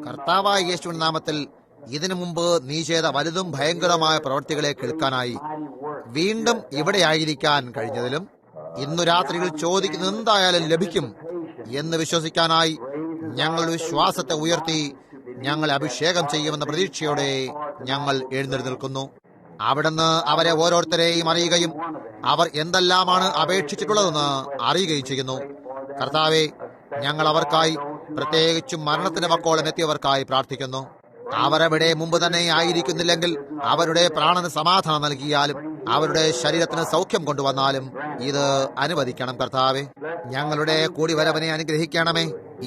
കർത്താവായ യേശുവിന്റെ നാമത്തിൽ ഇതിനു മുമ്പ് നീ ചെയ്ത വലുതും ഭയങ്കരമായ പ്രവൃത്തികളെ കേൾക്കാനായി വീണ്ടും ഇവിടെ ആയിരിക്കാൻ കഴിഞ്ഞതിലും ഇന്നു രാത്രിയിൽ ചോദിക്കുന്നത് എന്തായാലും ലഭിക്കും എന്ന് വിശ്വസിക്കാനായി ഞങ്ങളുടെ വിശ്വാസത്തെ ഉയർത്തി ഞങ്ങൾ അഭിഷേകം ചെയ്യുമെന്ന പ്രതീക്ഷയോടെ ഞങ്ങൾ എഴുന്നേറ്റ് നിൽക്കുന്നു. അവിടുന്ന് അവരെ ഓരോരുത്തരെയും അറിയുകയും അവർ എന്തെല്ലാമാണ് അപേക്ഷിച്ചിട്ടുള്ളതെന്ന് അറിയുകയും ചെയ്യുന്നു. കർത്താവെ, ഞങ്ങൾ അവർക്കായി, പ്രത്യേകിച്ചും മരണത്തിന്റെ വക്കോളം എത്തിയവർക്കായി പ്രാർത്ഥിക്കുന്നു. അവരവിടെ മുമ്പ് തന്നെ ആയിരിക്കുന്നില്ലെങ്കിൽ അവരുടെ പ്രാണന് സമാധാനം നൽകിയാലും അവരുടെ ശരീരത്തിന് സൗഖ്യം കൊണ്ടുവന്നാലും ഇത് അനുവദിക്കണം. കർത്താവെ, ഞങ്ങളുടെ കൂടിവരവനെ അനുഗ്രഹിക്കണമേ.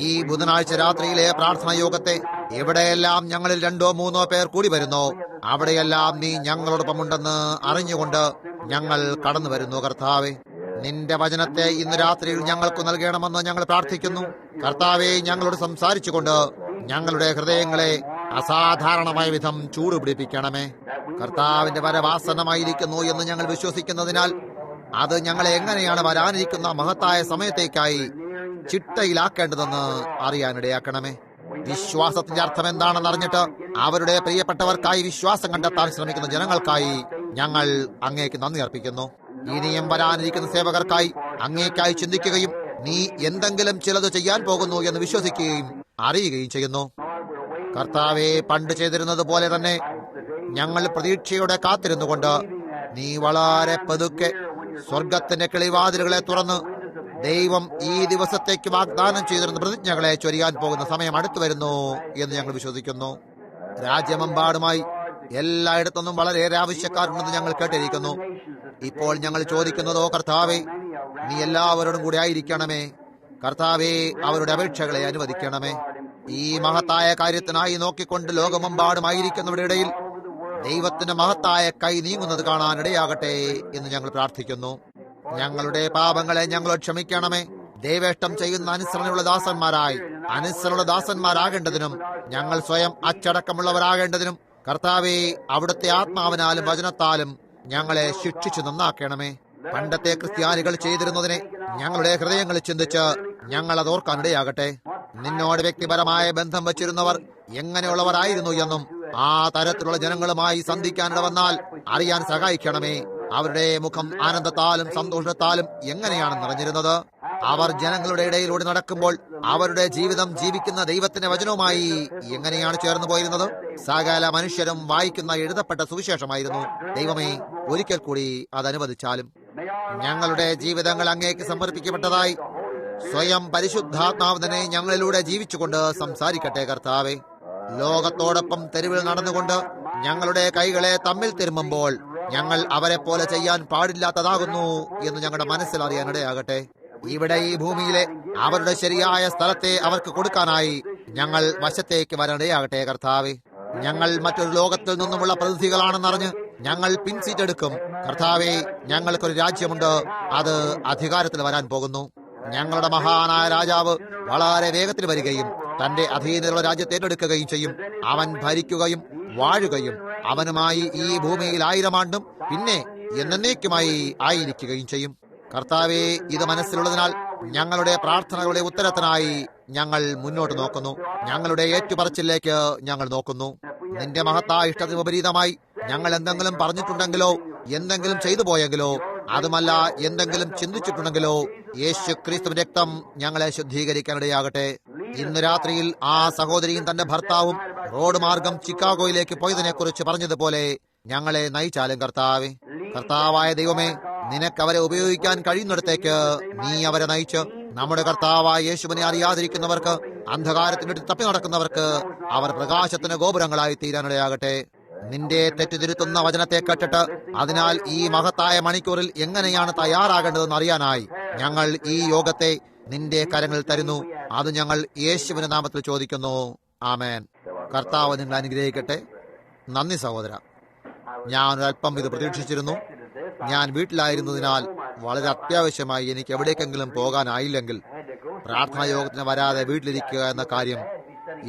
ഈ ബുധനാഴ്ച രാത്രിയിലെ പ്രാർത്ഥനാ യോഗത്തെ എവിടെയെല്ലാം ഞങ്ങളിൽ 2 or 3 പേർ കൂടി വരുന്നോ അവിടെയെല്ലാം നീ ഞങ്ങളോടൊപ്പമുണ്ടെന്ന് അറിഞ്ഞുകൊണ്ട് ഞങ്ങൾ കടന്നു വരുന്നു. കർത്താവെ, നിന്റെ വചനത്തെ ഇന്ന് രാത്രിയിൽ ഞങ്ങൾക്ക് നൽകണമെന്ന് ഞങ്ങൾ പ്രാർത്ഥിക്കുന്നു. കർത്താവെ, ഞങ്ങളോട് സംസാരിച്ചുകൊണ്ട് ഞങ്ങളുടെ ഹൃദയങ്ങളെ അസാധാരണമായ വിധം ചൂടുപിടിപ്പിക്കണമേ. കർത്താവിന്റെ വരവാസനമായിരിക്കുന്നു എന്ന് ഞങ്ങൾ വിശ്വസിക്കുന്നതിനാൽ അത് ഞങ്ങളെ എങ്ങനെയാണ് വരാനിരിക്കുന്ന മഹത്തായ സമയത്തേക്കായി ചിട്ടയിലാക്കേണ്ടതെന്ന് അറിയാനിടയാക്കണമേ. വിശ്വാസത്തിന്റെ അർത്ഥം എന്താണെന്ന് അറിഞ്ഞിട്ട് അവരുടെ പ്രിയപ്പെട്ടവർക്കായി വിശ്വാസം കണ്ടെത്താൻ ശ്രമിക്കുന്ന ജനങ്ങൾക്കായി ഞങ്ങൾ അങ്ങേക്ക് നന്ദി അർപ്പിക്കുന്നു. ഇനിയും വരാനിരിക്കുന്ന സേവകർക്കായി അങ്ങേക്കായി ചിന്തിക്കുകയും നീ എന്തെങ്കിലും ചിലത് ചെയ്യാൻ പോകുന്നു എന്ന് വിശ്വസിക്കുകയും അറിയുകയും ചെയ്യുന്നു. കർത്താവെ, പണ്ട് ചെയ്തിരുന്നത് പോലെ തന്നെ ഞങ്ങൾ പ്രതീക്ഷയോടെ കാത്തിരുന്നുകൊണ്ട് നീ വളരെ പതുക്കെ സ്വർഗത്തിന്റെ കിളിവാതിലുകളെ തുറന്ന് ദൈവം ഈ ദിവസത്തേക്ക് വാഗ്ദാനം ചെയ്തിരുന്ന പ്രതിജ്ഞകളെ ചൊരിയാൻ പോകുന്ന സമയം അടുത്തു വരുന്നു എന്ന് ഞങ്ങൾ വിശ്വസിക്കുന്നു. രാജ്യമെമ്പാടുമായി എല്ലായിടത്തുനിന്നും വളരെയേറെ ആവശ്യക്കാരുണ്ടെന്ന് ഞങ്ങൾ കേട്ടിരിക്കുന്നു. ഇപ്പോൾ ഞങ്ങൾ ചോദിക്കുന്നതോ, കർത്താവെ, നീ എല്ലാവരോടും കൂടി ആയിരിക്കണമേ. കർത്താവെ, അവരുടെ അപേക്ഷകളെ അനുവദിക്കണമേ. ഈ മഹത്തായ കാര്യത്തിനായി നോക്കിക്കൊണ്ട് ലോകമെമ്പാടുമായിരിക്കുന്നവരുടെ ഇടയിൽ ദൈവത്തിന്റെ മഹത്തായ കൈ നീങ്ങുന്നത് കാണാൻ ഇടയാകട്ടെ എന്ന് ഞങ്ങൾ പ്രാർത്ഥിക്കുന്നു. ഞങ്ങളുടെ പാപങ്ങളെ ഞങ്ങളോട് ക്ഷമിക്കണമേ. ദൈവേഷ്ടം ചെയ്യുന്ന അനുസരണമുള്ള ദാസന്മാരാകേണ്ടതിനും ഞങ്ങൾ സ്വയം അച്ചടക്കമുള്ളവരാകേണ്ടതിനും കർത്താവെ, അവിടുത്തെ ആത്മാവിനാലും വചനത്താലും ഞങ്ങളെ ശിക്ഷിച്ചു നന്നാക്കണമേ. പണ്ടത്തെ ക്രിസ്ത്യാനികൾ ചെയ്തിരുന്നതിനെ ഞങ്ങളുടെ ഹൃദയങ്ങളിൽ ചിന്തിച്ച് ഞങ്ങൾ അത് ഓർക്കാനിടയാകട്ടെ. നിന്നോട് വ്യക്തിപരമായ ബന്ധം വച്ചിരുന്നവർ എങ്ങനെയുള്ളവരായിരുന്നു എന്നും ആ തരത്തിലുള്ള ജനങ്ങളുമായി സന്ധിക്കാനിട വന്നാൽ അറിയാൻ സഹായിക്കണമേ. അവരുടെ മുഖം ആനന്ദത്താലും സന്തോഷത്താലും എങ്ങനെയാണ് നിറഞ്ഞിരുന്നത്. അവർ ജനങ്ങളുടെ ഇടയിലൂടെ നടക്കുമ്പോൾ അവരുടെ ജീവിതം ജീവിക്കുന്ന ദൈവത്തിന്റെ വചനവുമായി എങ്ങനെയാണ് ചേർന്ന് പോയിരുന്നത്. സകല മനുഷ്യരും വായിക്കുന്ന എഴുതപ്പെട്ട സുവിശേഷമായിരുന്നു. ദൈവമേ, ഒരിക്കൽ കൂടി അത് അനുവദിച്ചാലും ഞങ്ങളുടെ ജീവിതങ്ങൾ അങ്ങേക്ക് സമർപ്പിക്കപ്പെട്ടതായി സ്വയം പരിശുദ്ധാത്മാവ് തന്നെ ഞങ്ങളിലൂടെ ജീവിച്ചുകൊണ്ട് സംസാരിക്കട്ടെ. കർത്താവെ, ലോകത്തോടൊപ്പം തെരുവിൽ നടന്നുകൊണ്ട് ഞങ്ങളുടെ കൈകളെ തമ്മിൽ തിരുമ്മുമ്പോൾ ഞങ്ങൾ അവരെ പോലെ ചെയ്യാൻ പാടില്ലാത്തതാകുന്നു എന്ന് ഞങ്ങളുടെ മനസ്സിൽ അറിയാനിടയാകട്ടെ. ഇവിടെ ഈ ഭൂമിയിലെ അവരുടെ ശരിയായ സ്ഥലത്തെ അവർക്ക് കൊടുക്കാനായി ഞങ്ങൾ വശത്തേക്ക് വരാനിടയാകട്ടെ. കർത്താവെ, ഞങ്ങൾ മറ്റൊരു ലോകത്തിൽ നിന്നുമുള്ള പ്രതിനിധികളാണെന്നറിഞ്ഞ് ഞങ്ങൾ പിൻസീറ്റ് എടുക്കും. കർത്താവെ, ഞങ്ങൾക്കൊരു രാജ്യമുണ്ട്, അത് അധികാരത്തിൽ വരാൻ പോകുന്നു. ഞങ്ങളുടെ മഹാനായ രാജാവ് വളരെ വേഗത്തിൽ വരികയും തന്റെ അധീനതയുള്ള രാജ്യത്തെ ഏറ്റെടുക്കുകയും ചെയ്യും. അവൻ ഭരിക്കുകയും വാഴുകയും അവനുമായി ഈ ഭൂമിയിൽ 1000 ആണ്ടും പിന്നെ എന്നേക്കുമായി ആയിരിക്കുകയും ചെയ്യും. കർത്താവെ, ഇത് മനസ്സിലുള്ളതിനാൽ ഞങ്ങളുടെ പ്രാർത്ഥനകളുടെ ഉത്തരത്തിനായി ഞങ്ങൾ മുന്നോട്ട് നോക്കുന്നു. ഞങ്ങളുടെ ഏറ്റുപറച്ചിലേക്ക് ഞങ്ങൾ നോക്കുന്നു. നിന്റെ മഹത്തായ ഇഷ്ടത്തിന് വിപരീതമായി ഞങ്ങൾ എന്തെങ്കിലും പറഞ്ഞിട്ടുണ്ടെങ്കിലോ എന്തെങ്കിലും ചെയ്തു പോയെങ്കിലോ അതുമല്ല എന്തെങ്കിലും ചിന്തിച്ചിട്ടുണ്ടെങ്കിലോ യേശു ക്രിസ്തുവിന്റെ രക്തം ഞങ്ങളെ ശുദ്ധീകരിക്കാനിടയാകട്ടെ. ഇന്ന് രാത്രിയിൽ ആ സഹോദരിയും തന്റെ ഭർത്താവും റോഡ് മാർഗം ചിക്കാഗോയിലേക്ക് പോയതിനെ കുറിച്ച് പറഞ്ഞതുപോലെ ഞങ്ങളെ നയിച്ചാലും കർത്താവായ ദൈവമേ, നിനക്കവരെ ഉപയോഗിക്കാൻ കഴിയുന്നിടത്തേക്ക് നീ അവരെ നയിച്ച് നമ്മുടെ കർത്താവായ യേശുവിനെ അറിയാതിരിക്കുന്നവർക്ക്, അന്ധകാരത്തിനടുത്ത് തപ്പി നടക്കുന്നവർക്ക് അവർ പ്രകാശത്തിന് ഗോപുരങ്ങളായി തീരാനിടയാകട്ടെ. നിന്റെ തെറ്റുതിരുത്തുന്ന വചനത്തെ കേട്ടിട്ട് അതിനാൽ ഈ മഹത്തായ മണിക്കൂറിൽ എങ്ങനെയാണ് തയ്യാറാകേണ്ടതെന്ന് അറിയാനായി ഞങ്ങൾ ഈ യോഗത്തെ നിന്റെ കരങ്ങളിൽ തരുന്നു. അത് ഞങ്ങൾ യേശുവിന്റെ നാമത്തിൽ ചോദിക്കുന്നു. ആമേൻ. കർത്താവ് നിങ്ങൾ അനുഗ്രഹിക്കട്ടെ. നന്ദി സഹോദര. ഞാനൊരല്പം ഇത് പ്രതീക്ഷിച്ചിരുന്നു. ഞാൻ വീട്ടിലായിരുന്നതിനാൽ വളരെ അത്യാവശ്യമായി എനിക്ക് എവിടേക്കെങ്കിലും പോകാനായില്ലെങ്കിൽ പ്രാർത്ഥനാ യോഗത്തിന് വരാതെ വീട്ടിലിരിക്കുക എന്ന കാര്യം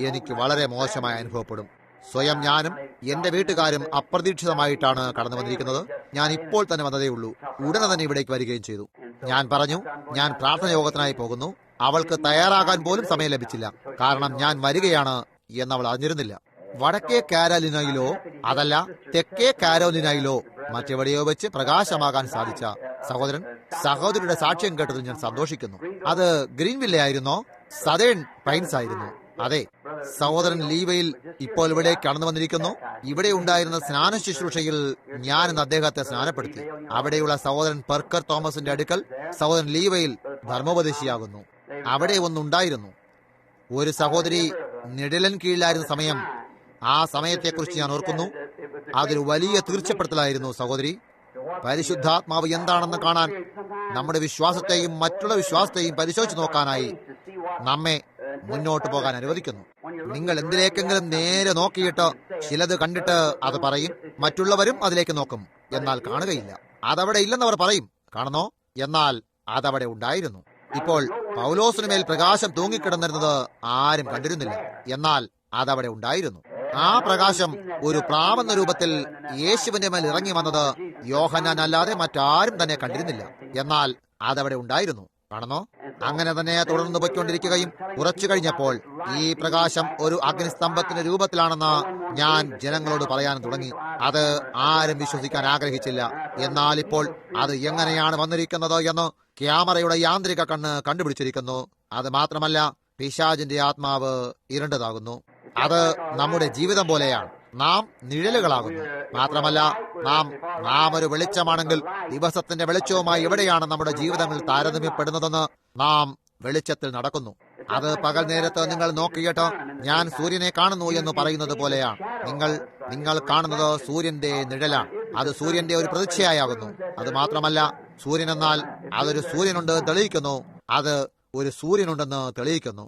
എനിക്ക് വളരെ മോശമായി അനുഭവപ്പെടും. സ്വയം ഞാനും എന്റെ വീട്ടുകാരും അപ്രതീക്ഷിതമായിട്ടാണ് കടന്നു വന്നിരിക്കുന്നത്. ഞാൻ ഇപ്പോൾ തന്നെ വന്നതേ ഉള്ളൂ. ഉടനെ തന്നെ ഇവിടേക്ക് വരികയും ചെയ്തു. ഞാൻ പറഞ്ഞു, ഞാൻ പ്രാർത്ഥന യോഗത്തിനായി പോകുന്നു. അവൾക്ക് തയ്യാറാകാൻ പോലും സമയം ലഭിച്ചില്ല. കാരണം ഞാൻ വരികയാണ് എന്നവൾ അറിഞ്ഞിരുന്നില്ല. വടക്കേ കാരോലിനയിലോ അതല്ല തെക്കേ കാരോലിനയിലോ മറ്റെവിടെയോ വെച്ച് പ്രകാശമാകാൻ സാധിച്ച സഹോദരിയുടെ സാക്ഷ്യം കേട്ടതിൽ ഞാൻ സന്തോഷിക്കുന്നു. അത് ഗ്രീൻവില്ലേ ആയിരുന്നോ? സതേൺ പൈൻസ് ആയിരുന്നു. അതെ, സഹോദരൻ ലീവയിൽ ഇപ്പോൾ ഇവിടെ കടന്നു വന്നിരിക്കുന്നു. ഇവിടെ ഉണ്ടായിരുന്ന സ്നാന ശുശ്രൂഷയിൽ ഞാൻ ഇന്ന് അദ്ദേഹത്തെ സ്നാനപ്പെടുത്തി. അവിടെയുള്ള സഹോദരൻ പെർക്കർ തോമസിന്റെ അടുക്കൽ സഹോദരൻ ലീവയിൽ ധർമ്മോപദേശിയാകുന്നു. അവിടെ ഒന്നുണ്ടായിരുന്നു. ഒരു സഹോദരി നിഴലൻ കീഴിലായിരുന്ന സമയം, ആ സമയത്തെക്കുറിച്ച് ഞാൻ ഓർക്കുന്നു. അതൊരു വലിയ തീർച്ചപ്പെടുത്തലായിരുന്നു. സഹോദരി, പരിശുദ്ധാത്മാവ് എന്താണെന്ന് കാണാൻ, നമ്മുടെ വിശ്വാസത്തെയും മറ്റുള്ള വിശ്വാസത്തെയും പരിശോധിച്ച് നോക്കാനായി നമ്മെ മുന്നോട്ട് പോകാൻ അനുവദിക്കുന്നു. നിങ്ങൾ എന്തിലേക്കെങ്കിലും നേരെ നോക്കിയിട്ട് ചിലത് കണ്ടിട്ട് അത് പറയും, മറ്റുള്ളവരും അതിലേക്ക് നോക്കും, എന്നാൽ കാണുകയില്ല. അതവിടെ ഇല്ലെന്നവർ പറയും, കാണുന്നോ, എന്നാൽ അതവിടെ ഉണ്ടായിരുന്നു. ഇപ്പോൾ പൗലോസിന് മേൽ പ്രകാശം തൂങ്ങിക്കിടന്നിരുന്നത് ആരും കണ്ടിരുന്നില്ല, എന്നാൽ അതവിടെ ഉണ്ടായിരുന്നു. ആ പ്രകാശം ഒരു പ്രാവെന്ന രൂപത്തിൽ യേശുവിന്റെ മേൽ ഇറങ്ങി വന്നത് യോഹന്നാൻ അല്ലാതെ മറ്റാരും തന്നെ കണ്ടിരുന്നില്ല, എന്നാൽ അതവിടെ ഉണ്ടായിരുന്നു. കാണുന്നോ? അങ്ങനെ തന്നെ തുടർന്ന് പോയിക്കൊണ്ടിരിക്കുകയും കുറച്ചു കഴിഞ്ഞപ്പോൾ ഈ പ്രകാശം ഒരു അഗ്നിസ്തംഭത്തിന്റെ രൂപത്തിലാണെന്ന് ഞാൻ ജനങ്ങളോട് പറയാൻ തുടങ്ങി. അത് ആരും വിശ്വസിക്കാൻ ആഗ്രഹിച്ചില്ല. എന്നാൽ ഇപ്പോൾ അത് എങ്ങനെയാണ് വന്നിരിക്കുന്നത് എന്ന് ക്യാമറയുടെ യാന്ത്രിക കണ്ണ് കണ്ടുപിടിച്ചിരിക്കുന്നു. അത് മാത്രമല്ല, പിശാചിന്റെ ആത്മാവ് ഇരുണ്ടതാകുന്നു. അത് നമ്മുടെ ജീവിതം പോലെയാണ്. നാം നിഴലുകളാകുന്നു. മാത്രമല്ല, നാം ഒരു വെളിച്ചമാണെങ്കിൽ ദിവസത്തിന്റെ വെളിച്ചവുമായി എവിടെയാണ് നമ്മുടെ ജീവിതങ്ങൾ താരതമ്യപ്പെടുന്നതെന്ന് നാം വെളിച്ചത്തിൽ നടക്കുന്നു. അത് പകൽ നേരത്ത് നിങ്ങൾ നോക്കിയിട്ട് ഞാൻ സൂര്യനെ കാണുന്നു എന്ന് പറയുന്നത് പോലെയാണ്. നിങ്ങൾ കാണുന്നത് സൂര്യന്റെ നിഴലാണ്. അത് സൂര്യന്റെ ഒരു പ്രതിച്ഛയായാകുന്നു. അത് മാത്രമല്ല, സൂര്യൻ എന്നാൽ അതൊരു സൂര്യനുണ്ട് തെളിയിക്കുന്നു. അത് ഒരു സൂര്യനുണ്ടെന്ന് തെളിയിക്കുന്നു.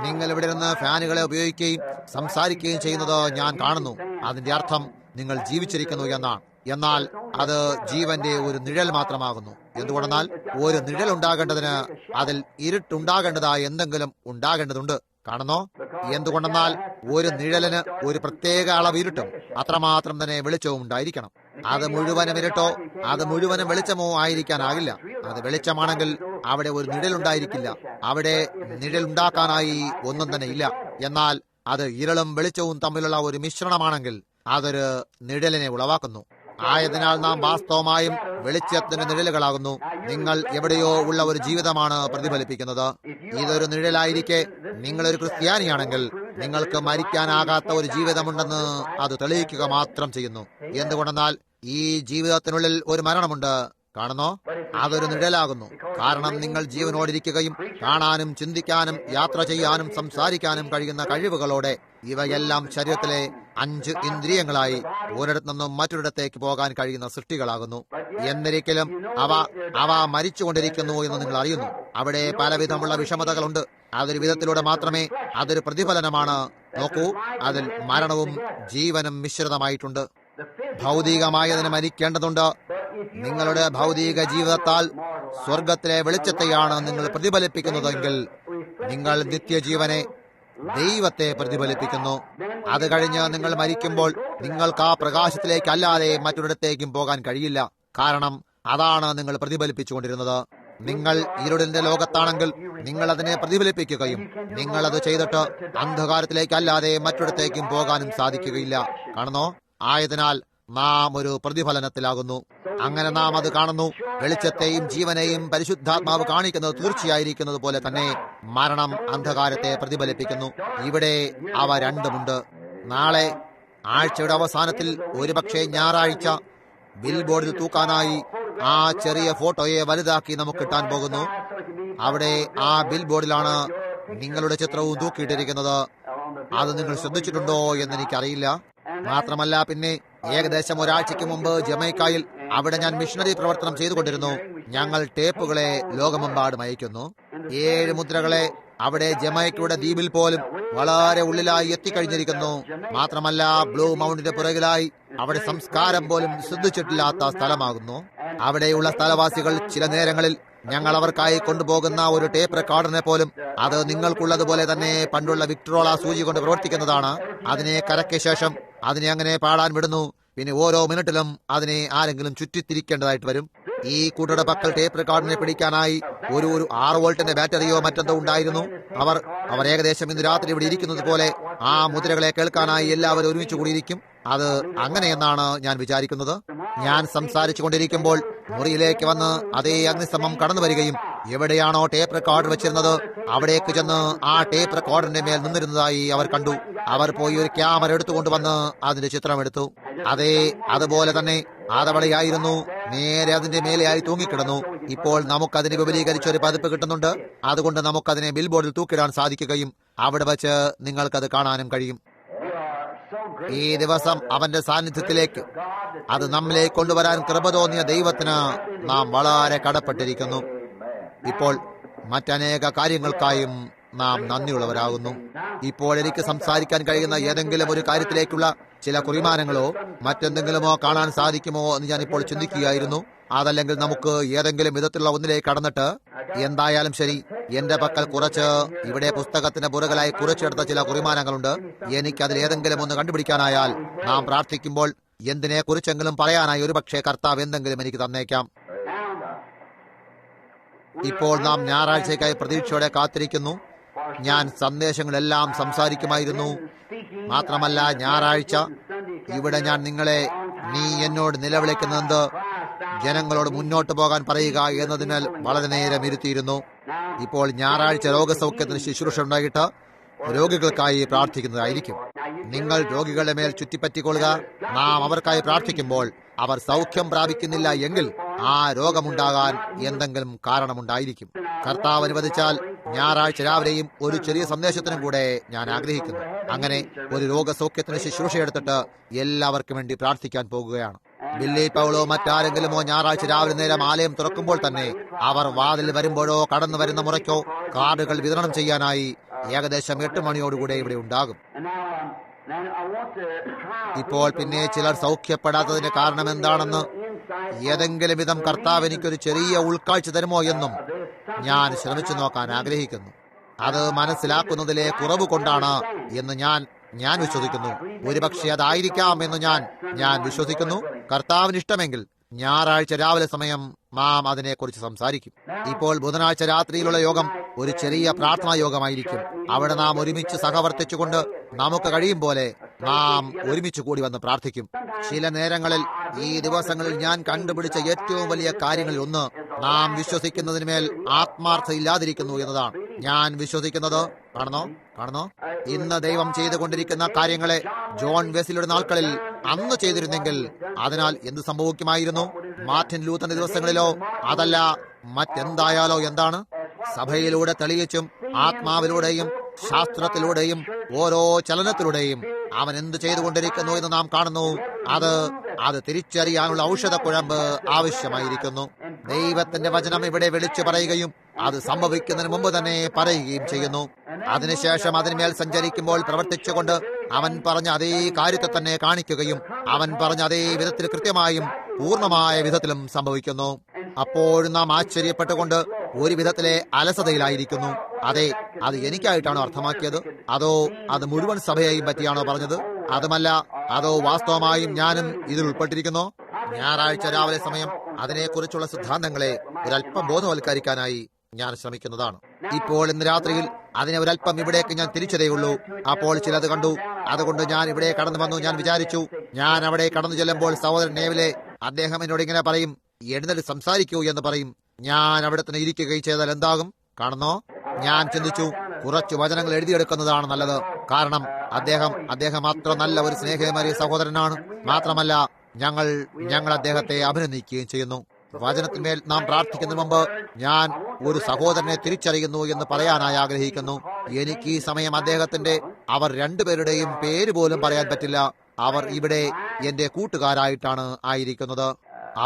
നിങ്ങൾ ഇവിടെ നിന്ന് ഫാനുകളെ ഉപയോഗിക്കുകയും സംസാരിക്കുകയും ചെയ്യുന്നത് ഞാൻ കാണുന്നു. അതിന്റെ അർത്ഥം നിങ്ങൾ ജീവിച്ചിരിക്കുന്നു എന്നാണ്. എന്നാൽ അത് ജീവന്റെ ഒരു നിഴൽ മാത്രമാകുന്നു. എന്തുകൊണ്ടെന്നാൽ ഒരു നിഴൽ ഉണ്ടാകേണ്ടതിന് അതിൽ ഇരുട്ടുണ്ടാകേണ്ടതായ എന്തെങ്കിലും ഉണ്ടാകേണ്ടതുണ്ട്. കാണുന്നോ? എന്തുകൊണ്ടെന്നാൽ ഒരു നിഴലിന് ഒരു പ്രത്യേക അളവ് ഇരുട്ടും അത്രമാത്രം തന്നെ വെളിച്ചവും ഉണ്ടായിരിക്കണം. അത് മുഴുവനും ഇരുട്ടോ അത് മുഴുവനും വെളിച്ചമോ ആയിരിക്കാനാകില്ല. അത് വെളിച്ചമാണെങ്കിൽ അവിടെ ഒരു നിഴലുണ്ടായിരിക്കില്ല. അവിടെ നിഴലുണ്ടാക്കാനായി ഒന്നും തന്നെ ഇല്ല. എന്നാൽ അത് ഇരുളും വെളിച്ചവും തമ്മിലുള്ള ഒരു മിശ്രണമാണെങ്കിൽ അതൊരു നിഴലിനെ ഉളവാക്കുന്നു. ആയതിനാൽ നാം വാസ്തവമായും വെളിച്ചത്തിന്റെ നിഴലുകളാകുന്നു. നിങ്ങൾ എവിടെയോ ഉള്ള ഒരു ജീവിതമാണ് പ്രതിഫലിപ്പിക്കുന്നത്. ഇതൊരു നിഴലായിരിക്കെ നിങ്ങളൊരു ക്രിസ്ത്യാനിയാണെങ്കിൽ നിങ്ങൾക്ക് മരിക്കാനാകാത്ത ഒരു ജീവിതമുണ്ടെന്ന് അത് തെളിയിക്കുക മാത്രം ചെയ്യുന്നു. എന്തുകൊണ്ടെന്നാൽ ഈ ജീവിതത്തിനുള്ളിൽ ഒരു മരണമുണ്ട്. കാണുന്നോ? അതൊരു നിഴലാകുന്നു. കാരണം നിങ്ങൾ ജീവനോടിരിക്കുകയും കാണാനും ചിന്തിക്കാനും യാത്ര ചെയ്യാനും സംസാരിക്കാനും കഴിയുന്ന കഴിവുകളോടെ ഇവയെല്ലാം ശരീരത്തിലെ 5 ഇന്ദ്രിയങ്ങളായി ഒരിടത്തു നിന്നും മറ്റൊരിടത്തേക്ക് പോകാൻ കഴിയുന്ന സൃഷ്ടികളാകുന്നു. എന്നിരിക്കലും അവ മരിച്ചുകൊണ്ടിരിക്കുന്നു എന്ന് നിങ്ങൾ അറിയുന്നു. അവിടെ പലവിധമുള്ള വിഷമതകളുണ്ട്. അതൊരു വിധത്തിലൂടെ മാത്രമേ അതൊരു പ്രതിഫലനമാണ്. നോക്കൂ, അതിൽ മരണവും ജീവനും മിശ്രിതമായിട്ടുണ്ട്. ഭൗതികമായതിന് മരിക്കേണ്ടതുണ്ട്. നിങ്ങളുടെ ഭൗതിക ജീവിതത്താൽ സ്വർഗത്തിലെ വെളിച്ചത്തെയാണ് നിങ്ങൾ പ്രതിഫലിപ്പിക്കുന്നതെങ്കിൽ നിങ്ങൾ നിത്യജീവനെ, ദൈവത്തെ പ്രതിഫലിപ്പിക്കുന്നു. അത് കഴിഞ്ഞ് നിങ്ങൾ മരിക്കുമ്പോൾ നിങ്ങൾക്ക് ആ പ്രകാശത്തിലേക്ക് അല്ലാതെ മറ്റൊരിടത്തേക്കും പോകാൻ കഴിയില്ല. കാരണം അതാണ് നിങ്ങൾ പ്രതിഫലിപ്പിച്ചുകൊണ്ടിരുന്നത്. നിങ്ങൾ ഇരുളിന്റെ ലോകത്താണെങ്കിൽ നിങ്ങൾ അതിനെ പ്രതിഫലിപ്പിക്കുകയും നിങ്ങൾ അത് ചെയ്തിട്ട് അന്ധകാരത്തിലേക്ക് അല്ലാതെ മറ്റൊരിടത്തേക്കും പോകാനും സാധിക്കുകയില്ല. കാണുന്നോ? ആയതിനാൽ നാം ഒരു പ്രതിഫലനത്തിലാകുന്നു. അങ്ങനെ നാം അത് കാണുന്നു. വെളിച്ചത്തെയും ജീവനെയും പരിശുദ്ധാത്മാവ് കാണിക്കുന്നത് തീർച്ചയായിരിക്കുന്നത് പോലെ തന്നെ മരണം അന്ധകാരത്തെ പ്രതിഫലിപ്പിക്കുന്നു. ഇവിടെ അവ രണ്ടുമുണ്ട്. നാളെ ആഴ്ചയുടെ അവസാനത്തിൽ ഒരുപക്ഷെ ഞായറാഴ്ച ബിൽ ബോർഡിൽ തൂക്കാനായി ആ ചെറിയ ഫോട്ടോയെ വലുതാക്കി നമുക്ക് കിട്ടാൻ പോകുന്നു. അവിടെ ആ ബിൽ ബോർഡിലാണ് നിങ്ങളുടെ ചിത്രവും തൂക്കിയിട്ടിരിക്കുന്നത്. അത് നിങ്ങൾ ശ്രദ്ധിച്ചിട്ടുണ്ടോ എന്ന് എനിക്കറിയില്ല. മാത്രമല്ല, പിന്നെ ഏകദേശം ഒരാഴ്ചയ്ക്ക് മുമ്പ് ജമൈക്കായിൽ അവിടെ ഞാൻ മിഷണറി പ്രവർത്തനം ചെയ്തുകൊണ്ടിരുന്നു. ഞങ്ങൾ ടേപ്പുകളെ ലോകമെമ്പാടും അയക്കുന്നു. 7 മുദ്രകളെ അവിടെ ജമൈക്കയുടെ ദ്വീപിൽ പോലും വളരെ ഉള്ളിലായി എത്തിക്കഴിഞ്ഞിരിക്കുന്നു. മാത്രമല്ല, ബ്ലൂ മൗണ്ടിന്റെ പുറകിലായി അവിടെ സംസ്കാരം പോലും ശ്രദ്ധിച്ചിട്ടില്ലാത്ത സ്ഥലമാകുന്നു. അവിടെയുള്ള സ്ഥലവാസികൾ ചില നേരങ്ങളിൽ ഞങ്ങൾ അവർക്കായി കൊണ്ടുപോകുന്ന ഒരു ടേപ്പ് റെക്കോർഡറിനെ പോലും അത് നിങ്ങൾക്കുള്ളതുപോലെ തന്നെ പണ്ടുള്ള വിക്ടറോള സൂചി കൊണ്ട് പ്രവർത്തിക്കുന്നതാണ്. അതിനെ കരയ്ക്ക് ശേഷം അതിനെ അങ്ങനെ പാടാൻ വിടുന്നു. പിന്നെ ഓരോ മിനിറ്റിലും അതിനെ ആരെങ്കിലും ചുറ്റിത്തിരിക്കേണ്ടതായിട്ട് വരും. ഈ കൂട്ടരുടെ പക്കൽ ടേപ്പ് റെക്കോർഡിനെ പിടിക്കാനായി ഒരു 6 വോൾട്ടിന്റെ ബാറ്ററിയോ മറ്റെന്തോ ഉണ്ടായിരുന്നു. അവർ ഏകദേശം ഇന്ന് രാത്രി ഇവിടെ ഇരിക്കുന്നത് പോലെ ആ മുദ്രകളെ കേൾക്കാനായി എല്ലാവരും ഒരുമിച്ച് കൂടിയിരിക്കും. അത് അങ്ങനെയെന്നാണ് ഞാൻ വിചാരിക്കുന്നത്. ഞാൻ സംസാരിച്ചു കൊണ്ടിരിക്കുമ്പോൾ മുറിയിലേക്ക് വന്ന് അതേ അഗ്നിസ്തംഭം കടന്നു വരികയും എവിടെയാണോ ടേപ്പ് റെക്കോർഡർ വെച്ചിരുന്നത് അവിടേക്ക് ചെന്ന് ആ ടേപ്പ് റെക്കോർഡറിന്റെ മേൽ നിന്നിരുന്നതായി അവർ കണ്ടു. അവർ പോയി ഒരു ക്യാമറ എടുത്തുകൊണ്ടുവന്ന് അതിന്റെ ചിത്രമെടുത്തു. അതുപോലെ തന്നെ അതവളെയായിരുന്നു, നേരെ അതിന്റെ മേലെയായി തൂങ്ങിക്കിടന്നു. ഇപ്പോൾ നമുക്കതിന് വിപുലീകരിച്ച ഒരു പതിപ്പ് കിട്ടുന്നുണ്ട്. അതുകൊണ്ട് നമുക്കതിനെ ബിൽ ബോർഡിൽ തൂക്കിടാൻ സാധിക്കുകയും അവിടെ വച്ച് നിങ്ങൾക്കത് കാണാനും കഴിയും. ഈ ദിവസം അവന്റെ സാന്നിധ്യത്തിലേക്ക് അത് നമ്മിലേക്ക് കൊണ്ടുവരാൻ കൃപ തോന്നിയ ദൈവത്തിന് നാം വളരെ കടപ്പെട്ടിരിക്കുന്നു. ഇപ്പോൾ മറ്റനേക കാര്യങ്ങൾക്കായും നാം നന്ദിയുള്ളവരാകുന്നു. ഇപ്പോൾ എനിക്ക് സംസാരിക്കാൻ കഴിയുന്ന ഏതെങ്കിലും ഒരു കാര്യത്തിലേക്കുള്ള ചില കുറിമാനങ്ങളോ മറ്റെന്തെങ്കിലുമോ കാണാൻ സാധിക്കുമോ എന്ന് ഞാനിപ്പോൾ ചിന്തിക്കുകയായിരുന്നു. അതല്ലെങ്കിൽ നമുക്ക് ഏതെങ്കിലും വിധത്തിലുള്ള ഒന്നിലേക്ക് കടന്നിട്ട്, എന്തായാലും ശരി, എന്റെ പക്കൽ കുറച്ച് ഇവിടെ പുസ്തകത്തിന്റെ പുറകിലായി കുറിച്ചെടുത്ത ചില കുറിമാനങ്ങളുണ്ട്. എനിക്കതിൽ ഏതെങ്കിലും ഒന്ന് കണ്ടുപിടിക്കാനായാൽ നാം പ്രാർത്ഥിക്കുമ്പോൾ എന്തിനെ കുറിച്ചെങ്കിലും പറയാനായി ഒരുപക്ഷെ കർത്താവ് എന്തെങ്കിലും എനിക്ക് തന്നേക്കാം. ഇപ്പോൾ നാം ഞായറാഴ്ചയ്ക്കായി പ്രതീക്ഷയോടെ കാത്തിരിക്കുന്നു. ഞാൻ സന്ദേശങ്ങളെല്ലാം സംസാരിക്കുമായിരുന്നു. മാത്രമല്ല, ഞായറാഴ്ച ഇവിടെ ഞാൻ നീ എന്നോട് നിലവിളിക്കുന്നത് ജനങ്ങളോട് മുന്നോട്ട് പോകാൻ പറയുക എന്നതിനാൽ വളരെ നേരം ഇരുത്തിയിരുന്നു. ഇപ്പോൾ ഞായറാഴ്ച രോഗസൗഖ്യത്തിന് ശുശ്രൂഷ ഉണ്ടായിട്ട് രോഗികൾക്കായി പ്രാർത്ഥിക്കുന്നതായിരിക്കും. നിങ്ങൾ രോഗികളുടെ മേൽ ചുറ്റിപ്പറ്റിക്കൊള്ളുക. നാം അവർക്കായി പ്രാർത്ഥിക്കുമ്പോൾ അവർ സൗഖ്യം പ്രാപിക്കുന്നില്ല എങ്കിൽ ആ രോഗമുണ്ടാകാൻ എന്തെങ്കിലും കാരണമുണ്ടായിരിക്കും. കർത്താവ് അനുവദിച്ചാൽ ഞായറാഴ്ച രാവിലെയും ഒരു ചെറിയ സന്ദേശത്തിനും കൂടെ ഞാൻ ആഗ്രഹിക്കുന്നു. അങ്ങനെ ഒരു രോഗസൗഖ്യത്തിന് ശുശ്രൂഷയെടുത്തിട്ട് എല്ലാവർക്കും വേണ്ടി പ്രാർത്ഥിക്കാൻ പോകുകയാണ്. ബില്ലി പൗളോ മറ്റാരെങ്കിലുമോ ഞായറാഴ്ച രാവിലെ നേരം ആലയം തുറക്കുമ്പോൾ തന്നെ അവർ വാതിൽ വരുമ്പോഴോ കടന്നു വരുന്ന മുറയ്ക്കോ കാർഡുകൾ വിതരണം ചെയ്യാനായി ഏകദേശം 8 മണിയോടുകൂടെ ഇവിടെ ഉണ്ടാകും. ഇപ്പോൾ പിന്നെ ചിലർ സൗഖ്യപ്പെടാത്തതിന്റെ കാരണം എന്താണെന്ന് ഏതെങ്കിലും വിധം കർത്താവ് എനിക്കൊരു ചെറിയ ഉൾക്കാഴ്ച തരുമോ എന്നും ഞാൻ ശ്രമിച്ചു നോക്കാൻ ആഗ്രഹിക്കുന്നു. അത് മനസ്സിലാക്കുന്നതിലെ കുറവ് കൊണ്ടാണ് എന്ന് ഞാൻ വിശ്വസിക്കുന്നു. ഒരുപക്ഷെ അതായിരിക്കാം എന്ന് ഞാൻ വിശ്വസിക്കുന്നു. കർത്താവിന് ഇഷ്ടമെങ്കിൽ ഞായറാഴ്ച രാവിലെ സമയം നാം അതിനെക്കുറിച്ച് സംസാരിക്കും. ഇപ്പോൾ ബുധനാഴ്ച രാത്രിയിലുള്ള യോഗം ഒരു ചെറിയ പ്രാർത്ഥനാ യോഗമായിരിക്കും. അവിടെ നാം ഒരുമിച്ച് സഹവർത്തിച്ചുകൊണ്ട് നമുക്ക് കഴിയും പോലെ നാം ഒരുമിച്ച് കൂടി വന്ന് പ്രാർത്ഥിക്കും. ചില നേരങ്ങളിൽ ഈ ദിവസങ്ങളിൽ ഞാൻ കണ്ടുപിടിച്ച ഏറ്റവും വലിയ കാര്യങ്ങളിൽ ഒന്ന് നാം വിശ്വസിക്കുന്നതിന്മേൽ ആത്മാർത്ഥയില്ലാതിരിക്കുന്നു എന്നതാണ്. ഞാൻ വിശ്വസിക്കുന്നത് കാണുന്നോ ഇന്ന് ദൈവം ചെയ്തുകൊണ്ടിരിക്കുന്ന കാര്യങ്ങളെ ജോൺ വെസ്ലിയുടെ നാൾക്കളിൽ അന്ന് ചെയ്തിരുന്നെങ്കിൽ അതിനാൽ എന്ത് സംഭവിക്കുമായിരുന്നു? മാർട്ടിൻ ലൂഥറിന്റെ ദിവസങ്ങളിലോ അതല്ല മറ്റെന്തായാലോ എന്താണ്? സഭയിലൂടെ തെളിയിച്ചും ആത്മാവിലൂടെയും ശാസ്ത്രത്തിലൂടെയും ഓരോ ചലനത്തിലൂടെയും അവൻ എന്ത് ചെയ്തുകൊണ്ടിരിക്കുന്നു എന്ന് നാം കാണുന്നു. അത് തിരിച്ചറിയാനുള്ള ഔഷധക്കുഴമ്പ് ആവശ്യമായിരിക്കുന്നു. ദൈവത്തിന്റെ വചനം ഇവിടെ വിളിച്ചു പറയുകയും അത് സംഭവിക്കുന്നതിന് മുമ്പ് തന്നെ പറയുകയും ചെയ്യുന്നു. അതിനുശേഷം അതിന്മേൽ സഞ്ചരിക്കുമ്പോൾ പ്രവർത്തിച്ചുകൊണ്ട് അവൻ പറഞ്ഞ അതേ കാര്യത്തെ തന്നെ കാണിക്കുകയും അവൻ പറഞ്ഞ അതേ വിധത്തിൽ കൃത്യമായും പൂർണ്ണമായ വിധത്തിലും സംഭവിക്കുന്നു. അപ്പോഴും നാം ആശ്ചര്യപ്പെട്ടുകൊണ്ട് ഒരു വിധത്തിലെ അലസതയിലായിരിക്കുന്നു. അത് എനിക്കായിട്ടാണോ അർത്ഥമാക്കിയത്? അതോ അത് മുഴുവൻ സഭയെയും പറ്റിയാണോ പറഞ്ഞത്? അതുമല്ല, അതോ വാസ്തവമായും ഞാനും ഇതിൽ ഉൾപ്പെട്ടിരിക്കുന്നു? ഞായറാഴ്ച രാവിലെ സമയം അതിനെക്കുറിച്ചുള്ള സിദ്ധാന്തങ്ങളെ ഒരല്പം ബോധവൽക്കരിക്കാനായി ഞാൻ ശ്രമിക്കുന്നതാണ്. ഇപ്പോൾ ഇന്ന് രാത്രിയിൽ അതിനെ ഒരല്പം ഇവിടേക്ക് ഞാൻ തിരിച്ചതേയുള്ളൂ. അപ്പോൾ ചിലത് കണ്ടു. അതുകൊണ്ട് ഞാൻ ഇവിടെ കടന്നു വന്നു. ഞാൻ വിചാരിച്ചു, ഞാൻ അവിടെ കടന്നു ചെല്ലുമ്പോൾ സഹോദരൻ നേവിലെ അദ്ദേഹം എന്നോട് ഇങ്ങനെ പറയും, എഴുന്നേറ്റ് സംസാരിക്കൂ എന്ന് പറയും. ഞാൻ അവിടെ തന്നെ ഇരിക്കുകയും ചെയ്താൽ എന്താകും? കാണുന്നോ? ഞാൻ ചിന്തിച്ചു, കുറച്ചു വചനങ്ങൾ എഴുതിയെടുക്കുന്നതാണ് നല്ലത്. കാരണം അദ്ദേഹം അത്ര നല്ല ഒരു സ്നേഹമേറിയ സഹോദരനാണ്. മാത്രമല്ല ഞങ്ങൾ അദ്ദേഹത്തെ അഭിനന്ദിക്കുകയും ചെയ്യുന്നു. വചനത്തിന്മേൽ നാം പ്രാർത്ഥിക്കുന്നതിന് മുമ്പ് ഞാൻ ഒരു സഹോദരനെ തിരിച്ചറിയുന്നു എന്ന് പറയാനായി ആഗ്രഹിക്കുന്നു. എനിക്ക് ഈ സമയം അവർ രണ്ടുപേരുടെയും പേര് പോലും പറയാൻ പറ്റില്ല. അവർ ഇവിടെ എന്റെ കൂട്ടുകാരായിട്ടാണ് ആയിരിക്കുന്നത്.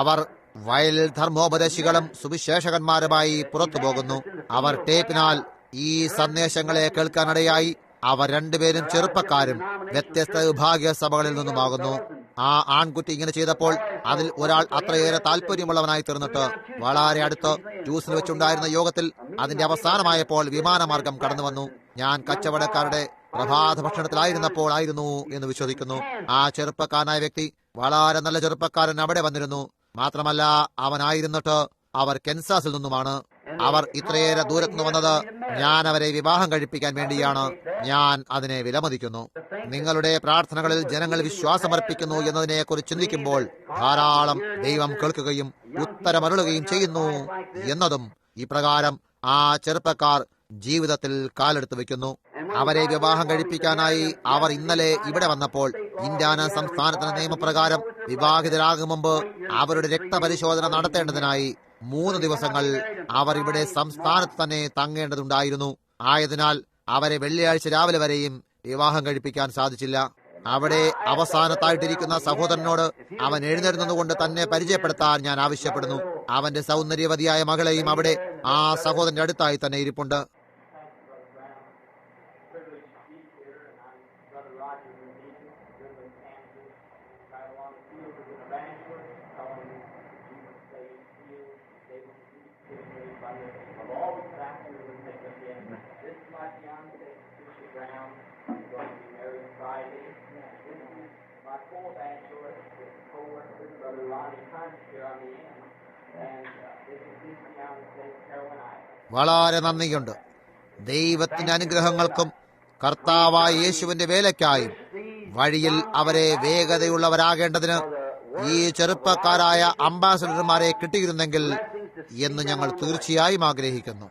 അവർ വയലിൽ ധർമ്മോപദേശികളും സുവിശേഷകന്മാരുമായി പുറത്തു പോകുന്നു. അവർ ടേപ്പിനാൽ ഈ സന്ദേശങ്ങളെ കേൾക്കാനിടയായി. അവർ രണ്ടുപേരും ചെറുപ്പക്കാരും വ്യത്യസ്ത വിഭാഗീയ സഭകളിൽ നിന്നുമാകുന്നു. ആ ആൺകുട്ടി ഇങ്ങനെ ചെയ്തപ്പോൾ അതിൽ ഒരാൾ അത്രയേറെ താല്പര്യമുള്ളവനായി തീർന്നിട്ട് വളരെ അടുത്ത് ജ്യൂസിൽ വെച്ചുണ്ടായിരുന്ന യോഗത്തിൽ അതിന്റെ അവസാനമായപ്പോൾ വിമാനമാർഗം കടന്നു വന്നു. ഞാൻ കച്ചവടക്കാരുടെ പ്രഭാത ഭക്ഷണത്തിലായിരുന്നപ്പോൾ ആയിരുന്നു എന്ന് വിശ്വസിക്കുന്നു. ആ ചെറുപ്പക്കാരനായ വ്യക്തി, വളരെ നല്ല ചെറുപ്പക്കാരൻ, അവിടെ വന്നിരുന്നു. മാത്രമല്ല, അവനായിരുന്നിട്ട് അവർ കെൻസാസിൽ നിന്നുമാണ്. അവർ ഇത്രയേറെ ദൂരത്തുനിന്ന് വന്നത് ഞാൻ അവരെ വിവാഹം കഴിപ്പിക്കാൻ വേണ്ടിയാണ്. ഞാൻ അതിനെ വിലമതിക്കുന്നു. നിങ്ങളുടെ പ്രാർത്ഥനകളിൽ ജനങ്ങൾ വിശ്വാസമർപ്പിക്കുന്നു എന്നതിനെക്കുറിച്ച് ചിന്തിക്കുമ്പോൾ ധാരാളം ദൈവം കേൾക്കുകയും ഉത്തരമരുളുകയും ചെയ്യുന്നു എന്നതും ഇപ്രകാരം ആ ചെറുപ്പക്കാർ ജീവിതത്തിൽ കാലെടുത്ത് വെക്കുന്നു. അവരെ വിവാഹം കഴിപ്പിക്കാനായി അവർ ഇന്നലെ ഇവിടെ വന്നപ്പോൾ ഇന്ത്യാന സംസ്ഥാനത്തിന് നിയമപ്രകാരം വിവാഹിതരാകും മുമ്പ് അവരുടെ രക്തപരിശോധന നടത്തേണ്ടതിനായി 3 ദിവസങ്ങൾ അവർ ഇവിടെ സംസ്ഥാനത്ത് തന്നെ തങ്ങേണ്ടതുണ്ടായിരുന്നു. ആയതിനാൽ അവരെ വെള്ളിയാഴ്ച രാവിലെ വരെയും വിവാഹം കഴിപ്പിക്കാൻ സാധിച്ചില്ല. അവിടെ അവസാനത്തായിട്ടിരിക്കുന്ന സഹോദരനോട് അവൻ എഴുന്നേരുന്നതുകൊണ്ട് തന്നെ പരിചയപ്പെടുത്താൻ ഞാൻ ആവശ്യപ്പെടുന്നു. അവന്റെ സൗന്ദര്യവതിയായ മകളെയും അവിടെ ആ സഹോദരന്റെ അടുത്തായി തന്നെ ഇരിപ്പുണ്ട്. വളരെ നന്ദിയുണ്ട്. ദൈവത്തിന്റെ അനുഗ്രഹങ്ങൾക്കും കർത്താവായ യേശുവിന്റെ വേലയ്ക്കായും വഴിയിൽ അവരെ വേഗതയുള്ളവരാകേണ്ടതിന് ഈ ചെറുപ്പക്കാരായ അംബാസഡർമാരെ കിട്ടിയിരുന്നെങ്കിൽ എന്ന് ഞങ്ങൾ തീർച്ചയായും ആഗ്രഹിക്കുന്നു.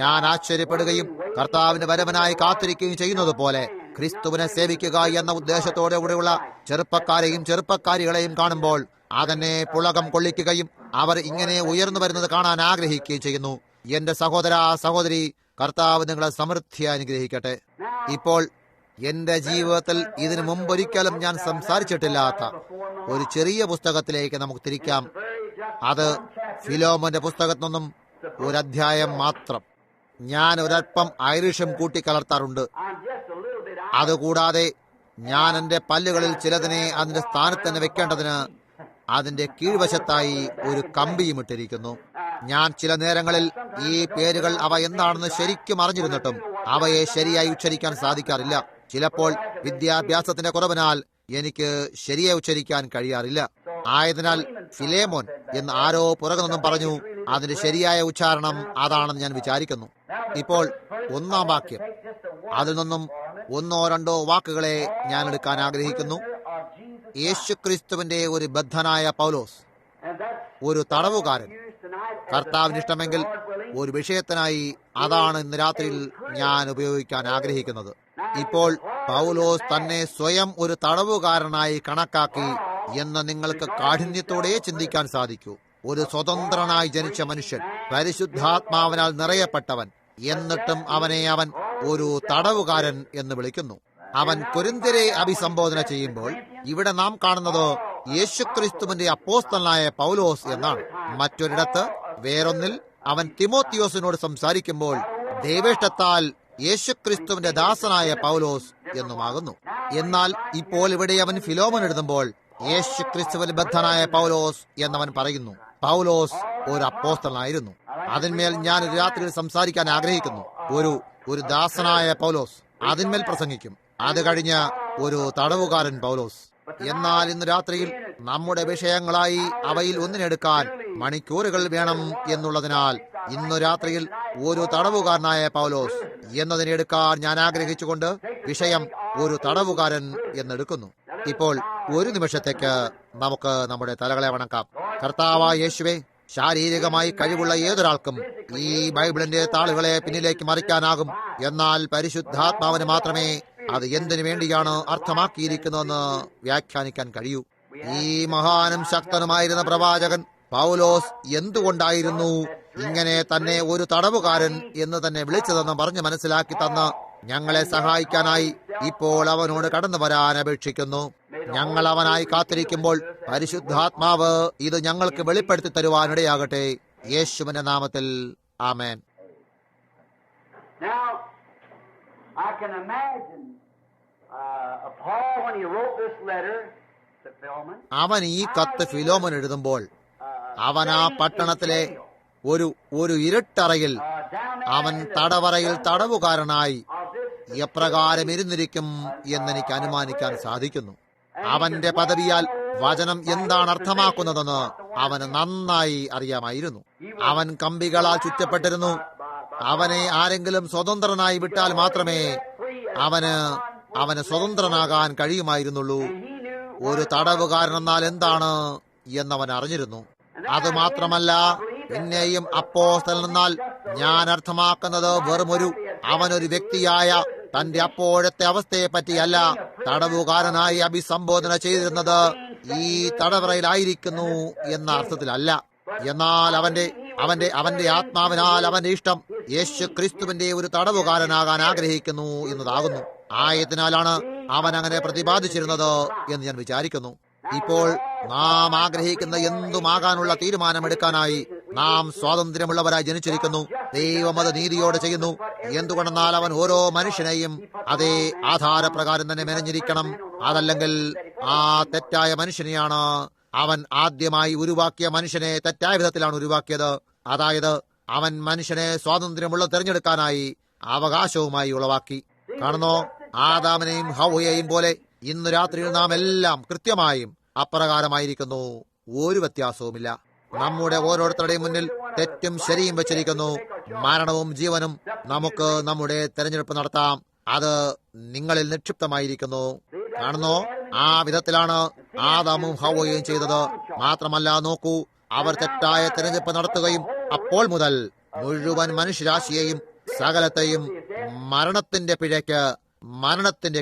ഞാൻ ആശ്ചര്യപ്പെടുകയും കർത്താവിന് വരവനായി കാത്തിരിക്കുകയും ചെയ്യുന്നത് പോലെ ക്രിസ്തുവിനെ സേവിക്കുക എന്ന ഉദ്ദേശത്തോടെ കൂടെയുള്ള ചെറുപ്പക്കാരെയും ചെറുപ്പക്കാരികളെയും കാണുമ്പോൾ അതെന്നെ പുളകം കൊള്ളിക്കുകയും അവർ ഇങ്ങനെ ഉയർന്നു വരുന്നത് കാണാൻ ആഗ്രഹിക്കുകയും ചെയ്യുന്നു. എന്റെ സഹോദര സഹോദരി, കർത്താവ് നിങ്ങളെ സമൃദ്ധി അനുഗ്രഹിക്കട്ടെ. ഇപ്പോൾ എന്റെ ജീവിതത്തിൽ ഇതിനു മുമ്പൊരിക്കലും ഞാൻ സംസാരിച്ചിട്ടില്ലാത്ത ഒരു ചെറിയ പുസ്തകത്തിലേക്ക് നമുക്ക് തിരിക്കാം. അത് ഫിലോമോന്റെ പുസ്തകത്തിൽ നിന്നും ഒരധ്യായം മാത്രം. ഞാൻ ഒരൽപ്പം ഐറിഷും കൂട്ടിക്കലർത്താറുണ്ട്. അതുകൂടാതെ ഞാൻ എന്റെ പല്ലുകളിൽ ചിലതിനെ അതിന്റെ സ്ഥാനത്ത് തന്നെ വെക്കേണ്ടതിന് അതിന്റെ കീഴ്വശത്തായി ഒരു കമ്പിയും ഇട്ടിരിക്കുന്നു. ഞാൻ ചില നേരങ്ങളിൽ ഈ പേരുകൾ അവ എന്താണെന്ന് ശരിക്കും അറിഞ്ഞിരുന്നിട്ടും അവയെ ശരിയായി ഉച്ചരിക്കാൻ സാധിക്കാറില്ല. ചിലപ്പോൾ വിദ്യാഭ്യാസത്തിന്റെ കുറവിനാൽ എനിക്ക് ശരിയായി ഉച്ചരിക്കാൻ കഴിയാറില്ല. ആയതിനാൽ ഫിലേമോൻ എന്ന് ആരോ പുറകെ നിന്നും പറഞ്ഞു. അതിന്റെ ശരിയായ ഉച്ചാരണം അതാണെന്ന് ഞാൻ വിചാരിക്കുന്നു. ഇപ്പോൾ 1-ാം വാക്യം, അതിൽ നിന്നും 1-2 വാക്കുകളെ ഞാൻ എടുക്കാൻ ആഗ്രഹിക്കുന്നു. യേശുക്രിസ്തുവിന്റെ ഒരു ബദ്ധനായ പൗലോസ്, ഒരു തടവുകാരൻ. കർത്താവിന് ഇഷ്ടമെങ്കിൽ ഒരു വിഷയത്തിനായി അതാണ് ഇന്ന് രാത്രിയിൽ ഞാൻ ഉപയോഗിക്കാൻ ആഗ്രഹിക്കുന്നത്. ഇപ്പോൾ പൗലോസ് തന്നെ സ്വയം ഒരു തടവുകാരനായി കണക്കാക്കി എന്ന് നിങ്ങൾക്ക് കാഠിന്യത്തോടെ ചിന്തിക്കാൻ സാധിക്കൂ. ഒരു സ്വതന്ത്രനായി ജനിച്ച മനുഷ്യൻ, പരിശുദ്ധാത്മാവിനാൽ നിറയപ്പെട്ടവൻ, എന്നിട്ടും അവനെ അവൻ ഒരു തടവുകാരൻ എന്ന് വിളിക്കുന്നു. അവൻ കൊരിന്ത്യരെ അഭിസംബോധന ചെയ്യുമ്പോൾ ഇവിടെ നാം കാണുന്നത് യേശുക്രിസ്തുവിന്റെ അപ്പോസ്തലനായ പൗലോസ് എന്നാണ്. മറ്റൊരിടത്ത് വേറൊന്നിൽ അവൻ തിമോത്തിയോസിനോട് സംസാരിക്കുമ്പോൾ ദൈവേഷ്ടത്താൽ യേശുക്രിസ്തുവിന്റെ ദാസനായ പൗലോസ് എന്നുമാകുന്നു. എന്നാൽ ഇപ്പോൾ ഇവിടെ അവൻ ഫിലോമോൻ എഴുതുമ്പോൾ യേശുക്രിസ്തുവിൽ ബദ്ധനായ പൗലോസ് എന്നവൻ പറയുന്നു. പൗലോസ് ഒരു അപ്പോസ്തലനായിരുന്നു. അതിന്മേൽ ഞാൻ ഒരു രാത്രിയിൽ സംസാരിക്കാൻ ആഗ്രഹിക്കുന്നു. ഒരു ദാസനായ പൗലോസ്, അതിന്മേൽ പ്രസംഗിക്കും. അത് കഴിഞ്ഞ ഒരു തടവുകാരൻ പൗലോസ്. എന്നാൽ ഇന്ന് രാത്രിയിൽ നമ്മുടെ വിഷയങ്ങളായി അവയിൽ ഒന്നിനെടുക്കാൻ മണിക്കൂറുകൾ വേണം എന്നുള്ളതിനാൽ ഇന്നു രാത്രിയിൽ ഒരു തടവുകാരനായ പൗലോസ് എന്നതിനെടുക്കാൻ ഞാൻ ആഗ്രഹിച്ചുകൊണ്ട് വിഷയം ഒരു തടവുകാരൻ എന്നെടുക്കുന്നു. ഇപ്പോൾ ഒരു നിമിഷത്തേക്ക് നമുക്ക് നമ്മുടെ തലകളെ വണക്കാം. കർത്താവായ യേശുവേ, ശാരീരികമായി കഴിവുള്ള ഏതൊരാൾക്കും ഈ ബൈബിളിന്റെ താളുകളെ പിന്നിലേക്ക് മറിക്കാനാകും. എന്നാൽ പരിശുദ്ധാത്മാവിന് മാത്രമേ അത് എന്തിനു വേണ്ടിയാണ് അർത്ഥമാക്കിയിരിക്കുന്നതെന്ന് വ്യാഖ്യാനിക്കാൻ കഴിയൂ. ഈ മഹാനും ശക്തനുമായിരുന്ന പ്രവാചകൻ പൗലോസ് എന്തുകൊണ്ടായിരുന്നു ഇങ്ങനെ തന്നെ ഒരു തടവുകാരൻ എന്ന് തന്നെ വിളിച്ചതെന്ന് പറഞ്ഞ് മനസ്സിലാക്കി തന്ന് ഞങ്ങളെ സഹായിക്കാനായി ഇപ്പോൾ അവനോട് കടന്നു വരാൻ അപേക്ഷിക്കുന്നു. ഞങ്ങൾ അവനായി കാത്തിരിക്കുമ്പോൾ പരിശുദ്ധാത്മാവ് ഇത് ഞങ്ങൾക്ക് വെളിപ്പെടുത്തി തരുവാനിടയാകട്ടെ. യേശുവിന്റെ നാമത്തിൽ ആമേൻ. അവൻ ഈ കത്ത് ഫിലോമോൻ എഴുതുമ്പോൾ അവൻ ആ പട്ടണത്തിലെ ഒരു ഇരുട്ടറയിൽ അവൻ തടവറയിൽ തടവുകാരനായി എപ്രകാരം ഇരുന്നിരിക്കും എന്നെനിക്ക് അനുമാനിക്കാൻ സാധിക്കുന്നു. അവന്റെ പദവിയാൽ വചനം എന്താണ് അർത്ഥമാക്കുന്നതെന്ന് അവന് നന്നായി അറിയാമായിരുന്നു. അവൻ കമ്പികളാൽ ചുറ്റപ്പെട്ടിരുന്നു. അവനെ ആരെങ്കിലും സ്വതന്ത്രനായി വിട്ടാൽ മാത്രമേ അവന് സ്വതന്ത്രനാകാൻ കഴിയുമായിരുന്നുള്ളൂ. ഒരു തടവുകാരനെന്നാൽ എന്താണ് എന്നവൻ അറിഞ്ഞിരുന്നു. അതുമാത്രമല്ല, പിന്നെയും അപ്പോസ്തലൻ എന്നാൽ ഞാൻ അർത്ഥമാക്കുന്നത് അവനൊരു വ്യക്തിയായ തന്റെ അപ്പോഴത്തെ അവസ്ഥയെ പറ്റിയല്ല. തടവുകാരനായി അഭിസംബോധന ചെയ്തിരുന്നത് ഈ തടവറയിലായിരിക്കുന്നു എന്ന അർത്ഥത്തിലല്ല. എന്നാൽ അവന്റെ ആത്മാവിനാൽ അവന്റെ ഇഷ്ടം യേശു ക്രിസ്തുവിന്റെ ഒരു തടവുകാരനാകാൻ ആഗ്രഹിക്കുന്നു എന്നതാകുന്നു. ആയതിനാലാണ് അവൻ അങ്ങനെ പ്രതിപാദിച്ചിരുന്നത് എന്ന് ഞാൻ വിചാരിക്കുന്നു. ഇപ്പോൾ നാം ആഗ്രഹിക്കുന്ന എന്തുമാകാനുള്ള തീരുമാനമെടുക്കാനായി നാം സ്വാതന്ത്ര്യമുള്ളവരായി ജനിച്ചിരിക്കുന്നു. ദൈവം അത് നീതിയോടെ ചെയ്യുന്നു. എന്തുകൊണ്ടെന്നാൽ അവൻ ഓരോ മനുഷ്യനെയും അതേ ആധാരപ്രകാരം തന്നെ മെനഞ്ഞിരിക്കണം. അതല്ലെങ്കിൽ ആ തെറ്റായ മനുഷ്യനെയാണ് അവൻ ആദ്യമായി ഉരുവാക്കിയ മനുഷ്യനെ തെറ്റായ വിധത്തിലാണ് ഉരുവാക്കിയത്. അതായത് അവൻ മനുഷ്യനെ സ്വാതന്ത്ര്യമുള്ള തിരഞ്ഞെടുക്കാനായി അവകാശവുമായി ഉളവാക്കി. കാണുന്നോ, ആദാമിനെയും ഹവ്വയെയും പോലെ ഇന്ന് രാത്രിയിൽ നാം എല്ലാം കൃത്യമായും അപ്രകാരമായിരിക്കുന്നു. ഒരു വ്യത്യാസവുമില്ല. നമ്മുടെ ഓരോരുത്തരുടെയും മുന്നിൽ തെറ്റും ശരിയും വെച്ചിരിക്കുന്നു. മരണവും ജീവനും നമുക്ക് നമ്മുടെ തെരഞ്ഞെടുപ്പ് നടത്താം. അത് നിങ്ങളിൽ നിക്ഷിപ്തമായിരിക്കുന്നു. കാണുന്നോ, ആ വിധത്തിലാണ് ആദാമും ഹവ്വയും ചെയ്തത്. മാത്രമല്ല, നോക്കൂ, അവർ തെറ്റായ തെരഞ്ഞെടുപ്പ് നടത്തുകയും അപ്പോൾ മുതൽ മുഴുവൻ മനുഷ്യരാശിയെയും സകലത്തെയും മരണത്തിന്റെ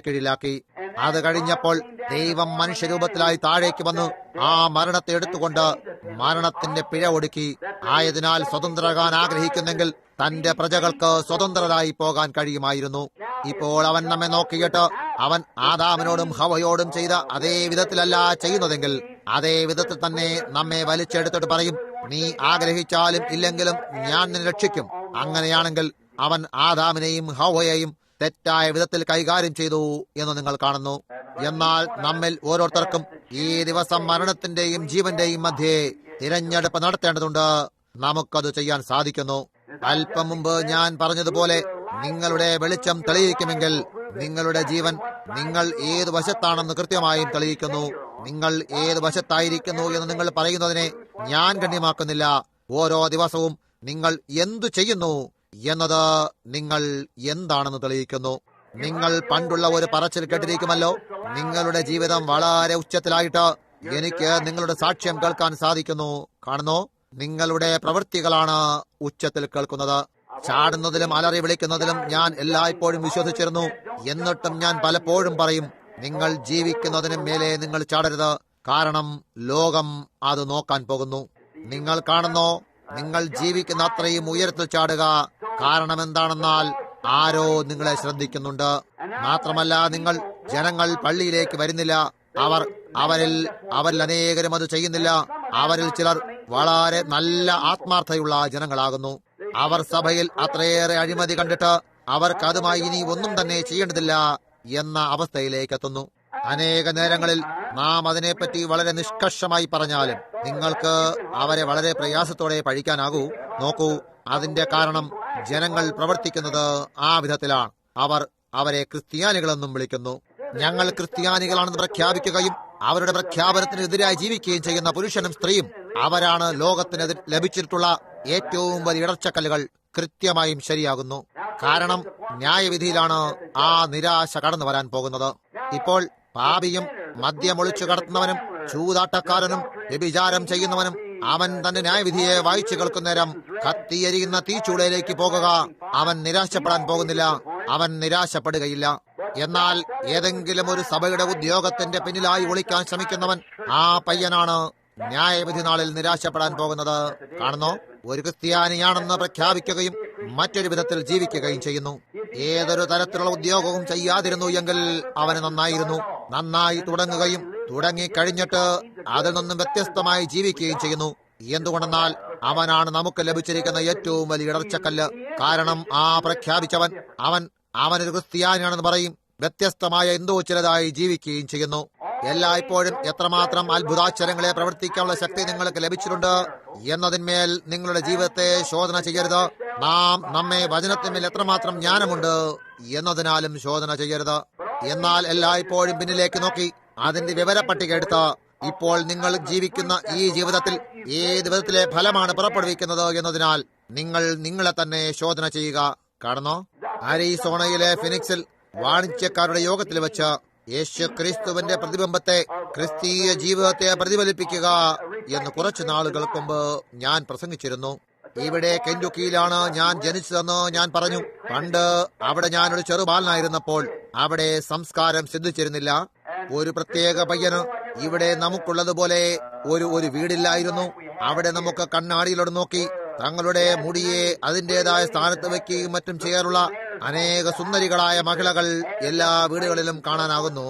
കീഴിലാക്കി. അത് കഴിഞ്ഞപ്പോൾ ദൈവം മനുഷ്യരൂപത്തിലായി താഴേക്ക് വന്നു ആ മരണത്തെ എടുത്തുകൊണ്ട് മരണത്തിന്റെ പിഴ ഒടുക്കി. ആയതിനാൽ സ്വതന്ത്രരാകാൻ ആഗ്രഹിക്കുന്നെങ്കിൽ തന്റെ പ്രജകൾക്ക് സ്വതന്ത്രരായി പോകാൻ കഴിയുമായിരുന്നു. ഇപ്പോൾ അവൻ നമ്മെ നോക്കിയിട്ട് അവൻ ആദാമിനോടും ഹവയോടും ചെയ്ത അതേ വിധത്തിലല്ല ചെയ്യുന്നതെങ്കിൽ അതേ വിധത്തിൽ തന്നെ നമ്മെ വലിച്ചെടുത്തിട്ട് പറയും, നീ ആഗ്രഹിച്ചാലും ഇല്ലെങ്കിലും ഞാൻ നിന്നെ രക്ഷിക്കും. അങ്ങനെയാണെങ്കിൽ അവൻ ആദാമിനെയും ഹവയെയും തെറ്റായ വിധത്തിൽ കൈകാര്യം ചെയ്തു എന്ന് നിങ്ങൾ കാണുന്നു. എന്നാൽ നമ്മിൽ ഓരോരുത്തർക്കും ഈ ദിവസം മരണത്തിന്റെയും ജീവന്റെയും മധ്യേ തിരഞ്ഞെടുപ്പ് നടത്തേണ്ടതുണ്ട്. നമുക്കത് ചെയ്യാൻ സാധിക്കുന്നു. അല്പം മുമ്പ് ഞാൻ പറഞ്ഞതുപോലെ നിങ്ങളുടെ വെളിച്ചം തെളിയിക്കുമെങ്കിൽ നിങ്ങളുടെ ജീവൻ നിങ്ങൾ ഏത് വശത്താണെന്ന് കൃത്യമായും തെളിയിക്കുന്നു. നിങ്ങൾ ഏത് വശത്തായിരിക്കുന്നു എന്ന് നിങ്ങൾ പറയുന്നതിനെ ഞാൻ ഗണ്യമാക്കുന്നില്ല. ഓരോ ദിവസവും നിങ്ങൾ എന്തു ചെയ്യുന്നു എന്നത് നിങ്ങൾ എന്താണെന്ന് തെളിയിക്കുന്നു. നിങ്ങൾ പണ്ടുള്ള ഒരു പറച്ചിൽ കേട്ടിരിക്കുമല്ലോ, നിങ്ങളുടെ ജീവിതം വളരെ ഉച്ചത്തിലായിട്ട് എനിക്ക് നിങ്ങളുടെ സാക്ഷ്യം കേൾക്കാൻ സാധിക്കുന്നു. കാണുന്നു, നിങ്ങളുടെ പ്രവൃത്തികളാണ് ഉച്ചത്തിൽ കേൾക്കുന്നത്. ചാടുന്നതിലും അലറി വിളിക്കുന്നതിലും ഞാൻ എല്ലായ്പ്പോഴും വിശ്വസിച്ചിരുന്നു. എന്നിട്ടും ഞാൻ പലപ്പോഴും പറയും, നിങ്ങൾ ജീവിക്കുന്നതിന് മേലെ നിങ്ങൾ ചാടരുത്. കാരണം ലോകം അത് നോക്കാൻ പോകുന്നു. നിങ്ങൾ കാണുന്നോ, നിങ്ങൾ ജീവിക്കുന്ന അത്രയും ഉയരത്തിൽ ചാടുക. കാരണം എന്താണെന്നാൽ ആരോ നിങ്ങളെ ശ്രദ്ധിക്കുന്നുണ്ട്. മാത്രമല്ല, ജനങ്ങൾ പള്ളിയിലേക്ക് വരുന്നില്ല. അവരിൽ അനേകരും അത് ചെയ്യുന്നില്ല. അവരിൽ ചിലർ വളരെ നല്ല ആത്മാർത്ഥതയുള്ള ജനങ്ങളാകുന്നു. അവർ സഭയിൽ അത്രയേറെ അഴിമതി കണ്ടിട്ട് അവർക്ക് അതുമായി ഇനി ഒന്നും തന്നെ ചെയ്യേണ്ടതില്ല എന്ന അവസ്ഥയിലേക്ക് എത്തുന്നു. അനേക നേരങ്ങളിൽ നാം അതിനെപ്പറ്റി വളരെ നിഷ്കർഷമായി പറഞ്ഞാലും നിങ്ങൾക്ക് അവരെ വളരെ പ്രയാസത്തോടെ പഴിക്കാനാകൂ. നോക്കൂ, അതിന്റെ കാരണം ജനങ്ങൾ പ്രവർത്തിക്കുന്നത് ആ വിധത്തിലാണ്. അവരെ ക്രിസ്ത്യാനികളെന്നും വിളിക്കുന്നു. ഞങ്ങൾ ക്രിസ്ത്യാനികളാണെന്ന് പ്രഖ്യാപിക്കുകയും അവരുടെ പ്രഖ്യാപനത്തിനെതിരായി ജീവിക്കുകയും ചെയ്യുന്ന പുരുഷനും സ്ത്രീയും അവരാണ് ലോകത്തിന് ലഭിച്ചിട്ടുള്ള ഏറ്റവും വലിയ ഇടർച്ചക്കല്ലുകൾ. കൃത്യമായും ശരിയാകുന്നു. കാരണം ന്യായവിധിയിലാണ് ആ നിരാശ കടന്നു വരാൻ പോകുന്നത്. ഇപ്പോൾ പാപിയും മദ്യമൊളിച്ചു കടത്തുന്നവനും ചൂതാട്ടക്കാരനും വ്യഭിചാരം ചെയ്യുന്നവനും അവൻ തന്റെ ന്യായവിധിയെ വായിച്ചു കേൾക്കുന്നേരം കത്തിയെരിയുന്ന തീച്ചൂളയിലേക്ക് പോകുക. അവൻ നിരാശപ്പെടാൻ പോകുന്നില്ല. അവൻ നിരാശപ്പെടുകയില്ല. എന്നാൽ ഏതെങ്കിലും ഒരു സഭയുടെ ഉദ്യോഗത്തിന്റെ പിന്നിലായി ഒളിക്കാൻ ശ്രമിക്കുന്നവൻ, ആ പയ്യനാണ് ന്യായവിധി നാളിൽ നിരാശപ്പെടാൻ പോകുന്നത്. കാണുന്നോ, ഒരു ക്രിസ്ത്യാനിയാണെന്ന് പ്രഖ്യാപിക്കുകയും മറ്റൊരു വിധത്തിൽ ജീവിക്കുകയും ചെയ്യുന്നു. ഏതൊരു തരത്തിലുള്ള ഉദ്യോഗവും ചെയ്യാതിരുന്നു എങ്കിൽ അവന് നന്നായി തുടങ്ങുകയും തുടങ്ങിക്കഴിഞ്ഞിട്ട് അതിൽ നിന്നും വ്യത്യസ്തമായി ജീവിക്കുകയും ചെയ്യുന്നു. എന്തുകൊണ്ടെന്നാൽ അവനാണ് നമുക്ക് ലഭിച്ചിരിക്കുന്ന ഏറ്റവും വലിയ ഇടർച്ചക്കല്ല്. കാരണം ആ പ്രഖ്യാപിച്ചവൻ അവനൊരു ക്രിസ്ത്യാനിയാണെന്ന് പറയും, വ്യത്യസ്തമായ എന്തോ ചിലതായി ജീവിക്കുകയും ചെയ്യുന്നു. എല്ലായ്പ്പോഴും എത്രമാത്രം അത്ഭുതാശ്ചര്യങ്ങളെ പ്രവർത്തിക്കാനുള്ള ശക്തി നിങ്ങൾക്ക് ലഭിച്ചിട്ടുണ്ട് എന്നതിന്മേൽ നിങ്ങളുടെ ജീവിതത്തെ ശോധന ചെയ്യരുത്. നമ്മെ വചനത്തിന്മേൽ എത്രമാത്രം ജ്ഞാനമുണ്ട് എന്നതിനാലും ശോധന ചെയ്യരുത്. എന്നാൽ എല്ലായ്പ്പോഴും പിന്നിലേക്ക് നോക്കി അതിന്റെ വിവരപ്പട്ടിക എടുത്ത് ഇപ്പോൾ നിങ്ങൾ ജീവിക്കുന്ന ഈ ജീവിതത്തിൽ ഏത് വിധത്തിലെ ഫലമാണ് പുറപ്പെടുവിക്കുന്നത് എന്നതിനാൽ നിങ്ങൾ നിങ്ങളെ തന്നെ ശോധന ചെയ്യുക. കാണുന്നോ, അരിസോണയിലെ ഫിനിക്സിൽ വാണിജ്യക്കാരുടെ യോഗത്തിൽ വെച്ച് യേശു ക്രിസ്തുവിന്റെ പ്രതിബിംബത്തെ, ക്രിസ്തീയ ജീവിതത്തെ പ്രതിഫലിപ്പിക്കുക എന്ന് കുറച്ചു നാളുകൾക്ക് മുമ്പ് ഞാൻ പ്രസംഗിച്ചിരുന്നു. ഇവിടെ കെന്റുക്കിയിലാണ് ഞാൻ ജനിച്ചതെന്ന് ഞാൻ പറഞ്ഞു. പണ്ട് അവിടെ ഞാനൊരു ചെറുബാലനായിരുന്നപ്പോൾ അവിടെ സംസ്കാരം സിദ്ധിച്ചിരുന്നില്ല. ഒരു പ്രത്യേക പയ്യന് ഇവിടെ നമുക്കുള്ളതുപോലെ ഒരു വീടില്ലായിരുന്നു. അവിടെ നമുക്ക് കണ്ണാടിയിലോട് നോക്കി തങ്ങളുടെ മുടിയെ അതിന്റേതായ സ്ഥാനത്ത് വെക്കുകയും മറ്റും ചെയ്യാറുള്ള അനേക സുന്ദരികളായ മഹിളകൾ എല്ലാ വീടുകളിലും കാണാനാകുന്നു.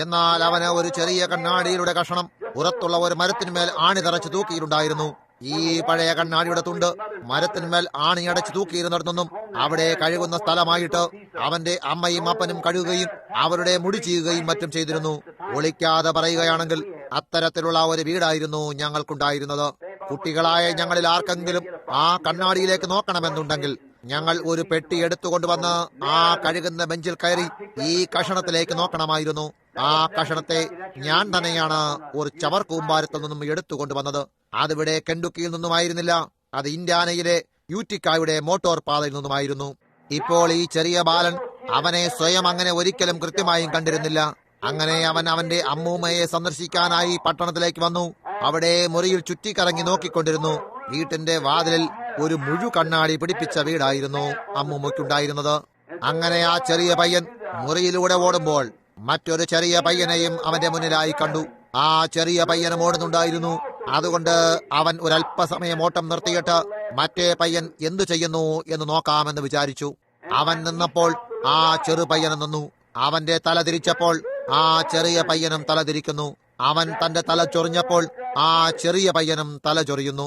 എന്നാൽ അവന് ഒരു ചെറിയ കണ്ണാടിയുടെ കഷണം പുറത്തുള്ള ഒരു മരത്തിന്മേൽ ആണി തറച്ച് തൂക്കിയിട്ടുണ്ടായിരുന്നു. ഈ പഴയ കണ്ണാടിയുടെ തുണ്ട് മരത്തിന്മേൽ ആണിയടച്ച് തൂക്കിയിരുന്നിടത്തൊന്നും അവിടെ കഴുകുന്ന സ്ഥലമായിട്ട് അവന്റെ അമ്മയും അപ്പനും കഴുകുകയും അവരുടെ മുടി ചെയ്യുകയും മറ്റും ചെയ്തിരുന്നു. ഒളിക്കാതെ പറയുകയാണെങ്കിൽ അത്തരത്തിലുള്ള ഒരു വീടായിരുന്നു ഞങ്ങൾക്കുണ്ടായിരുന്നത്. കുട്ടികളായ ഞങ്ങളിൽ ആർക്കെങ്കിലും ആ കണ്ണാടിയിലേക്ക് നോക്കണമെന്നുണ്ടെങ്കിൽ ഞങ്ങൾ ഒരു പെട്ടി എടുത്തുകൊണ്ടുവന്ന് ആ കഴുകുന്ന ബെഞ്ചിൽ കയറി ഈ കഷണത്തിലേക്ക് നോക്കണമായിരുന്നു. ആ കഷണത്തെ ഞാൻ തന്നെയാണ് ഒരു ചവർ കൂമ്പാരത്തിൽ നിന്നും എടുത്തുകൊണ്ടുവന്നത്. അതിവിടെ കെന്റുക്കിയിൽ നിന്നുമായിരുന്നില്ല, അത് ഇന്ത്യാനയിലെ യൂറ്റിക്കായുടെ മോട്ടോർ പാതയിൽ നിന്നുമായിരുന്നു. ഇപ്പോൾ ഈ ചെറിയ ബാലൻ അവനെ സ്വയം അങ്ങനെ ഒരിക്കലും കൃത്യമായും കണ്ടിരുന്നില്ല. അങ്ങനെ അവൻ അവന്റെ അമ്മൂമ്മയെ സന്ദർശിക്കാനായി പട്ടണത്തിലേക്ക് വന്നു. അവിടെ മുറിയിൽ ചുറ്റിക്കറങ്ങി നോക്കിക്കൊണ്ടിരുന്നു. വീട്ടിന്റെ വാതിലിൽ ഒരു മുഴു കണ്ണാടി പിടിപ്പിച്ച വീടായിരുന്നു അമ്മൂമ്മയ്ക്കുണ്ടായിരുന്നത്. അങ്ങനെ ആ ചെറിയ പയ്യൻ മുറിയിലൂടെ ഓടുമ്പോൾ മറ്റൊരു ചെറിയ പയ്യനെയും അവന്റെ മുന്നിലായി കണ്ടു. ആ ചെറിയ പയ്യനും ഓടുന്നുണ്ടായിരുന്നു. അതുകൊണ്ട് അവൻ ഒരല്പസമയം ഓട്ടം നിർത്തിയിട്ട് മറ്റേ പയ്യൻ എന്തു ചെയ്യുന്നു എന്ന് നോക്കാമെന്ന് വിചാരിച്ചു. അവൻ നിന്നപ്പോൾ ആ ചെറു പയ്യനും നിന്നു. അവന്റെ തല തിരിച്ചപ്പോൾ ആ ചെറിയ പയ്യനും തല തിരിക്കുന്നു. അവൻ തന്റെ തല ചൊറിഞ്ഞപ്പോൾ ആ ചെറിയ പയ്യനും തല ചൊറിയുന്നു.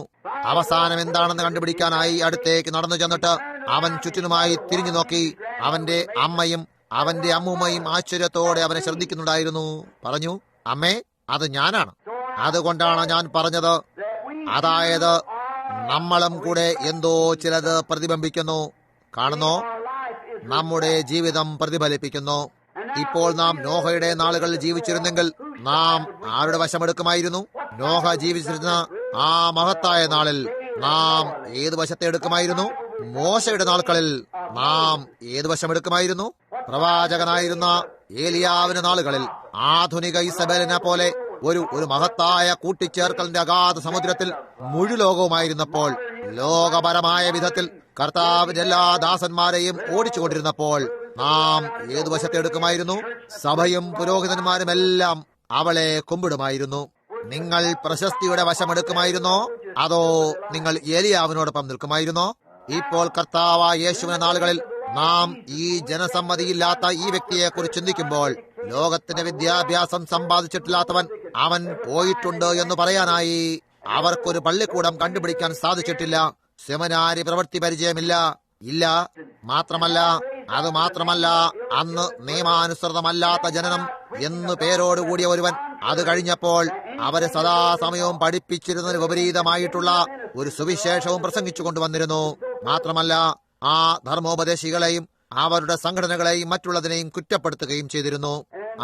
അവസാനം എന്താണെന്ന് കണ്ടുപിടിക്കാനായി അടുത്തേക്ക് നടന്നു ചെന്നിട്ട് അവൻ ചുറ്റിനുമായി തിരിഞ്ഞു നോക്കി. അവന്റെ അമ്മയും അവന്റെ അമ്മൂമ്മയും ആശ്ചര്യത്തോടെ അവനെ ശ്രദ്ധിക്കുന്നുണ്ടായിരുന്നു. പറഞ്ഞു, അമ്മേ, അത് ഞാനാണ്. അതുകൊണ്ടാണ് ഞാൻ പറഞ്ഞത്, അതായത് നമ്മളും കൂടെ എന്തോ ചിലത് പ്രതിബിംബിക്കുന്നു. കാണുന്നോ, നമ്മുടെ ജീവിതം പ്രതിഫലിപ്പിക്കുന്നു. ഇപ്പോൾ നാം നോഹയുടെ നാളുകളിൽ ജീവിച്ചിരുന്നെങ്കിൽ നാം ആരുടെ വശമെടുക്കുമായിരുന്നു? നോഹ ജീവിച്ചിരുന്ന ആ മഹത്തായ നാളിൽ നാം ഏത് വശത്തെ എടുക്കുമായിരുന്നു? മോശയുടെ നാളുകളിൽ നാം ഏത് വശമെടുക്കുമായിരുന്നു? പ്രവാചകനായിരുന്ന ഏലിയാവിന്റെ നാളുകളിൽ ആധുനിക ഇസബേലിനെ പോലെ ഒരു മഹത്തായ കൂട്ടിച്ചേർക്കലിന്റെ അഗാധ സമുദ്രത്തിൽ മുഴുലോകവുമായിരുന്നപ്പോൾ, ലോകപരമായ വിധത്തിൽ കർത്താവിന്റെ എല്ലാ ദാസന്മാരെയും ഓടിച്ചുകൊണ്ടിരുന്നപ്പോൾ നാം ഏതു വശത്തെ എടുക്കുമായിരുന്നു? സഭയും പുരോഹിതന്മാരും എല്ലാം അവളെ കുമ്പിടുമായിരുന്നു. നിങ്ങൾ പ്രശസ്തിയുടെ വശമെടുക്കുമായിരുന്നോ, അതോ നിങ്ങൾ ഏലിയാവിനോടൊപ്പം നിൽക്കുമായിരുന്നോ? ഇപ്പോൾ കർത്താവായ യേശുവിന്റെ നാളുകളിൽ നാം ഈ ജനസമ്മതിയില്ലാത്ത ഈ വ്യക്തിയെ കുറിച്ച് ചിന്തിക്കുമ്പോൾ, ലോകത്തിന്റെ വിദ്യാഭ്യാസം സമ്പാദിച്ചിട്ടില്ലാത്തവൻ അവൻ പോയിട്ടുണ്ട് എന്ന് പറയാനായി അവർക്കൊരു പള്ളിക്കൂടം കണ്ടുപിടിക്കാൻ സാധിച്ചിട്ടില്ല. സെമിനാരി പ്രവൃത്തി പരിചയമില്ല. മാത്രമല്ല അന്ന് നിയമാനുസൃതമല്ലാത്ത ജനനം എന്ന് പേരോടുകൂടിയ ഒരുവൻ അത് കഴിഞ്ഞപ്പോൾ അവരെ സദാസമയവും പഠിപ്പിച്ചിരുന്നതിന് വിപരീതമായിട്ടുള്ള ഒരു സുവിശേഷവും പ്രസംഗിച്ചു കൊണ്ടുവന്നിരുന്നു. മാത്രമല്ല ആ ധർമ്മോപദേശികളെയും അവരുടെ സംഘടനകളെയും മറ്റുള്ളതിനെയും കുറ്റപ്പെടുത്തുകയും ചെയ്തിരുന്നു.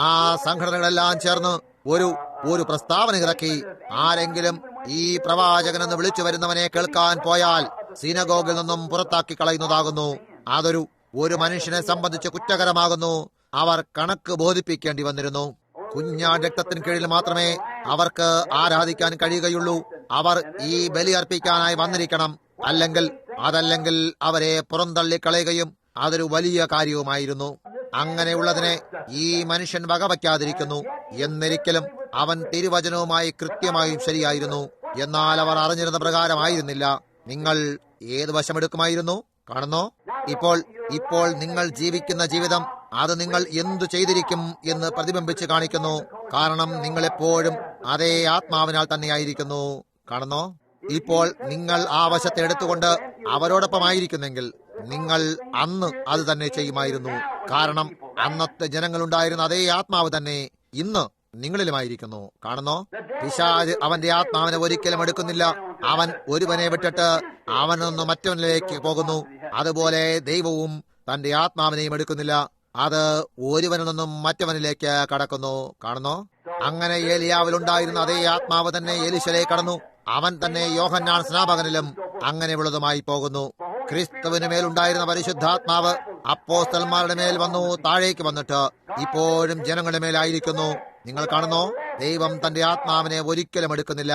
ആ സംഘടനകളെല്ലാം ചേർന്ന് ഒരു പ്രസ്താവന ഇറക്കി, ആരെങ്കിലും ഈ പ്രവാചകനെന്ന് വിളിച്ചു വരുന്നവനെ കേൾക്കാൻ പോയാൽ സിനഗോഗിൽ നിന്നും പുറത്താക്കി കളയുന്നതാകുന്നു. ഒരു മനുഷ്യനെ സംബന്ധിച്ച് കുറ്റകരമാകുന്നു. അവർ കണക്ക് ബോധിപ്പിക്കേണ്ടി വന്നിരുന്നു. കുഞ്ഞാൻ രക്തത്തിന് കീഴിൽ മാത്രമേ അവർക്ക് ആരാധിക്കാൻ കഴിയുകയുള്ളൂ. അവർ ഈ ബലി അർപ്പിക്കാനായി വന്നിരിക്കണം. അതല്ലെങ്കിൽ അവരെ പുറന്തള്ളിക്കളയുകയും അതൊരു വലിയ കാര്യവുമായിരുന്നു. അങ്ങനെയുള്ളതിനെ ഈ മനുഷ്യൻ വകവയ്ക്കാതിരിക്കുന്നു. എന്നിരിക്കലും അവൻ തിരുവചനവുമായി കൃത്യമായും ശരിയായിരുന്നു. എന്നാൽ അവർ അറിഞ്ഞിരുന്ന പ്രകാരമായിരുന്നില്ല. നിങ്ങൾ ഏത് വശമെടുക്കുമായിരുന്നു? കാണുന്നോ, ഇപ്പോൾ നിങ്ങൾ ജീവിക്കുന്ന ജീവിതം അത് നിങ്ങൾ എന്തു ചെയ്തിരിക്കും എന്ന് പ്രതിബിംബിച്ച് കാണിക്കുന്നു. കാരണം നിങ്ങൾ എപ്പോഴും അതേ ആത്മാവിനാൽ തന്നെയായിരിക്കുന്നു. കാണുന്നോ, ഇപ്പോൾ നിങ്ങൾ ആ വശത്തെ എടുത്തുകൊണ്ട് അവരോടൊപ്പമായിരിക്കുന്നെങ്കിൽ നിങ്ങൾ അന്ന് അത് തന്നെ ചെയ്യുമായിരുന്നു. കാരണം അന്നത്തെ ജനങ്ങളുണ്ടായിരുന്ന അതേ ആത്മാവ് തന്നെ ഇന്ന് നിങ്ങളിലുമായിരിക്കുന്നു. കാണുന്നോ, പിശാച് അവന്റെ ആത്മാവിനെ ഒരിക്കലും എടുക്കുന്നില്ല. അവൻ ഒരുവനെ വിട്ടിട്ട് അവനൊന്ന് മറ്റവനിലേക്ക് പോകുന്നു. അതുപോലെ ദൈവവും തന്റെ ആത്മാവിനെയും എടുക്കുന്നില്ല. അത് ഒരുവനിൽ നിന്നും മറ്റവനിലേക്ക് കടക്കുന്നു. കാണുന്നു. അങ്ങനെ ഏലിയാവിലുണ്ടായിരുന്ന അതേ ആത്മാവ് തന്നെ എലീശയിലേക്ക് കടന്നു. അവൻ തന്നെ യോഹന്നാൻ സ്നാപകനിലും അങ്ങനെയുള്ളതുമായി പോകുന്നു. ക്രിസ്തുവിന് മേലുണ്ടായിരുന്ന പരിശുദ്ധാത്മാവ് അപ്പോസ്തലന്മാരുടെ മേൽ വന്നു, താഴേക്ക് വന്നിട്ട് ഇപ്പോഴും ജനങ്ങളുടെ മേലായിരിക്കുന്നു. നിങ്ങൾ കാണുന്നു, ദൈവം തന്റെ ആത്മാവിനെ ഒരിക്കലും എടുക്കുന്നില്ല.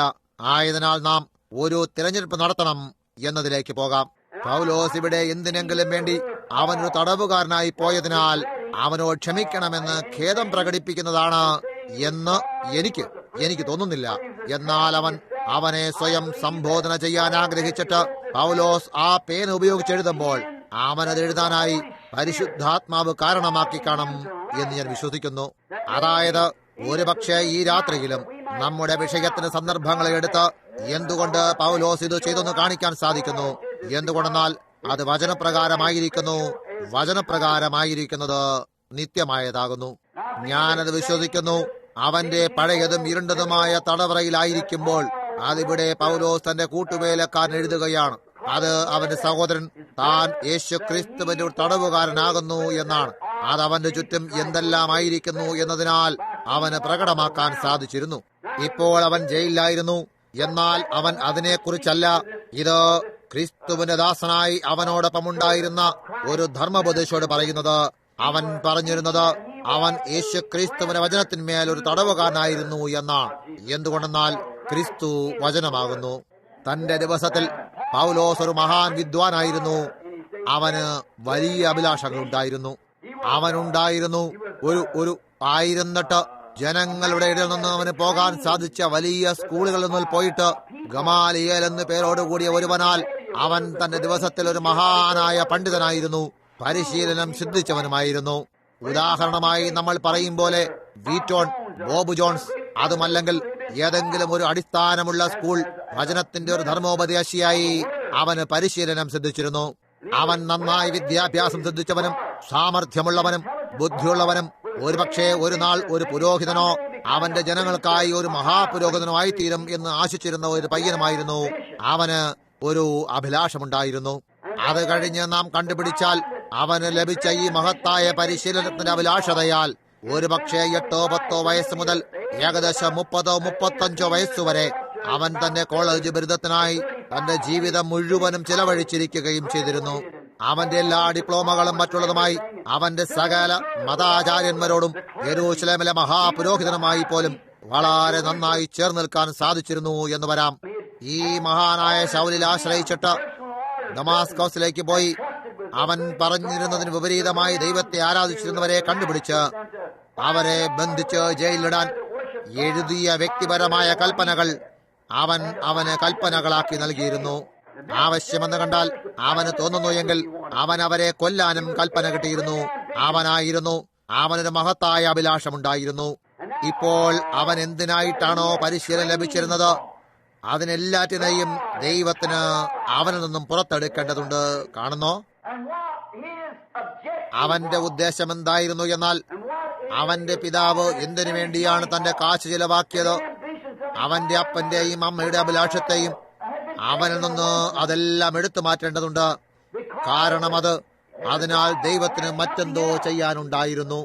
ആയതിനാൽ നാം ഒരു തിരഞ്ഞെടുപ്പ് നടത്തണം എന്നതിലേക്ക് പോകാം. പൗലോസ് ഇവിടെ എന്തിനെങ്കിലും വേണ്ടി അവനൊരു തടവുകാരനായി പോയതിനാൽ അവനോട് ക്ഷമിക്കണമെന്ന് ഖേദം പ്രകടിപ്പിക്കുന്നതാണ് എന്ന് എനിക്ക് തോന്നുന്നില്ല. എന്നാൽ അവനെ സ്വയം സംബോധന ചെയ്യാൻ ആഗ്രഹിച്ചിട്ട് പൗലോസ് ആ പേന ഉപയോഗിച്ച് എഴുതുമ്പോൾ അവനത് എഴുതാനായി പരിശുദ്ധാത്മാവ് കാരണമാക്കി കാണും എന്ന് ഞാൻ വിശ്വസിക്കുന്നു. അതായത് ഒരുപക്ഷെ ഈ രാത്രിയിലും നമ്മുടെ വിഷയത്തിന് സന്ദർഭങ്ങളെ എടുത്ത് എന്തുകൊണ്ട് പൗലോസ് ഇത് ചെയ്തെന്ന് കാണിക്കാൻ സാധിക്കുന്നു. എന്തുകൊണ്ടെന്നാൽ അത് വചനപ്രകാരമായിരിക്കുന്നത് നിത്യമായതാകുന്നു. ഞാനത് വിശ്വസിക്കുന്നു. അവന്റെ പഴയതും ഇരുണ്ടതുമായ തടവറയിലായിരിക്കുമ്പോൾ അതിവിടെ പൗലോസ് തന്റെ കൂട്ടുവേലക്കാരൻ എഴുതുകയാണ്. അത് അവന്റെ സഹോദരൻ താൻ യേശു ക്രിസ്തുവിന്റെ തടവുകാരനാകുന്നു എന്നാണ്. അത് അവന്റെ ചുറ്റും എന്തെല്ലാം ആയിരിക്കുന്നു എന്നതിനാൽ അവന് പ്രകടമാക്കാൻ സാധിച്ചിരുന്നു. ഇപ്പോൾ അവൻ ജയിലിലായിരുന്നു. എന്നാൽ അവൻ അതിനെക്കുറിച്ചല്ല. ഇത് ക്രിസ്തുവിന്റെ ദാസനായി അവനോടൊപ്പം ഉണ്ടായിരുന്ന ഒരു ധർമ്മോപദേശോട് പറയുന്നത്. അവൻ പറഞ്ഞിരുന്നത് അവൻ യേശു ക്രിസ്തുവിന്റെ വചനത്തിന്മേൽ ഒരു തടവുകാരനായിരുന്നു എന്നാണ്. എന്തുകൊണ്ടെന്നാൽ ക്രിസ്തു വചനമാകുന്നു. തന്റെ ദിവസത്തിൽ പൗലോസ് ഒരു മഹാൻ വിദ്വാനായിരുന്നു. അവന് വലിയ അഭിലാഷങ്ങൾ ഉണ്ടായിരുന്നു. അവനുണ്ടായിരുന്നു ഒരു ആയിരുന്നിട്ട് ജനങ്ങളുടെ ഇടയിൽ നിന്ന് അവന് പോകാൻ സാധിച്ച വലിയ സ്കൂളുകളിൽ നിന്ന് പോയിട്ട് ഗമാലിയേൽ എന്ന് പേരോടുകൂടിയ ഒരുവനാൽ അവൻ തന്റെ ദിവസത്തിൽ ഒരു മഹാനായ പണ്ഡിതനായിരുന്നു. പരിശീലനം സിദ്ധിച്ചവനുമായിരുന്നു. ഉദാഹരണമായി നമ്മൾ പറയും പോലെ വീറ്റോൺ, ബോബ് ജോൺസ്, അതുമല്ലെങ്കിൽ ഏതെങ്കിലും ഒരു അടിസ്ഥാനമുള്ള സ്കൂൾ വചനത്തിന്റെ ഒരു ധർമ്മോപദേശിയായി അവന് പരിശീലനം സിദ്ധിച്ചിരുന്നു. അവൻ നന്നായി വിദ്യാഭ്യാസം സിദ്ധിച്ചവനും സാമർഥ്യമുള്ളവനും ബുദ്ധിയുള്ളവനും ഒരുപക്ഷെ ഒരു നാൾ ഒരു പുരോഹിതനോ അവന്റെ ജനങ്ങൾക്കായി ഒരു മഹാപുരോഹിതനോ ആയിത്തീരും എന്ന് ആശിച്ചിരുന്ന ഒരു പയ്യനുമായിരുന്നു. അവന് ഒരു അഭിലാഷമുണ്ടായിരുന്നു. അത് കഴിഞ്ഞ് നാം കണ്ടുപിടിച്ചാൽ അവന് ലഭിച്ച ഈ മഹത്തായ പരിശീലനത്തിന്റെ അഭിലാഷതയാൽ ഒരുപക്ഷെ 8-10 വയസ്സ് മുതൽ ഏകദേശം 30-35 വയസ്സുവരെ അവൻ തന്റെ കോളേജ് ബിരുദത്തിനായി തന്റെ ജീവിതം മുഴുവനും ചിലവഴിച്ചിരിക്കുകയും ചെയ്തിരുന്നു. അവന്റെ എല്ലാ ഡിപ്ലോമകളും മറ്റുള്ളതുമായി അവന്റെ സകല മതാചാര്യന്മാരോടും യെരൂശലേമിലെ മഹാപുരോഹിതനുമായി പോലും വളരെ നന്നായി ചേർന്ന് നിൽക്കാൻ സാധിച്ചിരുന്നു എന്ന് വരാം. ഈ മഹാനായ ശൗലിൽ ആശ്രയിച്ചിട്ട് ദമാസ്കോസിലേക്ക് പോയി അവൻ പറഞ്ഞിരുന്നതിന് വിപരീതമായി ദൈവത്തെ ആരാധിച്ചിരുന്നവരെ കണ്ടുപിടിച്ച് അവരെ ബന്ധിച്ച് ജയിലിലിടാൻ എഴുതിയ വ്യക്തിപരമായ കൽപ്പനകൾ അവന് കൽപ്പനകളാക്കി നൽകിയിരുന്നു. ആവശ്യമെന്ന് കണ്ടാൽ അവന് തോന്നുന്നു എങ്കിൽ അവൻ അവരെ കൊല്ലാനും കൽപ്പന കിട്ടിയിരുന്നു. അവനൊരു മഹത്തായ അഭിലാഷമുണ്ടായിരുന്നു. ഇപ്പോൾ അവൻ എന്തിനായിട്ടാണോ പരിശീലനം ലഭിച്ചിരുന്നത് അതിനെല്ലാറ്റിനെയും ദൈവത്തിന് അവനിൽ നിന്നും പുറത്തെടുക്കേണ്ടതുണ്ട്. കാണുന്നോ, അവന്റെ ഉദ്ദേശം എന്തായിരുന്നു എന്നാൽ അവന്റെ പിതാവ് എന്തിനു വേണ്ടിയാണ് തന്റെ കാശ് ചിലവാക്കിയത്, അവന്റെ അപ്പന്റെയും അമ്മയുടെ അഭിലാഷത്തെയും അവനിൽ നിന്ന് അതെല്ലാം എടുത്തു മാറ്റേണ്ടതുണ്ട്. കാരണം അതിനാൽ ദൈവത്തിന് മറ്റെന്തോ ചെയ്യാനുണ്ടായിരുന്നു.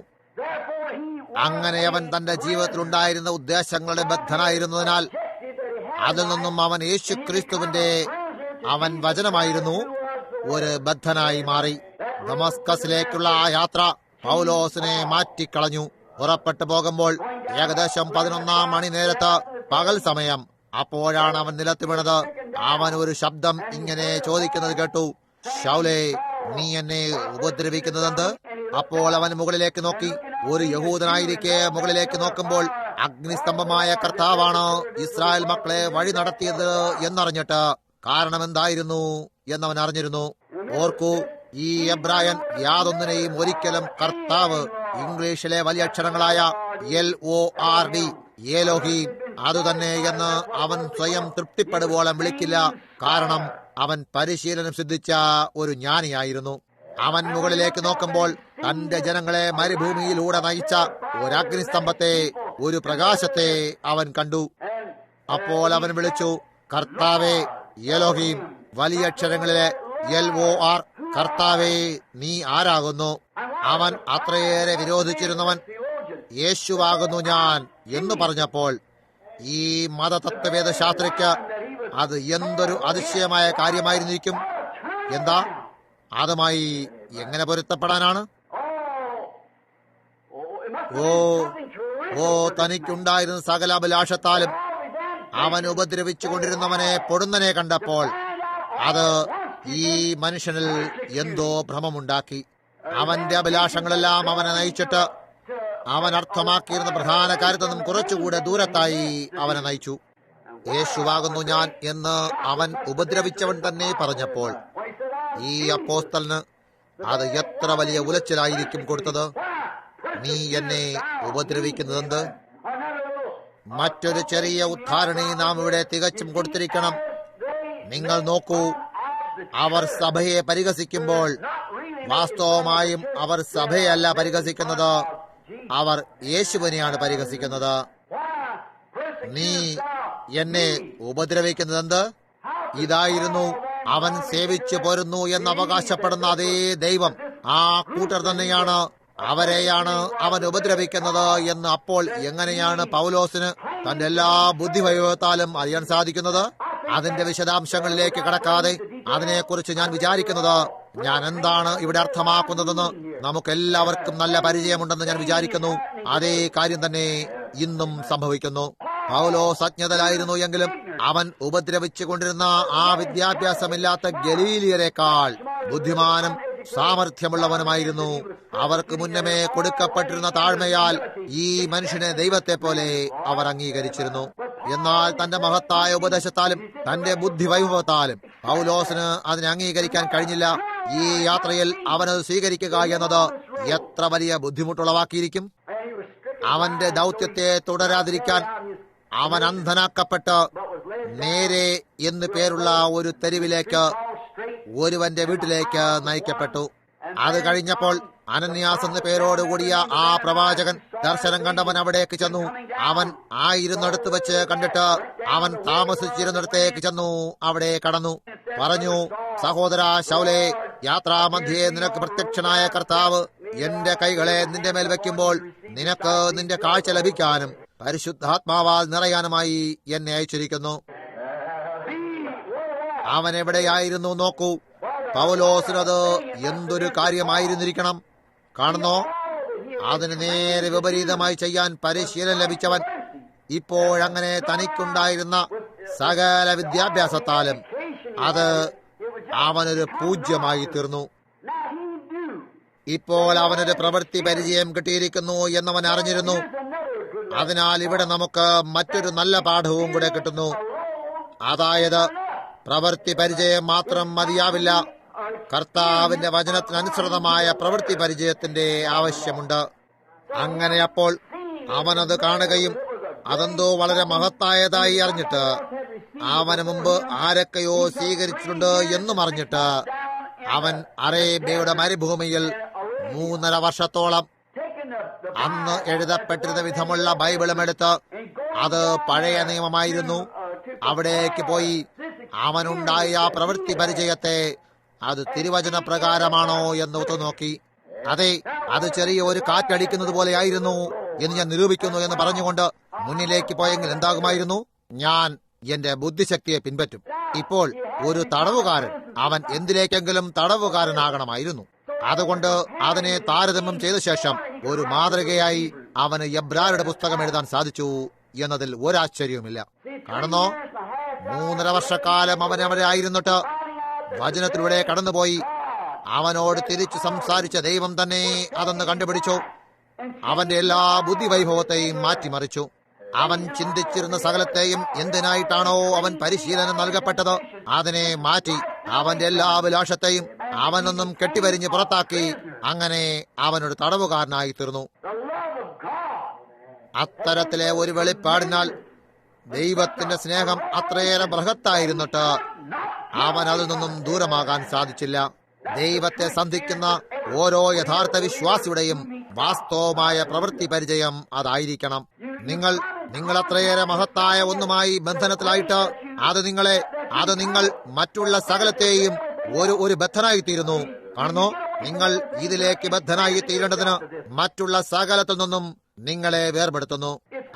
അങ്ങനെ അവൻ തന്റെ ജീവിതത്തിലുണ്ടായിരുന്ന ഉദ്ദേശങ്ങളുടെ ബദ്ധനായിരുന്നതിനാൽ അതിൽ നിന്നും അവൻ യേശു ക്രിസ്തുവിന്റെ അവൻ വചനമായിരുന്നു ഒരു ബദ്ധനായി മാറി. ദമസ്കസിലേക്കുള്ള ആ യാത്ര പൗലോസിനെ മാറ്റിക്കളഞ്ഞു. പുറപ്പെട്ടു പോകുമ്പോൾ ഏകദേശം 11 മണി നേരത്ത് പകൽ സമയം. അപ്പോഴാണ് അവൻ നിലത്ത് വീണത്. അവൻ ഒരു ശബ്ദം ഇങ്ങനെ ചോദിക്കുന്നത് കേട്ടു, ശൗലേ, നീ എന്നെ ഉപദ്രവിക്കുന്നതെന്ത്? അപ്പോൾ അവൻ മുകളിലേക്ക് നോക്കി. ഒരു യഹൂദനായിരിക്കെ മുകളിലേക്ക് നോക്കുമ്പോൾ അഗ്നിസ്തംഭമായ കർത്താവാണ് ഇസ്രായേൽ മക്കളെ വഴി നടത്തിയത് എന്നറിഞ്ഞിട്ട് കാരണം എന്തായിരുന്നു എന്നവൻ അറിഞ്ഞിരുന്നു. ഓർക്കൂ, ഈ എബ്രായൻ യാതൊന്നിനെയും ഒരിക്കലും കർത്താവ് ഇംഗ്ലീഷിലെ വലിയ അക്ഷരങ്ങളായ LORD ഏലോഹീം അതുതന്നെ എന്ന് അവൻ സ്വയം തൃപ്തിപ്പെടുവോളം വിളിക്കില്ല. കാരണം അവൻ പരിശീലനം സിദ്ധിച്ച ഒരു ജ്ഞാനിയായിരുന്നു. അവൻ മുകളിലേക്ക് നോക്കുമ്പോൾ തന്റെ ജനങ്ങളെ മരുഭൂമിയിലൂടെ നയിച്ച ഒരു അഗ്നിസ്തംഭത്തെ, ഒരു പ്രകാശത്തെ അവൻ കണ്ടു. അപ്പോൾ അവൻ വിളിച്ചു, കർത്താവേ വലിയ അക്ഷരങ്ങളിലെ LOR, കർത്താവേ, നീ ആരാകുന്നു? അവൻ അത്രയേറെ വിരോധിച്ചിരുന്നവൻ യേശുവാകുന്നു ഞാൻ എന്ന് പറഞ്ഞപ്പോൾ ഈ മതതത്വവേദ ശാസ്ത്രയ്ക്ക് അത് എന്തൊരു അതിശയമായ കാര്യമായിരുന്നിരിക്കും. എന്താ അതുമായി എങ്ങനെ പൊരുത്തപ്പെടാനാണ്? ഓ ഓ തനിക്കുണ്ടായിരുന്ന സകല അഭിലാഷത്താലും അവൻ ഉപദ്രവിച്ചു കൊണ്ടിരുന്നവനെ പൊടുന്നനെ കണ്ടപ്പോൾ അത് ഈ മനുഷ്യനിൽ എന്തോ ഭ്രമമുണ്ടാക്കി. അവന്റെ അഭിലാഷങ്ങളെല്ലാം അവനെ നയിച്ചിട്ട് അവൻ അർത്ഥമാക്കിയിരുന്ന പ്രധാന കാര്യത്തിൽ നിന്നും കുറച്ചുകൂടെ ദൂരത്തായി അവനെ നയിച്ചു. യേശുവാകുന്നു ഞാൻ എന്ന് അവൻ ഉപദ്രവിച്ചവൻ തന്നെ പറഞ്ഞപ്പോൾ ഈ അപ്പോസ്തലന് അത് എത്ര വലിയ ഉലച്ചിലായിരിക്കും കൊടുത്തത്. നീ എന്നെ ഉപദ്രവിക്കുന്നതെന്ത്? മറ്റൊരു ചെറിയ ഉദ്ധാരണി നാം ഇവിടെ തികച്ചും കൊടുത്തിരിക്കണം. നിങ്ങൾ നോക്കൂ, അവർ സഭയെ പരിഹസിക്കുമ്പോൾ വാസ്തവമായും അവർ സഭയല്ല പരിഹസിക്കുന്നത്, അവർ യേശുവിനെയാണ് പരിഹസിക്കുന്നത്. നീ എന്നെ ഉപദ്രവിക്കുന്നതെന്ത്? ഇതായിരുന്നു അവൻ സേവിച്ചു പോരുന്നു എന്ന് അവകാശപ്പെടുന്ന അതേ ദൈവം, ആ കൂട്ടർ തന്നെയാണ് അവരെയാണ് അവൻ ഉപദ്രവിക്കുന്നത് എന്ന് അപ്പോൾ എങ്ങനെയാണ് പൗലോസിന് തന്റെ എല്ലാ ബുദ്ധിവൈഭവത്താലും അറിയാൻ സാധിക്കുന്നത്? അതിന്റെ വിശദാംശങ്ങളിലേക്ക് കടക്കാതെ അതിനെക്കുറിച്ച് ഞാൻ വിചാരിക്കുന്നത്, ഞാൻ എന്താണ് ഇവിടെ അർത്ഥമാക്കുന്നതെന്ന് നമുക്കെല്ലാവർക്കും നല്ല പരിചയമുണ്ടെന്ന് ഞാൻ വിചാരിക്കുന്നു. അതേ കാര്യം തന്നെ ഇന്നും സംഭവിക്കുന്നു. പൗലോസ് അജ്ഞതലായിരുന്നു എങ്കിലും അവൻ ഉപദ്രവിച്ചു കൊണ്ടിരുന്ന ആ വിദ്യാഭ്യാസമില്ലാത്ത ഗലീലിയരെക്കാൾ ബുദ്ധിമാനും സാമർഥ്യമുള്ളവനുമായിരുന്നു. അവർക്ക് മുന്നമേ കൊടുക്കപ്പെട്ടിരുന്ന താഴ്മയാൽ ഈ മനുഷ്യനെ ദൈവത്തെ പോലെ അവർ അംഗീകരിച്ചിരുന്നു. എന്നാൽ തന്റെ മഹത്തായ ഉപദേശത്താലും തന്റെ ബുദ്ധിവൈഭവത്താലും പൗലോസിന് അതിനെ അംഗീകരിക്കാൻ കഴിഞ്ഞില്ല. ഈ യാത്രയിൽ അവനത് സ്വീകരിക്കുക എന്നത് എത്ര വലിയ ബുദ്ധിമുട്ടുളവാക്കിയിരിക്കും. അവന്റെ ദൗത്യത്തെ തുടരാതിരിക്കാൻ അവൻ അന്ധനാക്കപ്പെട്ട് നേരെ എന്ന് പേരുള്ള ഒരു തെരുവിലേക്ക് ഒരുവന്റെ വീട്ടിലേക്ക് നയിക്കപ്പെട്ടു. അത് കഴിഞ്ഞപ്പോൾ അനന്യാസ് എന്ന പേരോടുകൂടിയ ആ പ്രവാചകൻ ദർശനം കണ്ടവൻ അവിടേക്ക് ചെന്നു. അവൻ ആയിരുന്നിടത്ത് വെച്ച് കണ്ടിട്ട് അവൻ താമസിച്ചിരുന്നിടത്തേക്ക് ചെന്നു, അവിടെ കടന്നു. പറഞ്ഞു, സഹോദര ശൗലേ, യാത്രാമധ്യേ നിനക്ക് പ്രത്യക്ഷനായ കർത്താവ് എന്റെ കൈകളെ നിന്റെ മേൽ വയ്ക്കുമ്പോൾ നിനക്ക് നിന്റെ കാഴ്ച ലഭിക്കാനും പരിശുദ്ധാത്മാവാൽ നിറയാനുമായി എന്നെ അയച്ചിരിക്കുന്നു. അവൻ എവിടെയായിരുന്നു നോക്കൂ. പൗലോസിനത് എന്തൊരു കാര്യമായിരുന്നിരിക്കണം. കാണുന്നോ, അതിന് നേരെ വിപരീതമായി ചെയ്യാൻ പരിശീലനം ലഭിച്ചവൻ ഇപ്പോഴങ്ങനെ തനിക്കുണ്ടായിരുന്ന സകല വിദ്യാഭ്യാസത്താലും അത് അവനൊരു പൂജ്യമായി തീർന്നു. ഇപ്പോൾ അവനൊരു പ്രവൃത്തി പരിചയം കിട്ടിയിരിക്കുന്നു എന്നവൻ അറിഞ്ഞിരുന്നു. അതിനാൽ ഇവിടെ നമുക്ക് മറ്റൊരു നല്ല പാഠവും കൂടെ കിട്ടുന്നു. അതായത് പ്രവൃത്തി പരിചയം മാത്രം മതിയാവില്ല, കർത്താവിന്റെ വചനത്തിനനുസൃതമായ പ്രവൃത്തി പരിചയത്തിന്റെ ആവശ്യമുണ്ട്. അങ്ങനെ അപ്പോൾ അവനത് കാണുകയും അതെന്തോ വളരെ മഹത്തായതായി അറിഞ്ഞിട്ട് അവന് മുമ്പ് ആരൊക്കെയോ സ്വീകരിച്ചിട്ടുണ്ട് എന്നും അറിഞ്ഞിട്ട് അവൻ അറേബ്യയുടെ മരുഭൂമിയിൽ 3.5 വർഷത്തോളം അന്ന് എഴുതപ്പെട്ടിരുന്ന വിധമുള്ള ബൈബിളും എടുത്ത്, അത് പഴയ നിയമമായിരുന്നു, അവിടേക്ക് പോയി അവനുണ്ടായ ആ പ്രവൃത്തി പരിചയത്തെ അത് തിരുവചന പ്രകാരമാണോ എന്ന് ഒത്തുനോക്കി. അതെ, അത് ചെറിയ ഒരു കാറ്റടിക്കുന്നത് പോലെയായിരുന്നു എന്ന് ഞാൻ നിരൂപിക്കുന്നു എന്ന് പറഞ്ഞുകൊണ്ട് മുന്നിലേക്ക് പോയെങ്കിൽ എന്താകുമായിരുന്നു? ഞാൻ എന്റെ ബുദ്ധിശക്തിയെ പിൻപറ്റും. ഇപ്പോൾ ഒരു തടവുകാരൻ അവൻ എന്തിലേക്കെങ്കിലും തടവുകാരനാകണമായിരുന്നു. അതുകൊണ്ട് അതിനെ താരതമ്യം ചെയ്ത ശേഷം ഒരു മാതൃകയായി അവന് എബ്രായരുടെ പുസ്തകം എഴുതാൻ സാധിച്ചു എന്നതിൽ ഒരാശ്ചര്യവുമില്ല. കാണുന്നോ, 3.5 വർഷക്കാലം അവൻ അവിടെ ആയിരുന്നിട്ട് വചനത്തിലൂടെ കടന്നുപോയി. അവനോട് തിരിച്ചു സംസാരിച്ച ദൈവം തന്നെ അതെന്ന് കണ്ടുപിടിച്ചു. അവന്റെ എല്ലാ ബുദ്ധിവൈഭവത്തെയും മാറ്റിമറിച്ചു. അവൻ ചിന്തിച്ചിരുന്ന സകലത്തെയും എന്തിനായിട്ടാണോ അവൻ പരിശീലനം നൽകപ്പെട്ടത് അതിനെ മാറ്റി അവന്റെ എല്ലാ അഭിലാഷത്തെയും അവനൊന്നും കെട്ടിവരിഞ്ഞ് പുറത്താക്കി. അങ്ങനെ അവനൊരു തടവുകാരനായി തീർന്നു. അത്തരത്തിലെ ഒരു വെളിപ്പാടിനാൽ ദൈവത്തിന്റെ സ്നേഹം അത്രയേറെ ബൃഹത്തായിരുന്നിട്ട് അവൻ അതിൽ നിന്നും ദൂരമാകാൻ സാധിച്ചില്ല. ദൈവത്തെ സന്ധിക്കുന്ന ഓരോ യഥാർത്ഥ വിശ്വാസിയുടെയും വാസ്തവമായ പ്രവൃത്തി പരിചയം അതായിരിക്കണം. നിങ്ങൾ അത്രയേറെ മഹത്തായ ഒന്നുമായി ബന്ധനത്തിലായിട്ട് അത് നിങ്ങൾ മറ്റുള്ള സകലത്തെയും ഒരു ബദ്ധനായിത്തീരുന്നു. കാണുന്നോ, നിങ്ങൾ ഇതിലേക്ക് ബദ്ധനായി തീരേണ്ടതിന് മറ്റുള്ള സകലത്തിൽ നിന്നും നിങ്ങളെ വേർപെടുത്തുന്നു.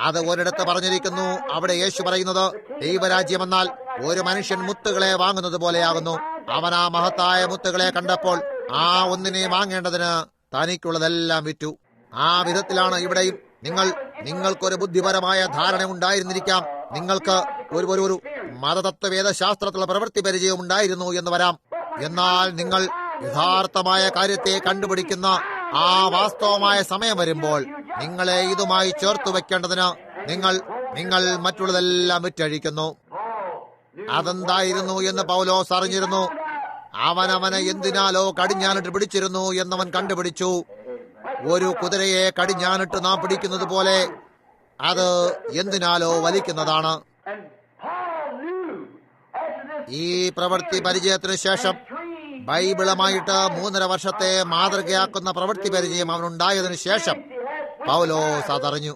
അത് ഒരിടത്ത് പറഞ്ഞിരിക്കുന്നു. അവിടെ യേശു പറയുന്നത്, ദൈവരാജ്യമെന്നാൽ ഒരു മനുഷ്യൻ മുത്തുകളെ വാങ്ങുന്നത് പോലെയാകുന്നു. അവൻ ആ മഹത്തായ മുത്തുകളെ കണ്ടപ്പോൾ ആ ഒന്നിനെ വാങ്ങേണ്ടതിന് തനിക്കുള്ളതെല്ലാം വിറ്റു. ആ വിധത്തിലാണ് ഇവിടെയും നിങ്ങൾക്കൊരു ബുദ്ധിപരമായ ധാരണ ഉണ്ടായിരുന്നിരിക്കാം. നിങ്ങൾക്ക് ഒരു മതതത്വവേദശാസ്ത്രത്തിലുള്ള പ്രവൃത്തി പരിചയം ഉണ്ടായിരുന്നു എന്ന് വരാം. എന്നാൽ നിങ്ങൾ യഥാർത്ഥമായ കാര്യത്തെ കണ്ടുപിടിക്കുന്ന ആ വാസ്തവമായ സമയം വരുമ്പോൾ നിങ്ങളെ ഇതുമായി ചേർത്തു വെക്കേണ്ടതിന് നിങ്ങൾ മറ്റുള്ളതെല്ലാം വിറ്റഴിക്കുന്നു. അതെന്തായിരുന്നു എന്ന് പൗലോസ് അറിഞ്ഞിരുന്നു. അവനെ എന്തിനാലോ കടിഞ്ഞാനിട്ട് പിടിച്ചിരുന്നു എന്നവൻ കണ്ടുപിടിച്ചു. ഒരു കുതിരയെ കടിഞ്ഞാനിട്ട് നാം പിടിക്കുന്നത് പോലെ അത് എന്തിനാലോ വലിക്കുന്നതാണ്. ഈ പ്രവൃത്തി പരിചയത്തിനു ശേഷം ബൈബിളുമായിട്ട് 3.5 വർഷത്തെ മാതൃകയാക്കുന്ന പ്രവൃത്തി പരിചയം അവനുണ്ടായതിനു ശേഷം പൗലോസ് അതറിഞ്ഞു.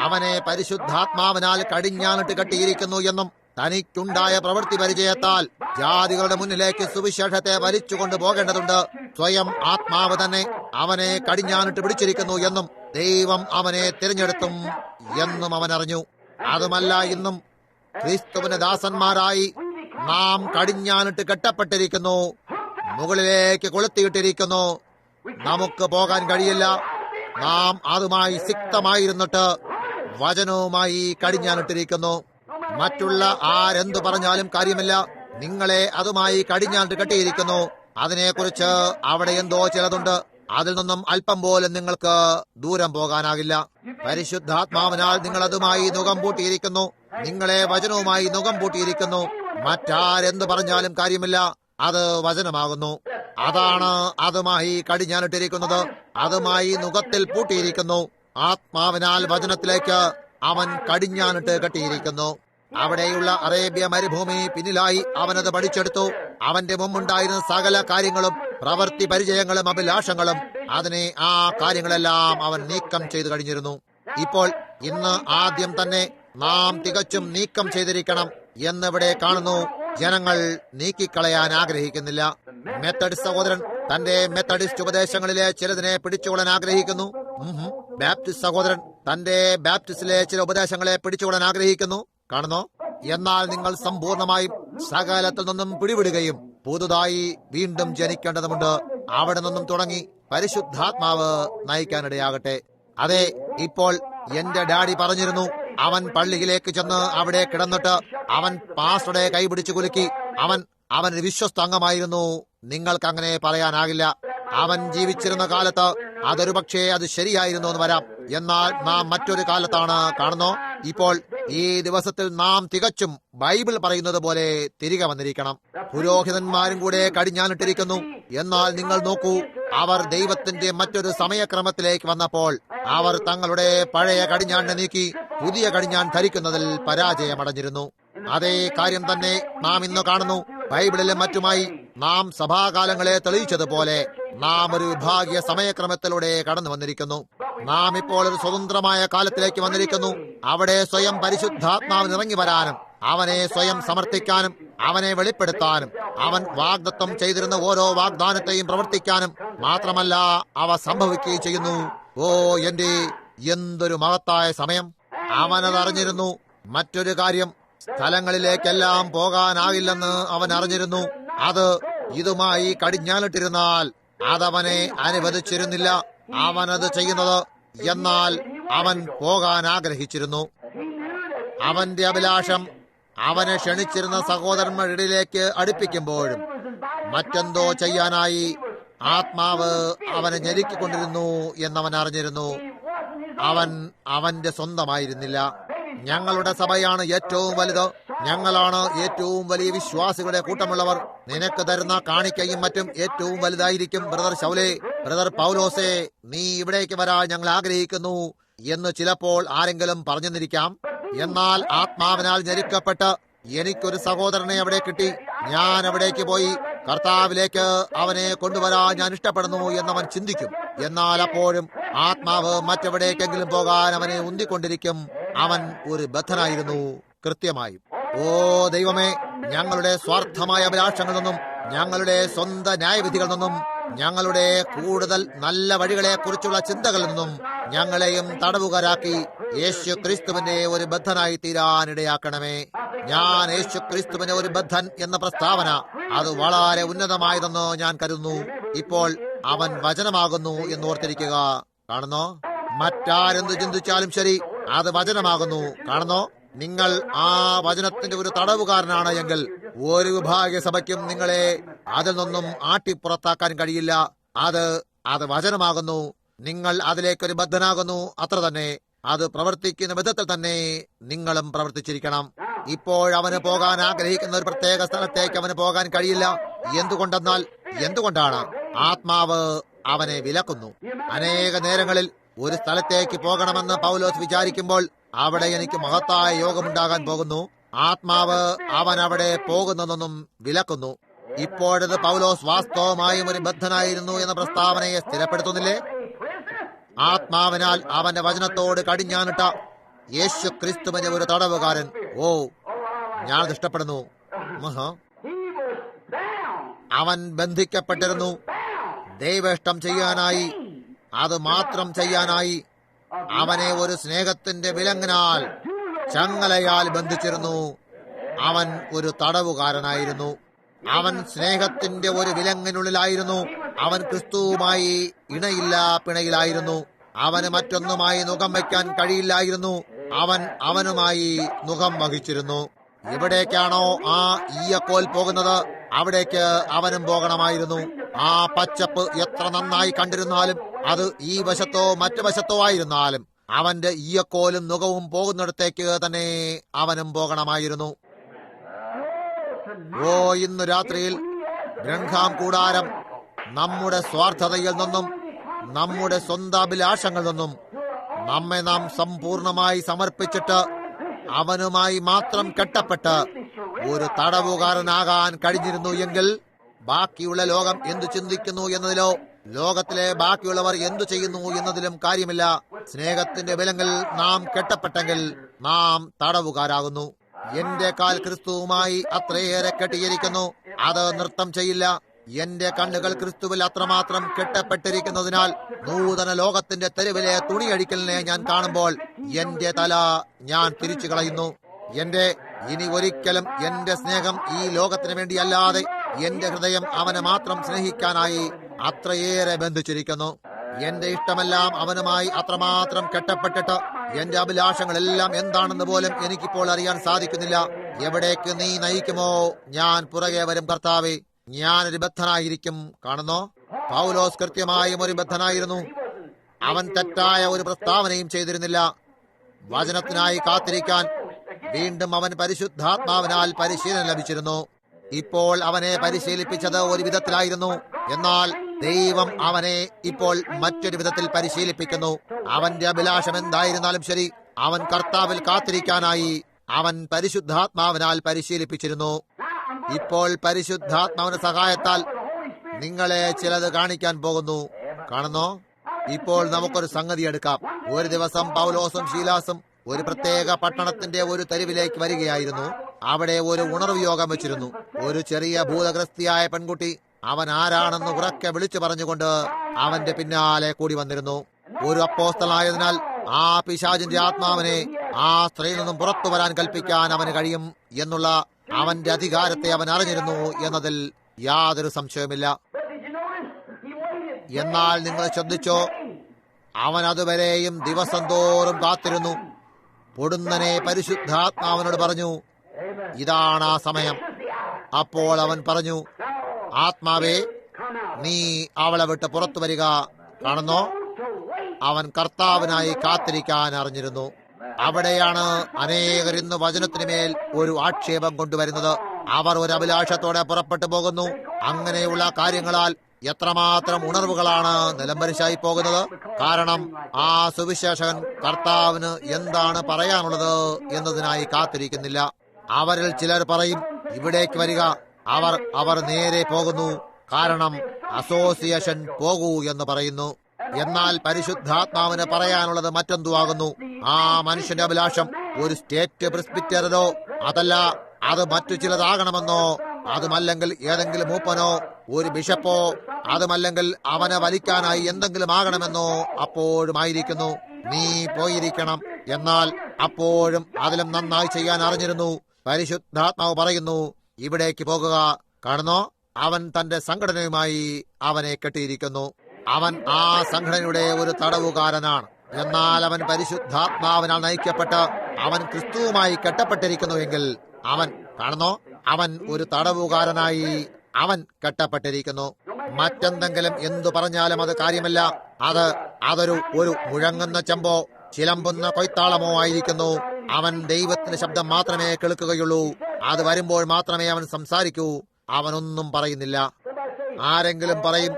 അവനെ പരിശുദ്ധാത്മാവിനാൽ കടിഞ്ഞാനിട്ട് കെട്ടിയിരിക്കുന്നു എന്നും തനിക്കുണ്ടായ പ്രവൃത്തി പരിചയത്താൽ ജാതികളുടെ മുന്നിലേക്ക് സുവിശേഷത്തെ വലിച്ചുകൊണ്ട് പോകേണ്ടതുണ്ട്. സ്വയം ആത്മാവ് തന്നെ അവനെ കടിഞ്ഞാനിട്ട് പിടിച്ചിരിക്കുന്നു എന്നും ദൈവം അവനെ തിരഞ്ഞെടുത്തും എന്നും അവൻ അറിഞ്ഞു. അതുമല്ല, ഇന്നും ക്രിസ്തുവിന്റെ ദാസന്മാരായി നാം കടിഞ്ഞാനിട്ട് കെട്ടപ്പെട്ടിരിക്കുന്നു, മുകളിലേക്ക് കൊളുത്തിയിട്ടിരിക്കുന്നു. നമുക്ക് പോകാൻ കഴിയില്ല. നാം അതുമായി സിക്തമായിരുന്നിട്ട് വചനവുമായി കടിഞ്ഞാനിട്ടിരിക്കുന്നു. മറ്റുള്ള ആരെന്തു പറഞ്ഞാലും കാര്യമില്ല. നിങ്ങളെ അതുമായി കടിഞ്ഞാനിട്ട് കെട്ടിയിരിക്കുന്നു. അതിനെക്കുറിച്ച് അവിടെ എന്തോ ചിലതുണ്ട്. അതിൽ നിന്നും അല്പം പോലും നിങ്ങൾക്ക് ദൂരം പോകാനാകില്ല. പരിശുദ്ധാത്മാവിനാൽ നിങ്ങൾ അതുമായി നുകം പൂട്ടിയിരിക്കുന്നു. നിങ്ങളെ വചനവുമായി നുകം പൂട്ടിയിരിക്കുന്നു. മറ്റാരെന്ത് പറഞ്ഞാലും കാര്യമില്ല. അത് വചനമാകുന്നു. അതാണ് അതുമായി കടിഞ്ഞാനിട്ടിരിക്കുന്നത്. അതുമായി നുകത്തിൽ പൂട്ടിയിരിക്കുന്നു. ആത്മാവിനാൽ വചനത്തിലേക്ക് അവൻ കടിഞ്ഞാനിട്ട് കെട്ടിയിരിക്കുന്നു. അവിടെയുള്ള അറേബ്യ മരുഭൂമി പിന്നിലായി അവനത് പഠിച്ചെടുത്തു. അവന്റെ മുമ്പുണ്ടായിരുന്ന സകല കാര്യങ്ങളും പ്രവൃത്തി പരിചയങ്ങളും അഭിലാഷങ്ങളും ആ കാര്യങ്ങളെല്ലാം അവൻ നീക്കം ചെയ്തു കഴിഞ്ഞിരുന്നു. ഇപ്പോൾ ഇന്ന് ആദ്യം തന്നെ നാം തികച്ചും നീക്കം ചെയ്തിരിക്കണം എന്നിവിടെ കാണുന്നു. ജനങ്ങൾ നീക്കിക്കളയാൻ ആഗ്രഹിക്കുന്നില്ല. മെത്തഡിസ്റ്റ് സഹോദരൻ തന്റെ മെത്തഡിസ്റ്റ് ഉപദേശങ്ങളിലെ ചിലതിനെ പിടിച്ചുകൊള്ളാൻ ആഗ്രഹിക്കുന്നു. ബാപ്റ്റിസ്റ്റ് സഹോദരൻ തന്റെ ബാപ്റ്റിസ്റ്റിലെ ചില ഉപദേശങ്ങളെ പിടിച്ചുകൊള്ളാൻ ആഗ്രഹിക്കുന്നു. കാണുന്നോ? എന്നാൽ നിങ്ങൾ സമ്പൂർണമായും സകലത്തിൽ നിന്നും പിടിവിടുകയും പുതുതായി വീണ്ടും ജനിക്കേണ്ടതുണ്ട്. അവിടെ നിന്നും തുടങ്ങി പരിശുദ്ധാത്മാവ് നയിക്കാനിടയാകട്ടെ. അതെ, ഇപ്പോൾ എന്റെ ഡാഡി പറഞ്ഞിരുന്നു, അവൻ പള്ളിയിലേക്ക് ചെന്ന് അവിടെ കിടന്നിട്ട് അവൻ പാസ്റ്ററുടെ കൈപിടിച്ചു കുലുക്കി. അവൻ വിശ്വസ്ത അംഗമായിരുന്നു. നിങ്ങൾക്ക് അങ്ങനെ പറയാനാകില്ല. അവൻ ജീവിച്ചിരുന്ന കാലത്ത് അതൊരു പക്ഷേ അത് ശരിയായിരുന്നു എന്ന് വരാം. എന്നാൽ നാം മറ്റൊരു കാലത്താണ് കാണുന്നോ. ഇപ്പോൾ ഈ ദിവസത്തിൽ നാം തികച്ചും ബൈബിൾ പറയുന്നത് പോലെ തിരികെ വന്നിരിക്കണം. പുരോഹിതന്മാരും കൂടെ കടിഞ്ഞാനിട്ടിരിക്കുന്നു. എന്നാൽ നിങ്ങൾ നോക്കൂ, അവർ ദൈവത്തിന്റെ മറ്റൊരു സമയക്രമത്തിലേക്ക് വന്നപ്പോൾ അവർ തങ്ങളുടെ പഴയ കടിഞ്ഞാണിനെ നീക്കി പുതിയ കടിഞ്ഞാൻ ധരിക്കുന്നതിൽ പരാജയമടഞ്ഞിരുന്നു. അതേ കാര്യം തന്നെ നാം ഇന്ന് കാണുന്നു. ബൈബിളിലും മറ്റുമായി നാം സഭാകാലങ്ങളെ തെളിയിച്ചതുപോലെ നാം ഒരു വിഭാഗീയ സമയക്രമത്തിലൂടെ കടന്നു വന്നിരിക്കുന്നു. നാം ഇപ്പോൾ ഒരു സ്വതന്ത്രമായ കാലത്തിലേക്ക് വന്നിരിക്കുന്നു. അവിടെ സ്വയം പരിശുദ്ധാത്മാവിന് ഇറങ്ങി വരാനും അവനെ സ്വയം സമർത്ഥിക്കാനും അവനെ വെളിപ്പെടുത്താനും അവൻ വാഗ്ദത്തം ചെയ്തിരുന്ന ഓരോ വാഗ്ദാനത്തെയും പ്രവർത്തിക്കാനും മാത്രമല്ല അവ സംഭവിക്കുകയും ചെയ്യുന്നു. ഓ എന്റെ എന്തൊരു മഹത്തായ സമയം! അവനതറിഞ്ഞിരുന്നു. മറ്റൊരു കാര്യം, സ്ഥലങ്ങളിലേക്കെല്ലാം പോകാനാകില്ലെന്ന് അവൻ അറിഞ്ഞിരുന്നു. അത് ഇതുമായി കടിഞ്ഞാനിട്ടിരുന്നാൽ അതവനെ അനുവദിച്ചിരുന്നില്ല. അവനത് ചെയ്യുന്നത്. എന്നാൽ അവൻ പോകാൻ ആഗ്രഹിച്ചിരുന്നു. അവന്റെ അഭിലാഷം അവനെ ക്ഷണിച്ചിരുന്ന സഹോദരന്മാരിടയിലേക്ക് അടുപ്പിക്കുമ്പോഴും മറ്റെന്തോ ചെയ്യാനായി ആത്മാവ് അവനെ ഞെരുക്കിക്കൊണ്ടിരുന്നു എന്നവൻ അറിഞ്ഞിരുന്നു. അവന്റെ സ്വന്തമായിരുന്നില്ല. ഞങ്ങളുടെ സഭയാണ് ഏറ്റവും വലുത്. ഞങ്ങളാണ് ഏറ്റവും വലിയ വിശ്വാസികളുടെ കൂട്ടമുള്ളവർ. നിനക്ക് തരുന്ന കാണിക്കയും മറ്റും ഏറ്റവും വലുതായിരിക്കും. ബ്രദർ ശൗലേ, ബ്രദർ പൗലോസേ, നീ ഇവിടേക്ക് വരാൻ ഞങ്ങൾ ആഗ്രഹിക്കുന്നു എന്ന് ചിലപ്പോൾ ആരെങ്കിലും പറഞ്ഞെന്നിരിക്കാം. എന്നാൽ ആത്മാവിനാൽ ഞെരുക്കപ്പെട്ട് എനിക്കൊരു സഹോദരനെ അവിടെ കിട്ടി. ഞാൻ അവിടേക്ക് പോയി കർത്താവിലേക്ക് അവനെ കൊണ്ടുവരാൻ ഞാൻ ഇഷ്ടപ്പെടുന്നു എന്നവൻ ചിന്തിക്കും. എന്നാൽ അപ്പോഴും ആത്മാവ് മറ്റെവിടേക്കെങ്കിലും പോകാൻ അവനെ ഉന്തിക്കൊണ്ടിരിക്കും. അവൻ ഒരു ബദ്ധനായിരുന്നു. കൃത്യമായും ഓ ദൈവമേ, ഞങ്ങളുടെ സ്വാർത്ഥമായ അഭിലാഷങ്ങളിൽ നിന്നും ഞങ്ങളുടെ സ്വന്തം ന്യായവിധികളിൽ നിന്നും ഞങ്ങളുടെ കൂടുതൽ നല്ല വഴികളെ കുറിച്ചുള്ള ചിന്തകളിൽ നിന്നും ഞങ്ങളെയും തടവുകാരാക്കി യേശു ക്രിസ്തുവിന്റെ ഒരു ബദ്ധനായി തീരാനിടയാക്കണമേ. ഞാൻ യേശു ക്രിസ്തുവിന്റെ ഒരു ബദ്ധൻ എന്ന പ്രസ്താവന അത് വളരെ ഉന്നതമായതെന്ന് ഞാൻ കരുതുന്നു. ഇപ്പോൾ അവൻ വചനമാകുന്നു എന്ന് ഓർത്തിരിക്കുക. കാണുന്നോ, മറ്റാരെന്ത് ചിന്തിച്ചാലും ശരി, അത് വചനമാകുന്നു. കാണുന്നോ, നിങ്ങൾ ആ വചനത്തിന്റെ ഒരു തടവുകാരനാണ് എങ്കിൽ ഒരു വിഭാഗീയ സഭയ്ക്കും നിങ്ങളെ അതിൽ നിന്നും ആട്ടിപ്പുറത്താക്കാൻ കഴിയില്ല. അത് വചനമാകുന്നു. നിങ്ങൾ അതിലേക്കൊരു ബദ്ധനാകുന്നു, അത്ര തന്നെ. അത് പ്രവർത്തിക്കുന്ന വിധത്തിൽ തന്നെ നിങ്ങളും പ്രവർത്തിച്ചിരിക്കണം. ഇപ്പോഴവന് പോകാൻ ആഗ്രഹിക്കുന്ന ഒരു പ്രത്യേക സ്ഥലത്തേക്ക് അവന് പോകാൻ കഴിയില്ല. എന്തുകൊണ്ടാണ്? ആത്മാവ് അവനെ വിലക്കുന്നു. അനേക നേരങ്ങളിൽ ഒരു സ്ഥലത്തേക്ക് പോകണമെന്ന് പൗലോസ് വിചാരിക്കുമ്പോൾ അവിടെ എനിക്ക് മഹത്തായ യോഗമുണ്ടാകാൻ പോകുന്നു. ആത്മാവ് അവൻ അവിടെ പോകുന്നതൊന്നും വിലക്കുന്നു. ഇപ്പോഴത് പൗലോസ് വാസ്തവമായും ഒരു ബദ്ധനായിരുന്നു എന്ന പ്രസ്താവനയെ സ്ഥിരപ്പെടുത്തുന്നില്ലേ? ആത്മാവിനാൽ അവന്റെ വചനത്തോട് കടിഞ്ഞാനിട്ട യേശു ക്രിസ്തുവിന്റെ ഒരു തടവുകാരൻ. ഞാൻ ഇഷ്ടപ്പെടുന്നു. അവൻ ബന്ധിക്കപ്പെട്ടിരുന്നു. ദൈവേഷ്ടം ചെയ്യാനായി, അത് മാത്രം ചെയ്യാനായി. അവനെ ഒരു സ്നേഹത്തിന്റെ വിലങ്ങിനാൽ, ചങ്ങലയാൽ ബന്ധിച്ചിരുന്നു. അവൻ ഒരു തടവുകാരനായിരുന്നു. അവൻ സ്നേഹത്തിന്റെ ഒരു വിലങ്ങിനുള്ളിലായിരുന്നു. അവൻ ക്രിസ്തുവുമായി പിണയിലായിരുന്നു. അവന് മറ്റൊന്നുമായി മുഖം വയ്ക്കാൻ കഴിയില്ലായിരുന്നു. അവനുമായി മുഖം വഹിച്ചിരുന്നു. എവിടേക്കാണോ ആ ഈയക്കോൽ പോകുന്നത്, അവിടേക്ക് അവനും പോകണമായിരുന്നു. ആ പച്ചപ്പ് എത്ര നന്നായി കണ്ടിരുന്നാലും, അത് ഈ വശത്തോ മറ്റു വശത്തോ ആയിരുന്നാലും, അവന്റെ ഈയക്കോലും മുഖവും പോകുന്നിടത്തേക്ക് തന്നെ അവനും പോകണമായിരുന്നു. ഇന്ന് രാത്രിയിൽ ബ്രഹ്മാം കൂടാരം നമ്മുടെ സ്വാർത്ഥതയിൽ നിന്നും, നമ്മുടെ സ്വന്തം അഭിലാഷങ്ങളിൽ നിന്നും നമ്മെ നാം സമ്പൂർണമായി സമർപ്പിച്ചിട്ട് അവനുമായി മാത്രം കെട്ടപ്പെട്ട് ഒരു തടവുകാരനാകാൻ കഴിഞ്ഞിരുന്നു എങ്കിൽ, ബാക്കിയുള്ള ലോകം എന്തു ചിന്തിക്കുന്നു എന്നതിലോ ലോകത്തിലെ ബാക്കിയുള്ളവർ എന്തു ചെയ്യുന്നു എന്നതിലും കാര്യമില്ല. സ്നേഹത്തിന്റെ വിലങ്ങിൽ നാം കെട്ടപ്പെട്ടെങ്കിൽ നാം തടവുകാരാകുന്നു. എന്റെ കാൽ ക്രിസ്തുവുമായി അത്രയേറെ കെട്ടിയിരിക്കുന്നു, അത് നൃത്തം ചെയ്യില്ല. എന്റെ കണ്ണുകൾ ക്രിസ്തുവിൽ അത്രമാത്രം കെട്ടപ്പെട്ടിരിക്കുന്നതിനാൽ നൂതന ലോകത്തിന്റെ തെരുവിലെ തുണിയഴിക്കലിനെ ഞാൻ കാണുമ്പോൾ എന്റെ തല ഞാൻ തിരിച്ചു കളയുന്നു. ഇനി ഒരിക്കലും എന്റെ സ്നേഹം ഈ ലോകത്തിന് വേണ്ടിയല്ലാതെ എന്റെ ഹൃദയം അവനെ മാത്രം സ്നേഹിക്കാനായി അത്രയേറെ ബന്ധിച്ചിരിക്കുന്നു. എന്റെ ഇഷ്ടമെല്ലാം അവനുമായി അത്രമാത്രം കെട്ടപ്പെട്ടിട്ട് എന്റെ അഭിലാഷങ്ങളെല്ലാം എന്താണെന്ന് പോലും എനിക്കിപ്പോൾ അറിയാൻ സാധിക്കുന്നില്ല. എവിടേക്ക് നീ നയിക്കുമോ, ഞാൻ പുറകെ വരും കർത്താവേ. ഞാനൊരു ബദ്ധനായിരിക്കും. കാണുന്നോ, പൗലോസ് കൃത്യമായും ഒരു ബദ്ധനായിരുന്നു. അവൻ തെറ്റായ ഒരു പ്രസ്താവനയും ചെയ്തിരുന്നില്ല. വചനത്തിനായി കാത്തിരിക്കാൻ വീണ്ടും അവൻ പരിശുദ്ധാത്മാവിനാൽ പരിശീലനം ലഭിച്ചിരുന്നു. ഇപ്പോൾ അവനെ പരിശീലിപ്പിച്ചത് ഒരു വിധത്തിലായിരുന്നു, എന്നാൽ ദൈവം അവനെ ഇപ്പോൾ മറ്റൊരു വിധത്തിൽ പരിശീലിപ്പിക്കുന്നു. അവന്റെ അഭിലാഷം എന്തായിരുന്നാലും ശരി, അവൻ കർത്താവിൽ കാത്തിരിക്കാനായി അവൻ പരിശുദ്ധാത്മാവിനാൽ പരിശീലിപ്പിച്ചിരുന്നു. ഇപ്പോൾ പരിശുദ്ധാത്മാവിന്റെ സഹായത്താൽ നിങ്ങളെ ചിലത് കാണിക്കാൻ പോകുന്നു. കാണുന്നോ, ഇപ്പോൾ നമുക്കൊരു സംഗതി എടുക്കാം. ഒരു ദിവസം പൗലോസും ശീലാസും ഒരു പ്രത്യേക പട്ടണത്തിന്റെ ഒരു തെരുവിലേക്ക് വരികയായിരുന്നു. അവിടെ ഒരു ഉണർവ് യോഗം വെച്ചിരുന്നു. ഒരു ചെറിയ ഭൂതഗ്രസ്തിയായ പെൺകുട്ടി അവൻ ആരാണെന്ന് ഉറക്കെ വിളിച്ചു പറഞ്ഞുകൊണ്ട് അവന്റെ പിന്നാലെ കൂടി വന്നിരുന്നു. ഒരു അപ്പോസ്തലനായതിനാൽ ആ പിശാചിന്റെ ആത്മാവിനെ ആ സ്ത്രീയിൽ നിന്നും പുറത്തു വരാൻ കൽപ്പിക്കാൻ അവന് കഴിയും എന്നുള്ള അവന്റെ അധികാരത്തെ അവൻ അറിഞ്ഞിരുന്നു എന്നതിൽ യാതൊരു സംശയവുമില്ല. എന്നാൽ നിങ്ങൾ ശ്രദ്ധിച്ചോ, അവൻ അതുവരെയും ദിവസം തോറും കാത്തിരുന്നു. പൊടുന്നനെ പരിശുദ്ധാത്മാവിനോട് പറഞ്ഞു, ഇതാണ് ആ സമയം. അപ്പോൾ അവൻ പറഞ്ഞു, ആത്മാവേ, നീ അവളെ വിട്ട് പുറത്തു വരിക. കാണുന്നോ, അവൻ കർത്താവിനായി കാത്തിരിക്കാൻ അറിഞ്ഞിരുന്നു. അവിടെയാണ് അനേകർ ഇന്ന് വചനത്തിന് മേൽ ഒരു ആക്ഷേപം കൊണ്ടുവരുന്നത്. അവർ ഒരു അഭിലാഷത്തോടെ പുറപ്പെട്ടു പോകുന്നു. അങ്ങനെയുള്ള കാര്യങ്ങളാൽ എത്രമാത്രം ഉണർവുകളാണ് നിലംപരിശായി പോകുന്നത്. കാരണം ആ സുവിശേഷകൻ കർത്താവിന് എന്താണ് പറയാനുള്ളത് എന്നതിനായി കാത്തിരിക്കുന്നില്ല. അവരിൽ ചിലർ പറയും, ഇവിടേക്ക് വരിക. അവർ നേരെ പോകുന്നു, കാരണം അസോസിയേഷൻ പോകൂ എന്ന് പറയുന്നു. എന്നാൽ പരിശുദ്ധാത്മാവിന് പറയാനുള്ളത് മറ്റെന്തുവാകുന്നു. ആ മനുഷ്യന്റെ അഭിലാഷം ഒരു സ്റ്റേറ്റ് പ്രെസ്ബിറ്ററോ അതല്ല, അത് മറ്റു ചിലതാകണമെന്നോ, അതുമല്ലെങ്കിൽ ഏതെങ്കിലും മൂപ്പനോ ഒരു ബിഷപ്പോ അതുമല്ലെങ്കിൽ അവനെ വലിക്കാനായി എന്തെങ്കിലും ആകണമെന്നോ അപ്പോഴുമായിരിക്കുന്നു. നീ പോയിരിക്കണം. എന്നാൽ അപ്പോഴും അതിലും നന്നായി ചെയ്യാൻ അറിഞ്ഞിരുന്നു. പരിശുദ്ധാത്മാവ് പറയുന്നു, ഇവിടേക്ക് പോകുക. കാണുന്നോ, അവൻ തന്റെ സംഘടനയുമായി അവനെ കെട്ടിയിരിക്കുന്നു. അവൻ ആ സംഘടനയുടെ ഒരു തടവുകാരനാണ്. എന്നാൽ അവൻ പരിശുദ്ധാത്മാവിനാൽ നയിക്കപ്പെട്ട് അവൻ ക്രിസ്തുവുമായി കെട്ടപ്പെട്ടിരിക്കുന്നുവെങ്കിൽ അവൻ, കാണുന്നോ, അവൻ ഒരു തടവുകാരനായി അവൻ കെട്ടപ്പെട്ടിരിക്കുന്നു. മറ്റെന്തെങ്കിലും എന്തു പറഞ്ഞാലും അത് കാര്യമല്ല. അതൊരു മുഴങ്ങുന്ന ചെമ്പോ ചിലമ്പുന്ന കൊയ്ത്താളമോ ആയിരിക്കുന്നു. അവൻ ദൈവത്തിന്റെ ശബ്ദം മാത്രമേ കേൾക്കുകയുള്ളൂ. അത് വരുമ്പോൾ മാത്രമേ അവൻ സംസാരിക്കൂ. അവനൊന്നും പറയുന്നില്ല. ആരെങ്കിലും പറയും,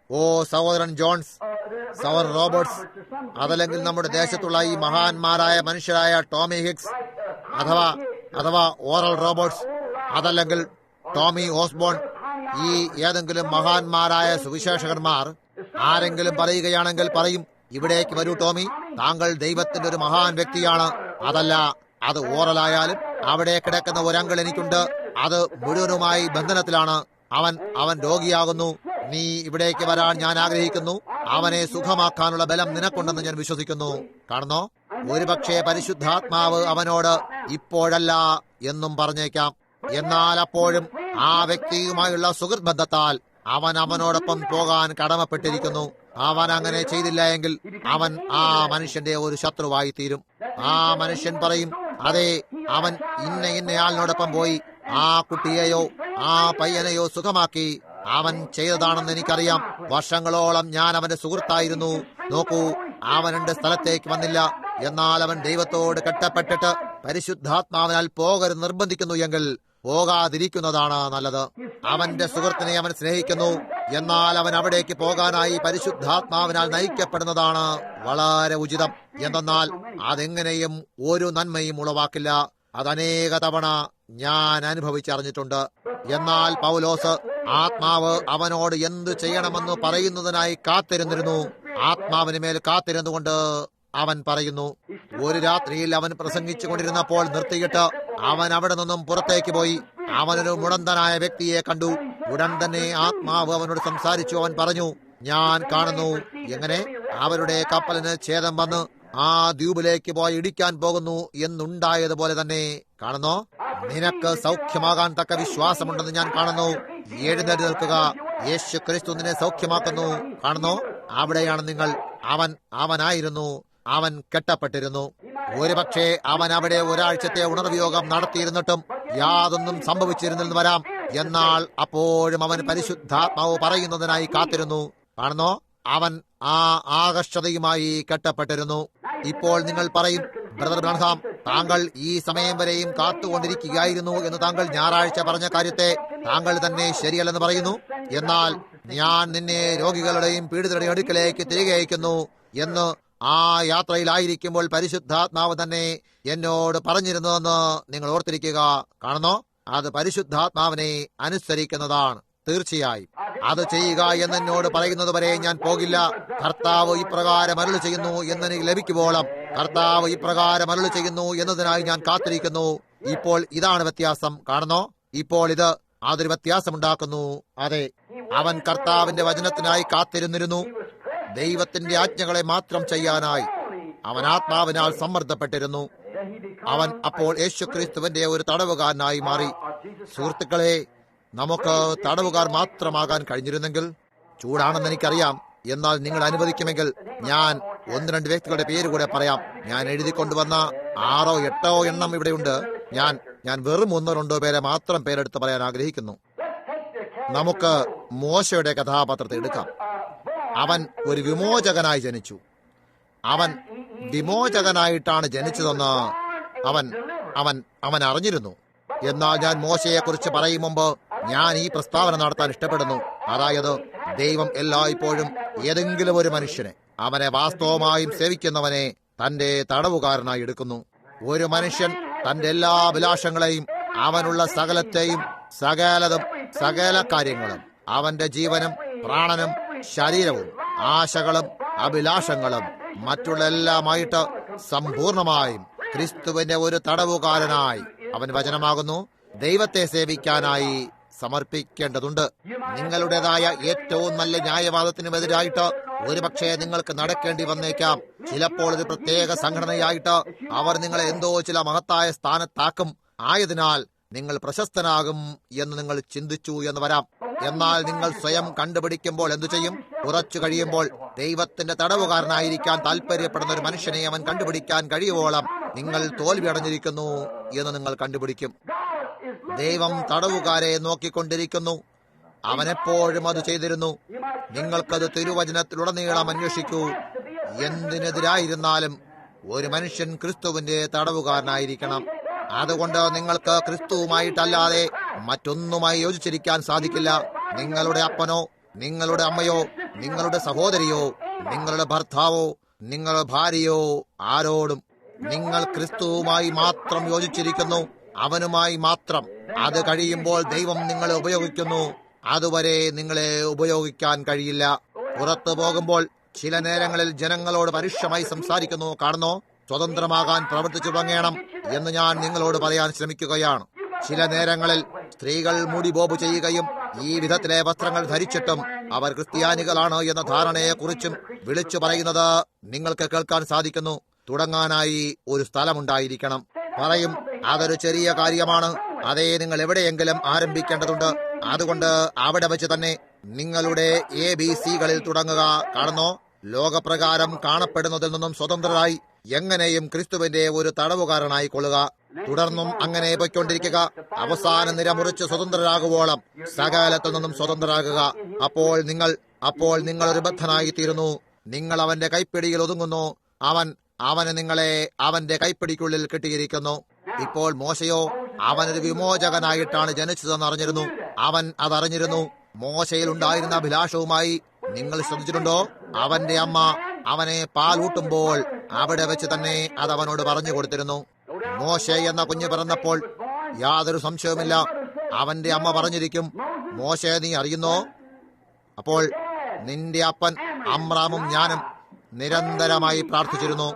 ഓ സഹോദരൻ ജോൺസ്, സഹോദരൻ റോബർട്ട്സ്, അതല്ലെങ്കിൽ നമ്മുടെ ദേശത്തുള്ള ഈ മഹാന്മാരായ മനുഷ്യരായ ടോമി ഹിക്സ് അഥവാ ഓറൽ റോബർട്ട്സ്, അതല്ലെങ്കിൽ ടോമി ഓസ്ബോൺ, ഈ ഏതെങ്കിലും മഹാന്മാരായ സുവിശേഷകന്മാർ ആരെങ്കിലും പറയുകയാണെങ്കിൽ പറയും, ഇവിടേക്ക് വരൂ ടോമി, താങ്കൾ ദൈവത്തിന്റെ ഒരു മഹാൻ വ്യക്തിയാണ്. അതല്ല, അത് ഓറലായാലും അവിടെ കിടക്കുന്ന ഒരങ്കിൾ എനിക്കുണ്ട്. അത് മുഴുവനുമായി ബന്ധനത്തിലാണ്. അവൻ രോഗിയാകുന്നു. നീ ഇവിടേക്ക് വരാൻ ഞാൻ ആഗ്രഹിക്കുന്നു. അവനെ സുഖമാക്കാനുള്ള ബലം നിനക്കുണ്ടെന്ന് ഞാൻ വിശ്വസിക്കുന്നു. കാണുന്നോ, ഒരുപക്ഷെ പരിശുദ്ധാത്മാവ് അവനോട് ഇപ്പോഴല്ല എന്നും പറഞ്ഞേക്കാം. എന്നാൽ അപ്പോഴും ആ വ്യക്തിയുമായുള്ള സുഹൃത്ത് ബന്ധത്താൽ അവനോടൊപ്പം പോകാൻ കടമപ്പെട്ടിരിക്കുന്നു. അവൻ അങ്ങനെ ചെയ്തില്ല എങ്കിൽ അവൻ ആ മനുഷ്യന്റെ ഒരു ശത്രുവായി തീരും. ആ മനുഷ്യൻ പറയും, അതെ, അവൻ ഇന്നയാളിനോടൊപ്പം പോയി ആ കുട്ടിയെയോ ആ പയ്യനെയോ സുഖമാക്കി. അവൻ ചെയ്തതാണെന്ന് എനിക്കറിയാം. വർഷങ്ങളോളം ഞാൻ അവന്റെ സുഹൃത്തായിരുന്നു. നോക്കൂ, അവൻ എന്റെ സ്ഥലത്തേക്ക് വന്നില്ല. എന്നാൽ അവൻ ദൈവത്തോട് കെട്ടപ്പെട്ടിട്ട് പരിശുദ്ധാത്മാവിനാൽ പോകരുത് നിർബന്ധിക്കുന്നു എങ്കിൽ പോകാതിരിക്കുന്നതാണ് നല്ലത്. അവന്റെ സുഹൃത്തിനെ അവൻ സ്നേഹിക്കുന്നു. എന്നാൽ അവൻ അവിടേക്ക് പോകാനായി പരിശുദ്ധാത്മാവിനാൽ നയിക്കപ്പെടുന്നതാണ് വളരെ ഉചിതം. എന്തെന്നാൽ അതെങ്ങനെയും ഒരു നന്മയും ഉളവാക്കില്ല. അതനേക തവണ ഞാൻ അനുഭവിച്ചറിഞ്ഞിട്ടുണ്ട്. എന്നാൽ പൗലോസ് ആത്മാവ് അവനോട് എന്തു ചെയ്യണമെന്ന് പറയുന്നതിനായി കാത്തിരുന്നിരുന്നു. ആത്മാവിന് മേൽ കാത്തിരുന്നുകൊണ്ട് അവൻ പറയുന്നു, ഒരു രാത്രിയിൽ അവൻ പ്രസംഗിച്ചു കൊണ്ടിരുന്നപ്പോൾ നിർത്തിയിട്ട് അവൻ അവിടെ നിന്നും പുറത്തേക്ക് പോയി. അവനൊരു മുടന്തനായ വ്യക്തിയെ കണ്ടു. ഉടൻ തന്നെ ആത്മാവ് അവനോട് സംസാരിച്ചു. അവൻ പറഞ്ഞു, ഞാൻ കാണുന്നു എങ്ങനെ അവരുടെ കപ്പലിന് ഛേദം വന്ന് ആ ദ്വീപിലേക്ക് പോയി ഇടിക്കാൻ പോകുന്നു എന്നുണ്ടായതുപോലെ തന്നെ. കാണുന്നോ, നിനക്ക് സൗഖ്യമാകാൻ തക്ക വിശ്വാസമുണ്ടെന്ന് ഞാൻ കാണുന്നു. എഴുന്നേറ്റ് നിൽക്കുക, യേശു ക്രിസ്തു നിന്നെ സൗഖ്യമാക്കുന്നു. കാണുന്നോ, അവിടെയാണ് നിങ്ങൾ. അവനായിരുന്നു. അവൻ കെട്ടപ്പെട്ടിരുന്നു. ഒരുപക്ഷെ അവൻ അവിടെ ഒരാഴ്ചത്തെ ഉണർവ്യോഗം നടത്തിയിരുന്നിട്ടും യാതൊന്നും സംഭവിച്ചിരുന്നെന്ന് വരാം. എന്നാൽ അപ്പോഴും അവൻ പരിശുദ്ധാത്മാവ് പറയുന്നതിനായി കാത്തിരുന്നു. കാണുന്നോ, അവൻ ആ ആകർഷതയുമായി കെട്ടപ്പെട്ടിരുന്നു. ഇപ്പോൾ നിങ്ങൾ പറയും, ബ്രദർ ബ്രൺഹാം, താങ്കൾ ഈ സമയം വരെയും കാത്തുകൊണ്ടിരിക്കുകയായിരുന്നു എന്ന് താങ്കൾ ഞായറാഴ്ച പറഞ്ഞ കാര്യത്തെ താങ്കൾ തന്നെ ശരിയല്ലെന്ന് പറയുന്നു. എന്നാൽ ഞാൻ നിന്നെ രോഗികളുടെയും പീഡിതരുടെയും അടുക്കലേക്ക് തിരികെ അയക്കുന്നു എന്ന് ആ യാത്രയിലായിരിക്കുമ്പോൾ പരിശുദ്ധാത്മാവ് തന്നെ എന്നോട് പറഞ്ഞിരുന്നുവെന്ന് നിങ്ങൾ ഓർത്തിരിക്കുക. കാണുന്നോ, അത് പരിശുദ്ധാത്മാവിനെ അനുസരിക്കുന്നതാണ്. തീർച്ചയായും അത് ചെയ്യുക എന്നോട് പറയുന്നത് വരെ ഞാൻ പോകില്ല. കർത്താവ് ഇപ്രകാരം അരുളി ചെയ്യുന്നു എന്നെനിക്ക് ലഭിക്കുമ്പോളം കർത്താവ് ഇപ്രകാരം അരുളി ചെയ്യുന്നു എന്നതിനായി ഞാൻ കാത്തിരിക്കുന്നു. ഇപ്പോൾ ഇതാണ് വ്യത്യാസം. കാണുന്നോ, ഇപ്പോൾ അതൊരു വ്യത്യാസമുണ്ടാക്കുന്നു. അതെ, അവൻ കർത്താവിന്റെ വചനത്തിനായി കാത്തിരുന്നിരുന്നു. ദൈവത്തിന്റെ ആജ്ഞകളെ മാത്രം ചെയ്യാനായി അവൻ ആത്മാവിനാൽ സമ്മർദ്ദപ്പെട്ടിരുന്നു. അവൻ അപ്പോൾ യേശുക്രിസ്തുവിന്റെ ഒരു തടവുകാരനായി മാറി. സുഹൃത്തുക്കളെ, നമുക്ക് തടവുകാർ മാത്രമാകാൻ കഴിഞ്ഞിരുന്നെങ്കിൽ. ചൂടാണെന്ന് എനിക്കറിയാം. എന്നാൽ നിങ്ങൾ അനുവദിക്കുമെങ്കിൽ ഞാൻ 1-2 വ്യക്തികളുടെ പേര് കൂടെ പറയാം. ഞാൻ എഴുതിക്കൊണ്ടുവന്ന 6-8 എണ്ണം ഇവിടെയുണ്ട്. ഞാൻ വെറും 1-2 പേരെ മാത്രം പേരെടുത്ത് പറയാൻ ആഗ്രഹിക്കുന്നു. നമുക്ക് മോശയുടെ കഥാപാത്രത്തെ എടുക്കാം. അവൻ ഒരു വിമോചകനായി ജനിച്ചു. അവൻ വിമോചകനായിട്ടാണ് ജനിച്ചതെന്ന് അവൻ അറിഞ്ഞിരുന്നു. എന്നാൽ ഞാൻ മോശയെ കുറിച്ച് പറയും മുമ്പ് ഞാൻ ഈ പ്രസ്താവന നടത്താൻ ഇഷ്ടപ്പെടുന്നു. അതായത്, ദൈവം എല്ലായ്പ്പോഴും ഏതെങ്കിലും ഒരു മനുഷ്യനെ, അവനെ വാസ്തവമായും സേവിക്കുന്നവനെ തന്റെ തടവുകാരനായി എടുക്കുന്നു. ഒരു മനുഷ്യൻ തന്റെ എല്ലാ അഭിലാഷങ്ങളെയും, അവനുള്ള സകലത്തെയും, സകല കാര്യങ്ങളും, അവന്റെ ജീവനും പ്രാണനും ശരീരവും ആശകളും അഭിലാഷങ്ങളും മറ്റുള്ള എല്ലാമായിട്ട് സമ്പൂർണമായും ക്രിസ്തുവിന്റെ ഒരു തടവുകാരനായി അവൻ വചനമാകുന്നു ദൈവത്തെ സേവിക്കാനായി സമർപ്പിക്കേണ്ടതുണ്ട്. നിങ്ങളുടേതായ ഏറ്റവും നല്ല ന്യായവാദത്തിനുമെതിരായിട്ട് ഒരുപക്ഷെ നിങ്ങൾക്ക് നടക്കേണ്ടി വന്നേക്കാം. ചിലപ്പോൾ ഒരു പ്രത്യേക സംഘടനയായിട്ട് അവർ നിങ്ങളെ എന്തോ ചില മഹത്തായ സ്ഥാനത്താക്കും. ആയതിനാൽ നിങ്ങൾ പ്രശസ്തനാകും എന്ന് നിങ്ങൾ ചിന്തിച്ചു എന്ന് വരാം. എന്നാൽ നിങ്ങൾ സ്വയം കണ്ടുപിടിക്കുമ്പോൾ എന്തു ചെയ്യും? കുറച്ചു കഴിയുമ്പോൾ ദൈവത്തിന്റെ തടവുകാരനായിരിക്കാൻ താല്പര്യപ്പെടുന്ന ഒരു മനുഷ്യനെ അവൻ കണ്ടുപിടിക്കാൻ കഴിയുവോളം നിങ്ങൾ തോൽവി അടഞ്ഞിരിക്കുന്നു എന്ന് നിങ്ങൾ കണ്ടുപിടിക്കും. ദൈവം തടവുകാരെ നോക്കിക്കൊണ്ടിരിക്കുന്നു. അവനെപ്പോഴും അത് ചെയ്തിരുന്നു. നിങ്ങൾക്കത് തിരുവചനത്തിലുടനീളം അന്വേഷിക്കൂ. എന്തിനെതിരായിരുന്നാലും ഒരു മനുഷ്യൻ ക്രിസ്തുവിന്റെ തടവുകാരനായിരിക്കണം. അതുകൊണ്ട് നിങ്ങൾക്ക് ക്രിസ്തുവുമായിട്ടല്ലാതെ മറ്റൊന്നുമായി യോജിച്ചിരിക്കാൻ സാധിക്കില്ല. നിങ്ങളുടെ അപ്പനോ നിങ്ങളുടെ അമ്മയോ നിങ്ങളുടെ സഹോദരിയോ നിങ്ങളുടെ ഭർത്താവോ നിങ്ങളുടെ ഭാര്യയോ ആരോടും നിങ്ങൾ ക്രിസ്തുവുമായി മാത്രം യോജിച്ചിരിക്കുന്നു, അവനുമായി മാത്രം. അത് കഴിയുമ്പോൾ ദൈവം നിങ്ങളെ ഉപയോഗിക്കുന്നു. അതുവരെ നിങ്ങളെ ഉപയോഗിക്കാൻ കഴിയില്ല. പുറത്തു പോകുമ്പോൾ ചില നേരങ്ങളിൽ ജനങ്ങളോട് പരുഷമായി സംസാരിക്കുന്നു. കാണുന്നോ? സ്വതന്ത്രമാകാൻ പ്രവർത്തിച്ചു തുടങ്ങണം എന്ന് ഞാൻ നിങ്ങളോട് പറയാൻ ശ്രമിക്കുകയാണ്. ചില നേരങ്ങളിൽ സ്ത്രീകൾ മുടി ബോബ് ചെയ്യുകയും ഈ വിധത്തിലെ വസ്ത്രങ്ങൾ ധരിച്ചിട്ടും അവർ ക്രിസ്ത്യാനികളാണ് എന്ന ധാരണയെക്കുറിച്ചും വിളിച്ചു പറയുന്നത് നിങ്ങൾക്ക് കേൾക്കാൻ സാധിക്കുന്നു. തുടങ്ങാനായി ഒരു സ്ഥലമുണ്ടായിരിക്കണം. പറയും, അതൊരു ചെറിയ കാര്യമാണ്. അതേ, നിങ്ങൾ എവിടെയെങ്കിലും ആരംഭിക്കേണ്ടതുണ്ട്. അതുകൊണ്ട് അവിടെ വെച്ച് തന്നെ നിങ്ങളുടെ ABCകളിൽ തുടങ്ങുക. കാണുന്നോ? ലോകപ്രകാരം കാണപ്പെടുന്നതിൽ നിന്നും സ്വതന്ത്രരായി എങ്ങനെയും ക്രിസ്തുവിന്റെ ഒരു തടവുകാരനായി കൊള്ളുക. തുടർന്നും അങ്ങനെ പോയിക്കൊണ്ടിരിക്കുക. അവസാന നിര മുറിച്ച് സ്വതന്ത്രരാകുവോളം സകലത്തിൽ നിന്നും സ്വതന്ത്രരാകുക. അപ്പോൾ നിങ്ങൾ ഒരു ബദ്ധനായി തീരുന്നു. നിങ്ങൾ അവന്റെ കൈപ്പിടിയിൽ ഒതുങ്ങുന്നു. അവന് നിങ്ങളെ അവന്റെ കൈപ്പിടിക്കുള്ളിൽ കെട്ടിയിരിക്കുന്നു. ഇപ്പോൾ മോശയോ അവനൊരു വിമോചകനായിട്ടാണ് ജനിച്ചതെന്ന് അറിഞ്ഞിരുന്നു. അവൻ അതറിഞ്ഞിരുന്നു. മോശയിൽ ഉണ്ടായിരുന്ന അഭിലാഷവുമായി നിങ്ങൾ ശ്രദ്ധിച്ചിട്ടുണ്ടോ? അവന്റെ അമ്മ അവനെ പാലൂട്ടുമ്പോൾ അവിടെ വെച്ച് തന്നെ അത് അവനോട് പറഞ്ഞു കൊടുത്തിരുന്നു. മോശ എന്ന കുഞ്ഞ് പിറന്നപ്പോൾ യാതൊരു സംശയവുമില്ല, അവന്റെ അമ്മ പറഞ്ഞിരിക്കും, മോശെ നീ അറിയുന്നോ? അപ്പോൾ നിന്റെ അപ്പൻ അമ്രാമും ഞാനും നിരന്തരമായി പ്രാർത്ഥിച്ചിരുന്നു.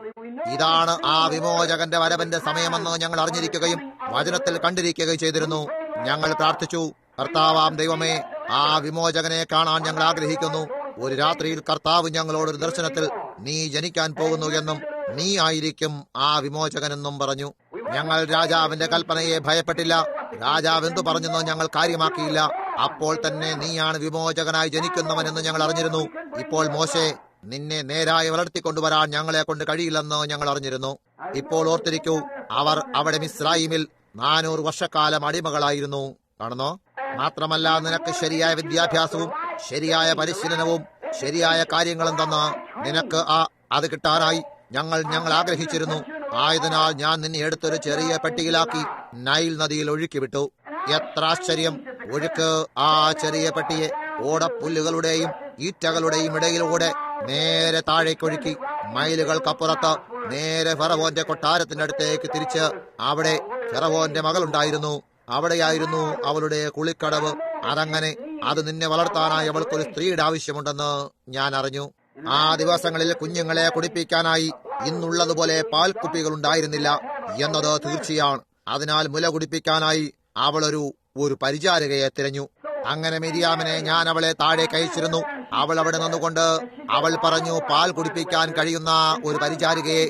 ഇതാണ് ആ വിമോചകന്റെ വരവന്റെ സമയമെന്ന് ഞങ്ങൾ അറിഞ്ഞിരിക്കുകയും വചനത്തിൽ കണ്ടിരിക്കുകയും ചെയ്തിരുന്നു. ഞങ്ങൾ പ്രാർത്ഥിച്ചു, കർത്താവാം ദൈവമേ, ആ വിമോചകനെ കാണാൻ ഞങ്ങൾ ആഗ്രഹിക്കുന്നു. ഒരു രാത്രിയിൽ കർത്താവ് ഞങ്ങളോടൊരു ദർശനത്തിൽ നീ ജനിക്കാൻ പോകുന്നു എന്നും നീ ആയിരിക്കും ആ വിമോചകനെന്നും പറഞ്ഞു. ഞങ്ങൾ രാജാവിന്റെ കൽപ്പനയെ ഭയപ്പെട്ടില്ല. രാജാവ് എന്തു പറഞ്ഞെന്ന് ഞങ്ങൾ കാര്യമാക്കിയില്ല. അപ്പോൾ തന്നെ നീയാണ് വിമോചകനായി ജനിക്കുന്നവനെന്ന് ഞങ്ങൾ അറിഞ്ഞിരുന്നു. ഇപ്പോൾ മോശെ, നിന്നെ നേരായി വളർത്തിക്കൊണ്ടുവരാൻ ഞങ്ങളെ കൊണ്ട് കഴിയില്ലെന്ന് ഞങ്ങൾ അറിഞ്ഞിരുന്നു. ഇപ്പോൾ ഓർത്തിരിക്കൂ, അവർ അവിടെ മിസ്രയീമിൽ 400 വർഷക്കാലം അടിമകളായിരുന്നു. കാണുന്നോ? മാത്രമല്ല, നിനക്ക് ശരിയായ വിദ്യാഭ്യാസവും ശരിയായ പരിശീലനവും ശരിയായ കാര്യങ്ങളും തന്ന് നിനക്ക് അത് കിട്ടാനായി ഞങ്ങൾ ആഗ്രഹിച്ചിരുന്നു. ആയതിനാൽ ഞാൻ നിന്നെ എടുത്തൊരു ചെറിയ പെട്ടിയിലാക്കി നൈൽ നദിയിൽ ഒഴുക്കിവിട്ടു. എത്ര ആശ്ചര്യം! ഒഴുക്ക് ആ ചെറിയ പെട്ടിയെ ഓടപ്പുല്ലുകളുടെയും ഈറ്റകളുടെയും ഇടയിലൂടെ നേരെ താഴേക്കൊഴുക്കി മൈലുകൾക്കപ്പുറത്ത് നേരെ ഫറവോന്റെ കൊട്ടാരത്തിന്റെ അടുത്തേക്ക് തിരിച്ച് അവിടെ ഫറവോന്റെ മകളുണ്ടായിരുന്നു. അവിടെയായിരുന്നു അവളുടെ കുളിക്കടവ്. അതങ്ങനെ അത് നിന്നെ വളർത്താനായി അവൾക്കൊരു സ്ത്രീയുടെ ആവശ്യമുണ്ടെന്ന് ഞാൻ അറിഞ്ഞു. ആ ദിവസങ്ങളിൽ കുഞ്ഞുങ്ങളെ കുടിപ്പിക്കാനായി ഇന്നുള്ളതുപോലെ പാൽക്കുപ്പികൾ ഉണ്ടായിരുന്നില്ല എന്നത് തീർച്ചയാണ്. അതിനാൽ മുല കുടിപ്പിക്കാനായി അവൾ ഒരു പരിചാരകയെ തിരഞ്ഞു. അങ്ങനെ മിരിയാമിനെ ഞാൻ അവളെ താഴേക്ക് അയച്ചിരുന്നു. അവൾ അവിടെ നിന്നുകൊണ്ട് അവൾ പറഞ്ഞു, പാൽ കുടിപ്പിക്കാൻ കഴിയുന്ന ഒരു പരിചാരികയെ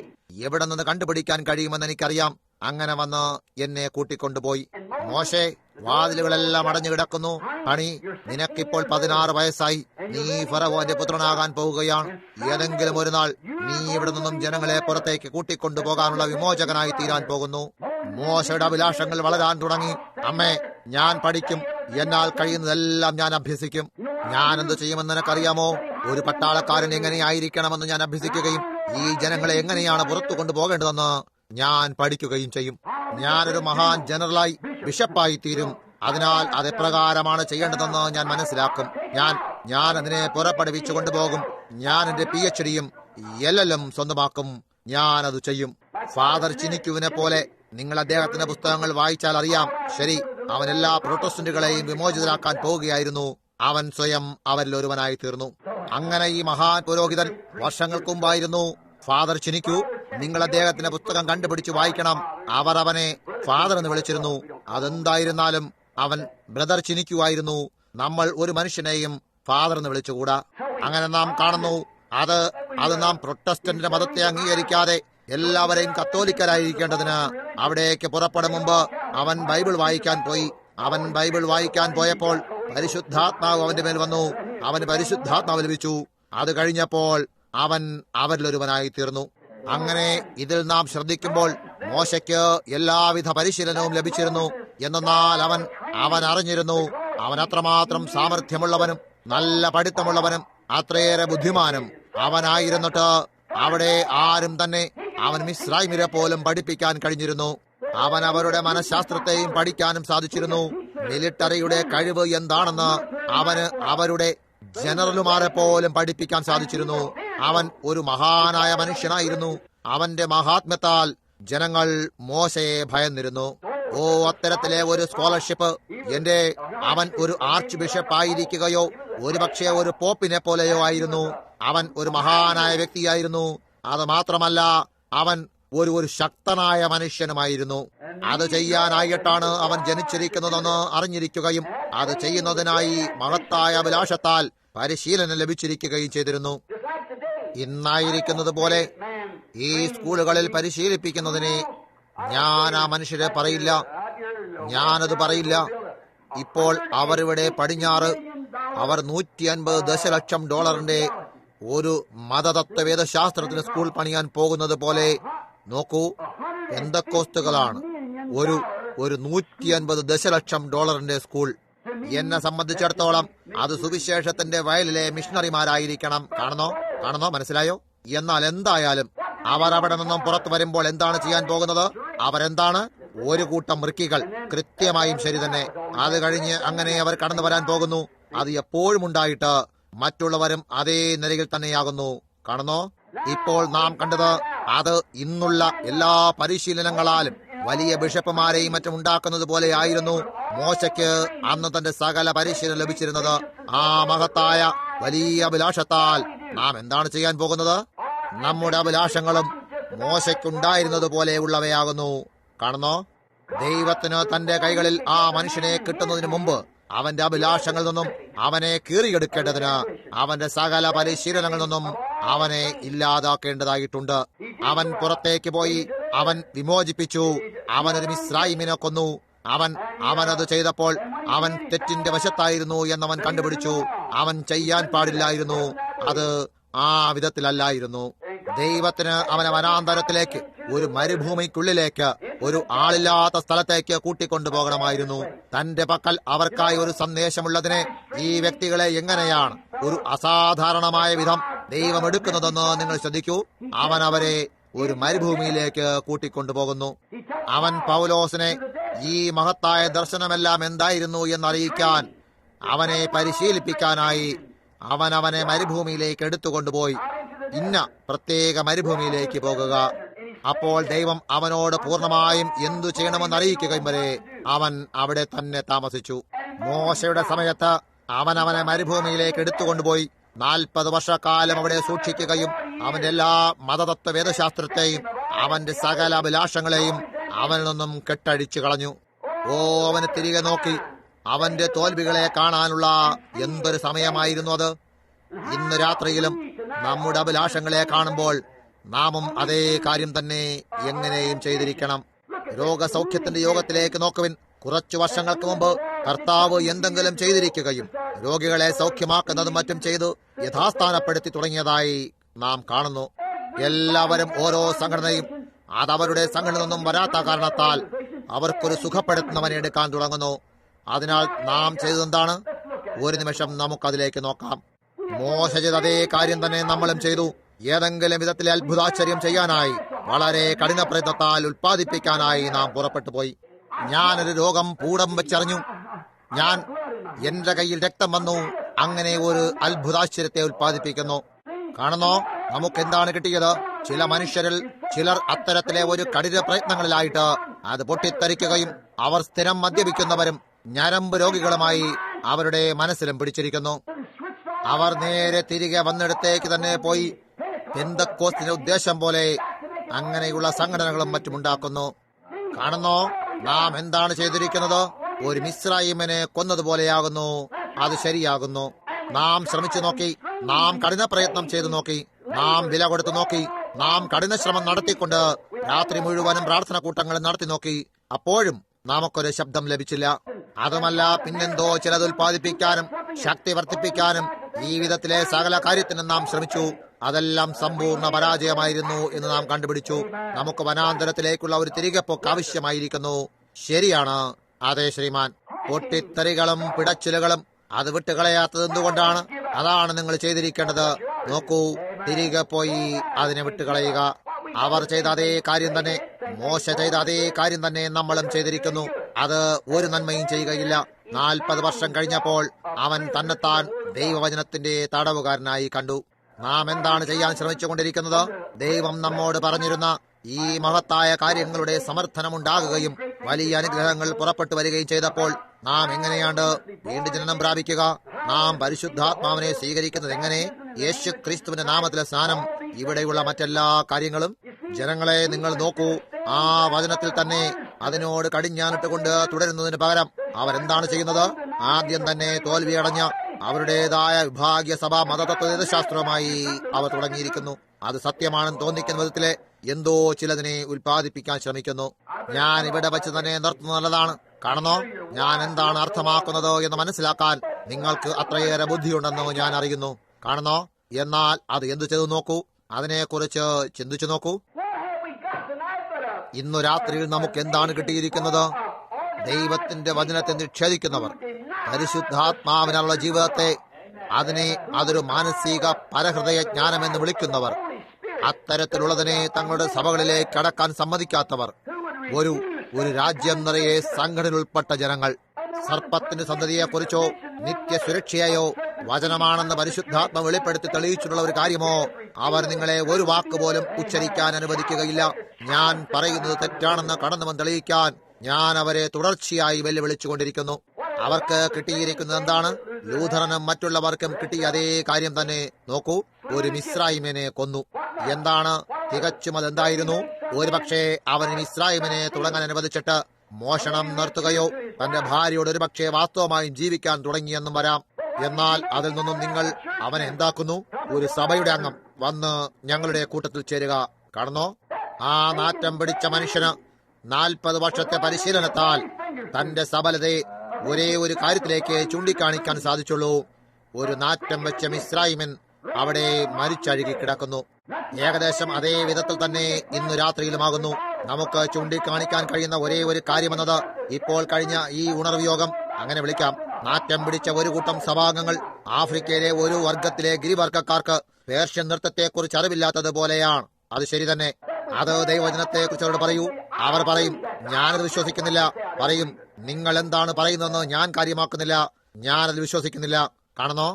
എവിടെ നിന്ന് കണ്ടുപിടിക്കാൻ കഴിയുമെന്ന് എനിക്കറിയാം. അങ്ങനെ വന്ന് എന്നെ കൂട്ടിക്കൊണ്ടുപോയി. മോശെ, വാതിലുകളെല്ലാം അടഞ്ഞു കിടക്കുന്നു. ഹണി, നിനക്കിപ്പോൾ 16 വയസ്സായി. നീ ഫറവോന്റെ പുത്രനാകാൻ പോവുകയാണ്. ഏതെങ്കിലും ഒരു നാൾ നീ ഇവിടെ നിന്നും ജനങ്ങളെ പുറത്തേക്ക് കൂട്ടിക്കൊണ്ടുപോകാനുള്ള വിമോചകനായി തീരാൻ പോകുന്നു. മോശയുടെ അഭിലാഷങ്ങൾ വളരാൻ തുടങ്ങി. അമ്മേ, ഞാൻ പഠിക്കും. എന്നാൽ കഴിയുന്നതെല്ലാം ഞാൻ അഭ്യസിക്കും. ഞാൻ എന്ത് ചെയ്യുമെന്ന് നിനക്കറിയാമോ? ഒരു പട്ടാളക്കാരൻ എങ്ങനെയായിരിക്കണമെന്ന് ഞാൻ അഭ്യസിക്കുകയും ഈ ജനങ്ങളെ എങ്ങനെയാണ് പുറത്തു കൊണ്ടുപോകേണ്ടതെന്ന് ഞാൻ പഠിക്കുകയും ചെയ്യും. ഞാനൊരു മഹാൻ ജനറലായി ബിഷപ്പായി തീരും. അതിനാൽ അതെപ്രകാരമാണ് ചെയ്യേണ്ടതെന്ന് ഞാൻ മനസ്സിലാക്കും. ഞാൻ അതിനെ പുറപ്പെടുവിച്ചു കൊണ്ടുപോകും. ഞാൻ എന്റെ PhD-യും LL-ഉം സ്വന്തമാക്കും. ഞാനത് ചെയ്യും. ഫാദർ ചിനിക്കുവിനെ പോലെ നിങ്ങൾ അദ്ദേഹത്തിന്റെ പുസ്തകങ്ങൾ വായിച്ചാൽ അറിയാം. ശരി, അവൻ എല്ലാ പ്രൊട്ടസ്റ്റന്റുകളെയും വിമോചിതരാക്കാൻ പോവുകയായിരുന്നു. അവൻ സ്വയം അവരിൽ ഒരുവനായി തീർന്നു. അങ്ങനെ ഈ മഹാൻ പുരോഹിതൻ വർഷങ്ങൾക്ക് മുമ്പായിരുന്നു. ഫാദർ ചിനിക്കു, നിങ്ങൾ അദ്ദേഹത്തിന്റെ പുസ്തകം കണ്ടുപിടിച്ച് വായിക്കണം. അവർ അവനെ ഫാദർ എന്ന് വിളിച്ചിരുന്നു. അതെന്തായിരുന്നാലും അവൻ ബ്രദർ ചിനിക്കുമായിരുന്നു. നമ്മൾ ഒരു മനുഷ്യനെയും ഫാദർ എന്ന് വിളിച്ചുകൂടാ. അങ്ങനെ നാം കാണുന്നു. അത് നാം പ്രൊട്ടസ്റ്റന്റ് മതത്തെ അംഗീകരിക്കാതെ എല്ലാവരെയും കത്തോലിക്കരായിരിക്കേണ്ടതിന് അവിടേക്ക് പുറപ്പെടും മുമ്പ് അവൻ ബൈബിൾ വായിക്കാൻ പോയി. അവൻ ബൈബിൾ വായിക്കാൻ പോയപ്പോൾ പരിശുദ്ധാത്മാവ് അവന്റെ മേൽ വന്നു. അവന് പരിശുദ്ധാത്മാവ് ലഭിച്ചു. അത് കഴിഞ്ഞപ്പോൾ അവൻ അവരിലൊരുവനായി തീർന്നു. അങ്ങനെ ഇതിൽ നാം ശ്രദ്ധിക്കുമ്പോൾ മോശയ്ക്ക് എല്ലാവിധ പരിശീലനവും ലഭിച്ചിരുന്നു. എന്നാൽ അവൻ അറിഞ്ഞിരുന്നു അവൻ അത്രമാത്രം സാമർഥ്യമുള്ളവനും നല്ല പഠിത്തമുള്ളവനും അത്രയേറെ ബുദ്ധിമാനും അവനായിരുന്നിട്ട് അവിടെ ആരും തന്നെ അവൻ മിസ്രൈമിനെ പോലും പഠിപ്പിക്കാൻ കഴിഞ്ഞിരുന്നു. അവൻ അവരുടെ മനഃശാസ്ത്രത്തെയും പഠിക്കാനും സാധിച്ചിരുന്നു. മിലിട്ടറിയുടെ കഴിവ് എന്താണെന്ന് അവന് അവരുടെ ജനറലുമാരെ പോലും പഠിപ്പിക്കാൻ സാധിച്ചിരുന്നു. അവൻ ഒരു മഹാനായ മനുഷ്യനായിരുന്നു. അവന്റെ മഹാത്മ്യത്താൽ ജനങ്ങൾ മോശയെ ഭയന്നിരുന്നു. അത്തരത്തിലെ ഒരു സ്കോളർഷിപ്പ് അവൻ ഒരു ആർച്ച് ബിഷപ്പ് ആയിരിക്കുകയോ ഒരുപക്ഷെ ഒരു പോപ്പിനെ പോലെയോ ആയിരുന്നു. അവൻ ഒരു മഹാനായ വ്യക്തിയായിരുന്നു. അത് മാത്രമല്ല, അവൻ ഒരു ശക്തനായ മനുഷ്യനുമായിരുന്നു. അത് ചെയ്യാനായിട്ടാണ് അവൻ ജനിച്ചിരിക്കുന്നതെന്ന് അറിഞ്ഞിരിക്കുകയും അത് ചെയ്യുന്നതിനായി മഹത്തായ അഭിലാഷത്താൽ പരിശീലനം ലഭിച്ചിരിക്കുകയും ചെയ്തിരുന്നു. ഇന്നായിരിക്കുന്നത് പോലെ ഈ സ്കൂളുകളിൽ പരിശീലിപ്പിക്കുന്നതിനെ ഞാൻ ആ മനുഷ്യരെ പറയില്ല, ഞാനത് പറയില്ല. ഇപ്പോൾ അവരിവിടെ പടിഞ്ഞാറ് അവർ $150 ദശലക്ഷം ഒരു മതതത്വ വേദശാസ്ത്രത്തിന് സ്കൂൾ പണിയാൻ പോകുന്നത് പോലെ നോക്കൂ. പെന്തക്കോസ്തുകളാണ് ഒരു $150 ദശലക്ഷം സ്കൂൾ. എന്നെ സംബന്ധിച്ചിടത്തോളം അത് സുവിശേഷത്തിന്റെ വയലിലെ മിഷണറിമാരായിരിക്കണം. കാണുന്നോ മനസ്സിലായോ? എന്നാൽ എന്തായാലും അവർ അവിടെ നിന്നും പുറത്തു വരുമ്പോൾ എന്താണ് ചെയ്യാൻ പോകുന്നത്? അവരെന്താണ്? ഒരു കൂട്ടം മൃക്കികൾ. കൃത്യമായും ശരി തന്നെ. അത് കഴിഞ്ഞ് അങ്ങനെ അവർ കടന്നു വരാൻ പോകുന്നു. അത് എപ്പോഴും ഉണ്ടായിട്ട് മറ്റുള്ളവരും അതേ നിലയിൽ തന്നെയാകുന്നു. കാണുന്നോ? ഇപ്പോൾ നാം കണ്ടത് അത് ഇന്നുള്ള എല്ലാ പരിശീലനങ്ങളാലും വലിയ ബിഷപ്പുമാരെയും മറ്റും ഉണ്ടാക്കുന്നത് പോലെ ആയിരുന്നു. മോശയ്ക്ക് അന്ന് തന്റെ സകല പരിശീലനം ലഭിച്ചിരുന്നത്. ആ മഹത്തായ വലിയ അഭിലാഷത്താൽ നാം എന്താണ് ചെയ്യാൻ പോകുന്നത്? നമ്മുടെ അഭിലാഷങ്ങളും മോശയ്ക്കുണ്ടായിരുന്നത് പോലെയുള്ളവയാകുന്നു. കാണുന്നോ? ദൈവത്തിന് തന്റെ കൈകളിൽ ആ മനുഷ്യനെ കിട്ടുന്നതിന് മുമ്പ് അവന്റെ അഭിലാഷങ്ങളിൽ നിന്നും അവനെ കീറിയെടുക്കേണ്ടതിന് അവന്റെ സകല പരിശീലനങ്ങളിൽ നിന്നും അവനെ ഇല്ലാതാക്കേണ്ടതായിട്ടുണ്ട്. അവൻ പുറത്തേക്ക് പോയി അവൻ വിമോചിപ്പിച്ചു. അവനൊരു മിസ്രൈമിനെ കൊന്നു. അവനത് ചെയ്തപ്പോൾ അവൻ തെറ്റിന്റെ വശത്തായിരുന്നു എന്നവൻ കണ്ടുപിടിച്ചു. അവൻ ചെയ്യാൻ പാടില്ലായിരുന്നു. അത് ആ വിധത്തിലല്ലായിരുന്നു. ദൈവത്തിന് അവനെ വനാന്തരത്തിലേക്ക്, ഒരു മരുഭൂമിക്കുള്ളിലേക്ക്, ഒരു ആളില്ലാത്ത സ്ഥലത്തേക്ക് കൂട്ടിക്കൊണ്ടുപോകണമായിരുന്നു. തന്റെ പക്കൽ അവർക്കായി ഒരു സന്ദേശമുള്ളതിനെ ഈ വ്യക്തികളെ എങ്ങനെയാണ് ഒരു അസാധാരണമായ വിധം ദൈവം എടുക്കുന്നതെന്ന് നിങ്ങൾ ശ്രദ്ധിക്കൂ. അവൻ അവരെ ഒരു മരുഭൂമിയിലേക്ക് കൂട്ടിക്കൊണ്ടുപോകുന്നു. അവൻ പൗലോസിനെ ഈ മഹത്തായ ദർശനമെല്ലാം എന്തായിരുന്നു എന്നറിയിക്കാൻ, അവനെ പരിശീലിപ്പിക്കാനായി അവനെ മരുഭൂമിയിലേക്ക് എടുത്തുകൊണ്ടുപോയി. ഇന്ന പ്രത്യേക മരുഭൂമിയിലേക്ക് പോകുക. അപ്പോൾ ദൈവം അവനോട് പൂർണ്ണമായും എന്തു ചെയ്യണമെന്ന് അറിയിക്കുകയും വരെ അവൻ അവിടെ തന്നെ താമസിച്ചു. മോശയുടെ സമയത്ത് അവനെ മരുഭൂമിയിലേക്ക് എടുത്തുകൊണ്ടുപോയി 40 വർഷക്കാലം അവിടെ സൂക്ഷിക്കുകയും അവന്റെ എല്ലാ മതതത്വ വേദശാസ്ത്രത്തെയും അവന്റെ സകല അഭിലാഷങ്ങളെയും അവനിൽ നിന്നും കെട്ടഴിച്ചു കളഞ്ഞു. അവന് തിരികെ നോക്കി അവന്റെ തോൽവികളെ കാണാനുള്ള എന്തൊരു സമയമായിരുന്നു അത്. ഇന്ന് രാത്രിയിലും നമ്മുടെ അഭിലാഷങ്ങളെ കാണുമ്പോൾ നാമും അതേ കാര്യം തന്നെ എങ്ങനെയും ചെയ്തിരിക്കണം. രോഗസൗഖ്യത്തിന്റെ യോഗത്തിലേക്ക് നോക്കുവിൻ. കുറച്ചു വർഷങ്ങൾക്ക് മുമ്പ് കർത്താവ് എന്തെങ്കിലും ചെയ്തിരിക്കുകയും രോഗികളെ സൗഖ്യമാക്കുന്നതും മറ്റും ചെയ്ത് യഥാസ്ഥാനപ്പെടുത്തി തുടങ്ങിയതായി നാം കാണുന്നു. എല്ലാവരും ഓരോ സംഘടനയും അതവരുടെ സംഘടന നിന്നും വരാത്ത കാരണത്താൽ അവർക്കൊരു സുഖപ്പെടുത്തുന്നവനെ എടുക്കാൻ തുടങ്ങുന്നു. അതിനാൽ നാം ചെയ്തതെന്താണ്? ഒരു നിമിഷം നമുക്കതിലേക്ക് നോക്കാം. മോശ ചെയ്ത അതേ കാര്യം തന്നെ നമ്മളും ചെയ്തു. ഏതെങ്കിലും വിധത്തിലെ അത്ഭുതാശ്ചര്യം ചെയ്യാനായി, വളരെ കഠിന പ്രയത്നത്താൽ ഉൽപ്പാദിപ്പിക്കാനായി നാം പുറപ്പെട്ടു പോയി. ഞാനൊരു രോഗം പൂടം വെച്ചറിഞ്ഞു. എന്റെ കയ്യിൽ രക്തം വന്നു. അങ്ങനെ ഒരു അത്ഭുതാശ്ചര്യത്തെ ഉൽപ്പാദിപ്പിക്കുന്നു. കാണുന്നോ? നമുക്കെന്താണ് കിട്ടിയത്? ചില മനുഷ്യരിൽ ചിലർ അത്തരത്തിലെ ഒരു കഠിന പ്രയത്നങ്ങളിലായിട്ട് അത് പൊട്ടിത്തെറിക്കുകയും അവർ സ്ഥിരം മദ്യപിക്കുന്നവരും ഞരമ്പ് രോഗികളുമായി അവരുടെ മനസ്സിലും പിടിച്ചിരിക്കുന്നു. അവർ നേരെ തിരികെ വന്നിടത്തേക്ക് തന്നെ പോയി പെന്തക്കോസ്തിന്റെ ഉദ്ദേശം പോലെ അങ്ങനെയുള്ള സംഘടനകളും മറ്റും ഉണ്ടാക്കുന്നു. കാണുന്നോ? നാം എന്താണ് ചെയ്തിരിക്കുന്നത്? ഒരു മിസ്രയീമിനെ കൊന്നതുപോലെയാകുന്നു. അത് ശരിയാകുന്നു. നാം ശ്രമിച്ചു നോക്കി, നാം കഠിന പ്രയത്നം ചെയ്തു നോക്കി, നാം വില കൊടുത്തു നോക്കി, നാം കഠിന ശ്രമം നടത്തിക്കൊണ്ട് രാത്രി മുഴുവനും പ്രാർത്ഥന കൂട്ടങ്ങൾ നടത്തി നോക്കി. അപ്പോഴും നമുക്കൊരു ശബ്ദം ലഭിച്ചില്ല. അതുമല്ല, പിന്നെന്തോ ചിലത് ഉൽപ്പാദിപ്പിക്കാനും ശക്തി വർദ്ധിപ്പിക്കാനും ഈ വിധത്തിലെ സകല കാര്യത്തിനും നാം ശ്രമിച്ചു. അതെല്ലാം സമ്പൂർണ്ണ പരാജയമായിരുന്നു എന്ന് നാം കണ്ടുപിടിച്ചു. നമുക്ക് വനാന്തരത്തിലേക്കുള്ള ഒരു തിരികെപ്പോക്ക് ആവശ്യമായിരിക്കുന്നു. ശരിയാണ്. അതെ ശ്രീമാൻ. പൊട്ടിത്തെറികളും പിടച്ചിലുകളും അത് വിട്ടുകളയാത്തത് എന്തുകൊണ്ടാണ്? അതാണ് നിങ്ങൾ ചെയ്തിരിക്കേണ്ടത്. നോക്കൂ, തിരികെ പോയി അതിനെ വിട്ടുകളയുക. അവർ ചെയ്ത അതേ കാര്യം തന്നെ, മോശ ചെയ്ത അതേ കാര്യം തന്നെ നമ്മളും ചെയ്തിരിക്കുന്നു. അത് ഒരു നന്മയും ചെയ്യുകയില്ല. 40 വർഷം കഴിഞ്ഞപ്പോൾ അവൻ തന്നെത്താൻ ദൈവവചനത്തിന്റെ തടവുകാരനായി കണ്ടു. നാം എന്താണ് ചെയ്യാൻ ശ്രമിച്ചുകൊണ്ടിരിക്കുന്നത്? ദൈവം നമ്മോട് പറഞ്ഞിരുന്ന ഈ മഹത്തായ കാര്യങ്ങളുടെ സമർത്ഥനമുണ്ടാകുകയും വലിയ അനുഗ്രഹങ്ങൾ പുറപ്പെട്ടു വരികയും ചെയ്തപ്പോൾ നാം എങ്ങനെയാണ് വീണ്ടും ജനനം പ്രാപിക്കുക? നാം പരിശുദ്ധാത്മാവിനെ സ്വീകരിക്കുന്നത് എങ്ങനെ? യേശു ക്രിസ്തുവിന്റെ നാമത്തിലെ സ്നാനം, ഇവിടെയുള്ള മറ്റെല്ലാ കാര്യങ്ങളും. ജനങ്ങളെ നിങ്ങൾ നോക്കൂ, ആ വചനത്തിൽ തന്നെ അതിനോട് കടിഞ്ഞാനിട്ടുകൊണ്ട് തുടരുന്നതിന് പകരം അവരെന്താണ് ചെയ്യുന്നത്? ആദ്യം തന്നെ തോൽവിയടഞ്ഞ അവരുടേതായ വിഭാഗീയ സഭാ മതതത്വശാസ്ത്രവുമായി അവർ തുടങ്ങിയിരിക്കുന്നു. അത് സത്യമാണെന്ന് തോന്നിക്കുന്ന വിധത്തിലെ എന്തോ ചിലതിനെ ഉൽപ്പാദിപ്പിക്കാൻ ശ്രമിക്കുന്നു. ഞാൻ ഇവിടെ വെച്ച് തന്നെ നിർത്തുന്നത് നല്ലതാണ്. കാണുന്നോ, ഞാൻ എന്താണ് അർത്ഥമാക്കുന്നത് എന്ന് മനസ്സിലാക്കാൻ നിങ്ങൾക്ക് അത്രയേറെ ബുദ്ധിയുണ്ടെന്ന് ഞാൻ അറിയുന്നു. കാണുന്നോ? എന്നാൽ അത് എന്തു ചെയ്തു നോക്കൂ, അതിനെക്കുറിച്ച് ചിന്തിച്ചു നോക്കൂ. ഇന്നു രാത്രിയിൽ നമുക്ക് എന്താണ് കിട്ടിയിരിക്കുന്നത്? ദൈവത്തിന്റെ വചനത്തെ നിഷേധിക്കുന്നവർ, പരിശുദ്ധാത്മാവിനുള്ള ജീവിതത്തെ അതൊരു മാനസിക പരഹൃദയ ജ്ഞാനമെന്ന് വിളിക്കുന്നവർ, അത്തരത്തിലുള്ളതിനെ തങ്ങളുടെ സഭകളിലേക്ക് അടക്കാൻ സമ്മതിക്കാത്തവർ, ഒരു രാജ്യം നിറയെ സംഘടന ഉൾപ്പെട്ട ജനങ്ങൾ, സർപ്പത്തിന്റെ സന്തതിയെക്കുറിച്ചോ നിത്യസുരക്ഷയെയോ വചനമാണെന്ന് പരിശുദ്ധാത്മ വെളിപ്പെടുത്തി തെളിയിച്ചിട്ടുള്ള ഒരു കാര്യമോ അവർ നിങ്ങളെ ഒരു വാക്കുപോലും ഉച്ചരിക്കാൻ അനുവദിക്കുകയില്ല. ഞാൻ പറയുന്നത് തെറ്റാണെന്ന് കടന്നുവന്ന് തെളിയിക്കാൻ ഞാൻ അവരെ തുടർച്ചയായി വെല്ലുവിളിച്ചുകൊണ്ടിരിക്കുന്നു. അവർക്ക് കിട്ടിയിരിക്കുന്നത് എന്താണ്? ലൂഥറനും മറ്റുള്ളവർക്കും കിട്ടിയ അതേ കാര്യം തന്നെ. നോക്കൂ, ഒരു മിസ്രയീമിനെ കൊന്നു. എന്താണ്? തികച്ചും അതെന്തായിരുന്നു? ഒരുപക്ഷെ അവൻ മിസ്രയീമിനെ തുടങ്ങാൻ അനുവദിച്ചിട്ട് മോഷണം നിർത്തുകയോ തന്റെ ഭാര്യയോട് ഒരുപക്ഷെ വാസ്തവമായും ജീവിക്കാൻ തുടങ്ങിയെന്നും വരാം. എന്നാൽ അതിൽ നിന്നും നിങ്ങൾ അവനെ എന്താക്കുന്നു? ഒരു സഭയുടെ അംഗം വന്ന് ഞങ്ങളുടെ കൂട്ടത്തിൽ ചേരുക. കാണുന്നോ? ആ നാറ്റം പിടിച്ച മനുഷ്യന് 40 വർഷത്തെ പരിശീലനത്താൽ തന്റെ സബലതയെ ഒരേ ഒരു കാര്യത്തിലേക്ക് ചൂണ്ടിക്കാണിക്കാൻ സാധിച്ചുള്ളൂ. ഒരു നാറ്റം വെച്ച മിസ്രയീമൻ അവിടെ മരിച്ചഴുകി കിടക്കുന്നു. ഏകദേശം അതേ വിധത്തിൽ തന്നെ ഇന്നു രാത്രിയിലുമാകുന്നു. നമുക്ക് ചൂണ്ടിക്കാണിക്കാൻ കഴിയുന്ന ഒരേ ഒരു കാര്യമെന്നത് ഇപ്പോൾ കഴിഞ്ഞ ഈ ഉണർവ് യോഗം അങ്ങനെ വിളിക്കാം. നാറ്റം പിടിച്ച ഒരു കൂട്ടം സഭാംഗങ്ങൾ ആഫ്രിക്കയിലെ ഒരു വർഗത്തിലെ ഗിരിവർഗക്കാർക്ക് പേർഷ്യൻ നൃത്തത്തെക്കുറിച്ച് അറിവില്ലാത്തതുപോലെയാണ്. അത് ശരി തന്നെ. അത് ദൈവവചനത്തെക്കുറിച്ച് അവരോട് പറയൂ. അവർ പറയും, ഞാനത് വിശ്വസിക്കുന്നില്ല. പറയും, നിങ്ങൾ എന്താണ് പറയുന്നതെന്ന് ഞാൻ കാര്യമാക്കുന്നില്ല, ഞാനത് വിശ്വസിക്കുന്നില്ല. കാണുന്നോ?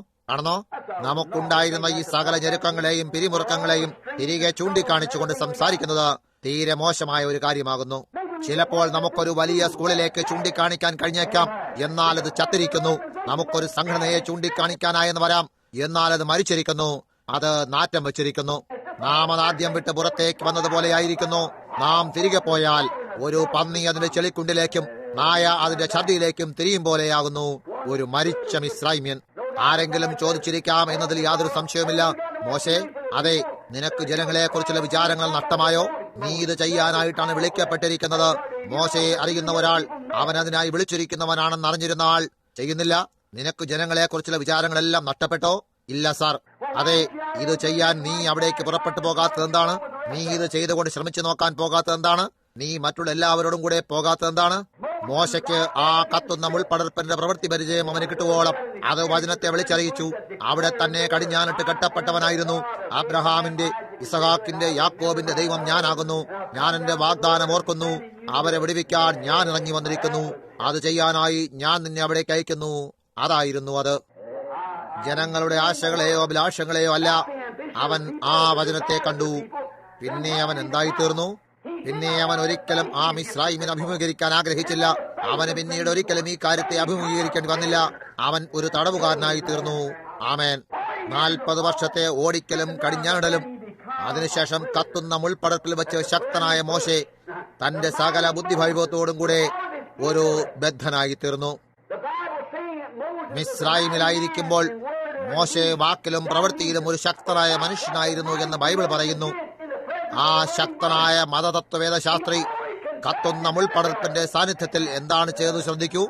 നമുക്കുണ്ടായിരുന്ന ഈ സകല ഞെരുക്കങ്ങളെയും പിരിമുറുക്കങ്ങളെയും തിരികെ ചൂണ്ടിക്കാണിച്ചുകൊണ്ട് സംസാരിക്കുന്നത് തീരെ മോശമായ ഒരു കാര്യമാകുന്നു. ചിലപ്പോൾ നമുക്കൊരു വലിയ സ്കൂളിലേക്ക് ചൂണ്ടിക്കാണിക്കാൻ കഴിഞ്ഞേക്കാം, എന്നാൽ അത് ചത്തിരിക്കുന്നു. നമുക്കൊരു സംഘടനയെ ചൂണ്ടിക്കാണിക്കാനായെന്ന് വരാം, എന്നാൽ അത് മരിച്ചിരിക്കുന്നു. അത് നാറ്റം വെച്ചിരിക്കുന്നു. നാം അതാദ്യം വിട്ട് പുറത്തേക്ക് വന്നതുപോലെയായിരിക്കുന്നു. നാം തിരികെ പോയാൽ ഒരു പന്നി അതിന്റെ ചെളിക്കുണ്ടിലേക്കും നായ അതിന്റെ ഛർദിയിലേക്കും തിരിയും പോലെയാകുന്നു ഒരു മരിച്ച മിസ്രയീമ്യൻ. ആരെങ്കിലും ചോദിച്ചിരിക്കാം എന്നതിൽ യാതൊരു സംശയവുമില്ല. മോശെ, അതെ, നിനക്ക് ജനങ്ങളെ കുറിച്ചുള്ള വിചാരങ്ങൾ നഷ്ടമായോ? നീ ഇത് ചെയ്യാനായിട്ടാണ് വിളിക്കപ്പെട്ടിരിക്കുന്നത്. മോശയെ അറിയുന്ന ഒരാൾ അവൻ അതിനായി വിളിച്ചിരിക്കുന്നവനാണെന്ന് അറിഞ്ഞിരുന്ന ആൾ ചെയ്യുന്നില്ല. നിനക്ക് ജനങ്ങളെ കുറിച്ചുള്ള വിചാരങ്ങളെല്ലാം നഷ്ടപ്പെട്ടോ? ഇല്ല സാർ. അതെ, ഇത് ചെയ്യാൻ നീ അവിടേക്ക് പുറപ്പെട്ടു പോകാത്തത് എന്താണ്? നീ ഇത് ചെയ്തുകൊണ്ട് ശ്രമിച്ചു നോക്കാൻ പോകാത്തത് എന്താണ്? നീ മറ്റുള്ള എല്ലാവരോടും കൂടെ പോകാത്തത് എന്താണ്? മോശയ്ക്ക് ആ കത്തുന്ന മുൾപടർപ്പന്റെ പ്രവൃത്തി പരിചയം അവന് കിട്ടുവോളം അത് വചനത്തെ വിളിച്ചറിയിച്ചു. അവിടെ തന്നെ കടിഞ്ഞാനിട്ട് കെട്ടപ്പെട്ടവനായിരുന്നു. അബ്രഹാമിന്റെ, ഇസഹാക്കിന്റെ, യാക്കോബിന്റെ ദൈവം ഞാനാകുന്നു. ഞാൻ എന്റെ വാഗ്ദാനം ഓർക്കുന്നു. അവരെ വിടുവിക്കാൻ ഞാൻ ഇറങ്ങി വന്നിരിക്കുന്നു. അത് ചെയ്യാനായി ഞാൻ നിന്നെ അവിടേക്ക് അയക്കുന്നു. അതായിരുന്നു അത്. ജനങ്ങളുടെ ആശകളെയോ അഭിലാഷങ്ങളെയോ അല്ല. അവൻ ആ വചനത്തെ കണ്ടു. പിന്നെ അവൻ എന്തായി തീർന്നു? പിന്നെ അവൻ ഒരിക്കലും ആ മിസ്രയീമിനെ അഭിമുഖീകരിക്കാൻ ആഗ്രഹിച്ചില്ല. അവന് പിന്നീട് ഒരിക്കലും ഈ കാര്യത്തെ അഭിമുഖീകരിക്കേണ്ടി വന്നില്ല. അവൻ ഒരു തടവുകാരനായി തീർന്നു. ആമേൻ. 40 വർഷത്തെ ഓടിക്കലും കടിഞ്ഞാണിടലും അതിനുശേഷം കത്തുന്ന മുൾപടർപ്പിൽ വെച്ച് ശക്തനായ മോശെ തന്റെ സകല ബുദ്ധിവൈഭവത്തോടും കൂടെ ഒരു ബദ്ധനായി തീർന്നു. മിസ്രൈമിലായിരിക്കുമ്പോൾ മോശെ വാക്കിലും പ്രവൃത്തിയിലും ഒരു ശക്തനായ മനുഷ്യനായിരുന്നു എന്ന് ബൈബിൾ പറയുന്നു. ആ ശക്തനായ മതതത്വവേദശാസ്ത്രി കത്തുന്ന മുൾപടർപ്പിന്റെ സാന്നിധ്യത്തിൽ എന്താണ് ചെയ്തു ശ്രദ്ധിക്കൂ.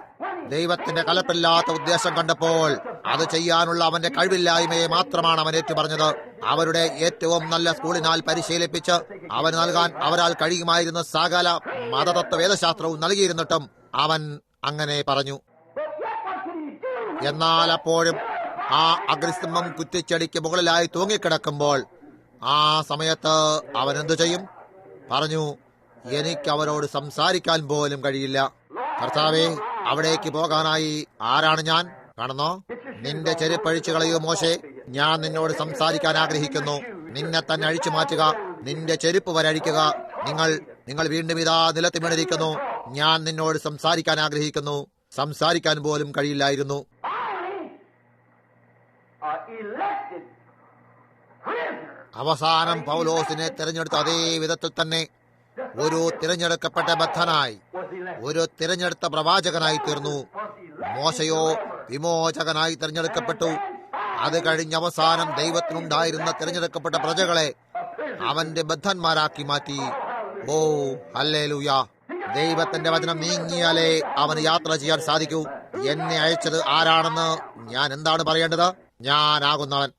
ദൈവത്തിന്റെ കലപ്പില്ലാത്ത ഉദ്ദേശം കണ്ടപ്പോൾ അത് ചെയ്യാനുള്ള അവന്റെ കഴിവില്ലായ്മയെ മാത്രമാണ് അവൻ ഏറ്റുപറഞ്ഞത്. അവരുടെ ഏറ്റവും നല്ല സ്കൂളിനാൽ പരിശീലിപ്പിച്ച് അവന് നൽകാൻ അവരാൽ കഴിയുമായിരുന്ന സകല മതതത്വവേദശാസ്ത്രവും നൽകിയിരുന്നിട്ടും അവൻ അങ്ങനെ പറഞ്ഞു. എന്നാൽ അപ്പോഴും ആ അഗ്നിസ്തംഭം കുറ്റിച്ചെടിക്ക് മുകളിലായി തൂങ്ങിക്കിടക്കുമ്പോൾ ആ സമയത്ത് അവൻ എന്തു ചെയ്യും? പറഞ്ഞു, എനിക്ക് അവരോട് സംസാരിക്കാൻ പോലും കഴിയില്ല. കർത്താവേ, അവിടേക്ക് പോകാനായി ആരാണ് ഞാൻ? കാണുന്നോ, നിന്റെ ചെരുപ്പഴിച്ചു കളയൂ മോശെ. ഞാൻ നിന്നോട് സംസാരിക്കാൻ ആഗ്രഹിക്കുന്നു. നിന്നെ തന്നെ അഴിച്ചു മാറ്റുക, നിന്റെ ചെരുപ്പ് വരെ അഴിക്കുക. നിങ്ങൾ വീണ്ടും ഇതാ നിലത്ത് വീണിരിക്കുന്നു. ഞാൻ നിന്നോട് സംസാരിക്കാൻ ആഗ്രഹിക്കുന്നു. സംസാരിക്കാൻ പോലും കഴിയില്ലായിരുന്നു. അവസാനം പൗലോസിനെ തിരഞ്ഞെടുത്ത അതേ വിധത്തിൽ തന്നെ ഒരു തിരഞ്ഞെടുക്കപ്പെട്ട ബദ്ധനായി, ഒരു തിരഞ്ഞെടുത്ത പ്രവാചകനായി തീർന്നു. മോശയോ വിമോചകനായി തിരഞ്ഞെടുക്കപ്പെട്ടു. അത് കഴിഞ്ഞ അവസാനം ദൈവത്തിനുണ്ടായിരുന്ന തിരഞ്ഞെടുക്കപ്പെട്ട പ്രജകളെ അവന്റെ ബദ്ധന്മാരാക്കി മാറ്റി. ഓ ഹല്ലേലൂയ! ദൈവത്തിന്റെ വചനം നീങ്ങിയാലേ അവന് യാത്ര ചെയ്യാൻ സാധിക്കൂ. എന്നെ അയച്ചത് ആരാണെന്ന് ഞാൻ എന്താണ് പറയേണ്ടത്? ഞാനാകുന്നവൻ.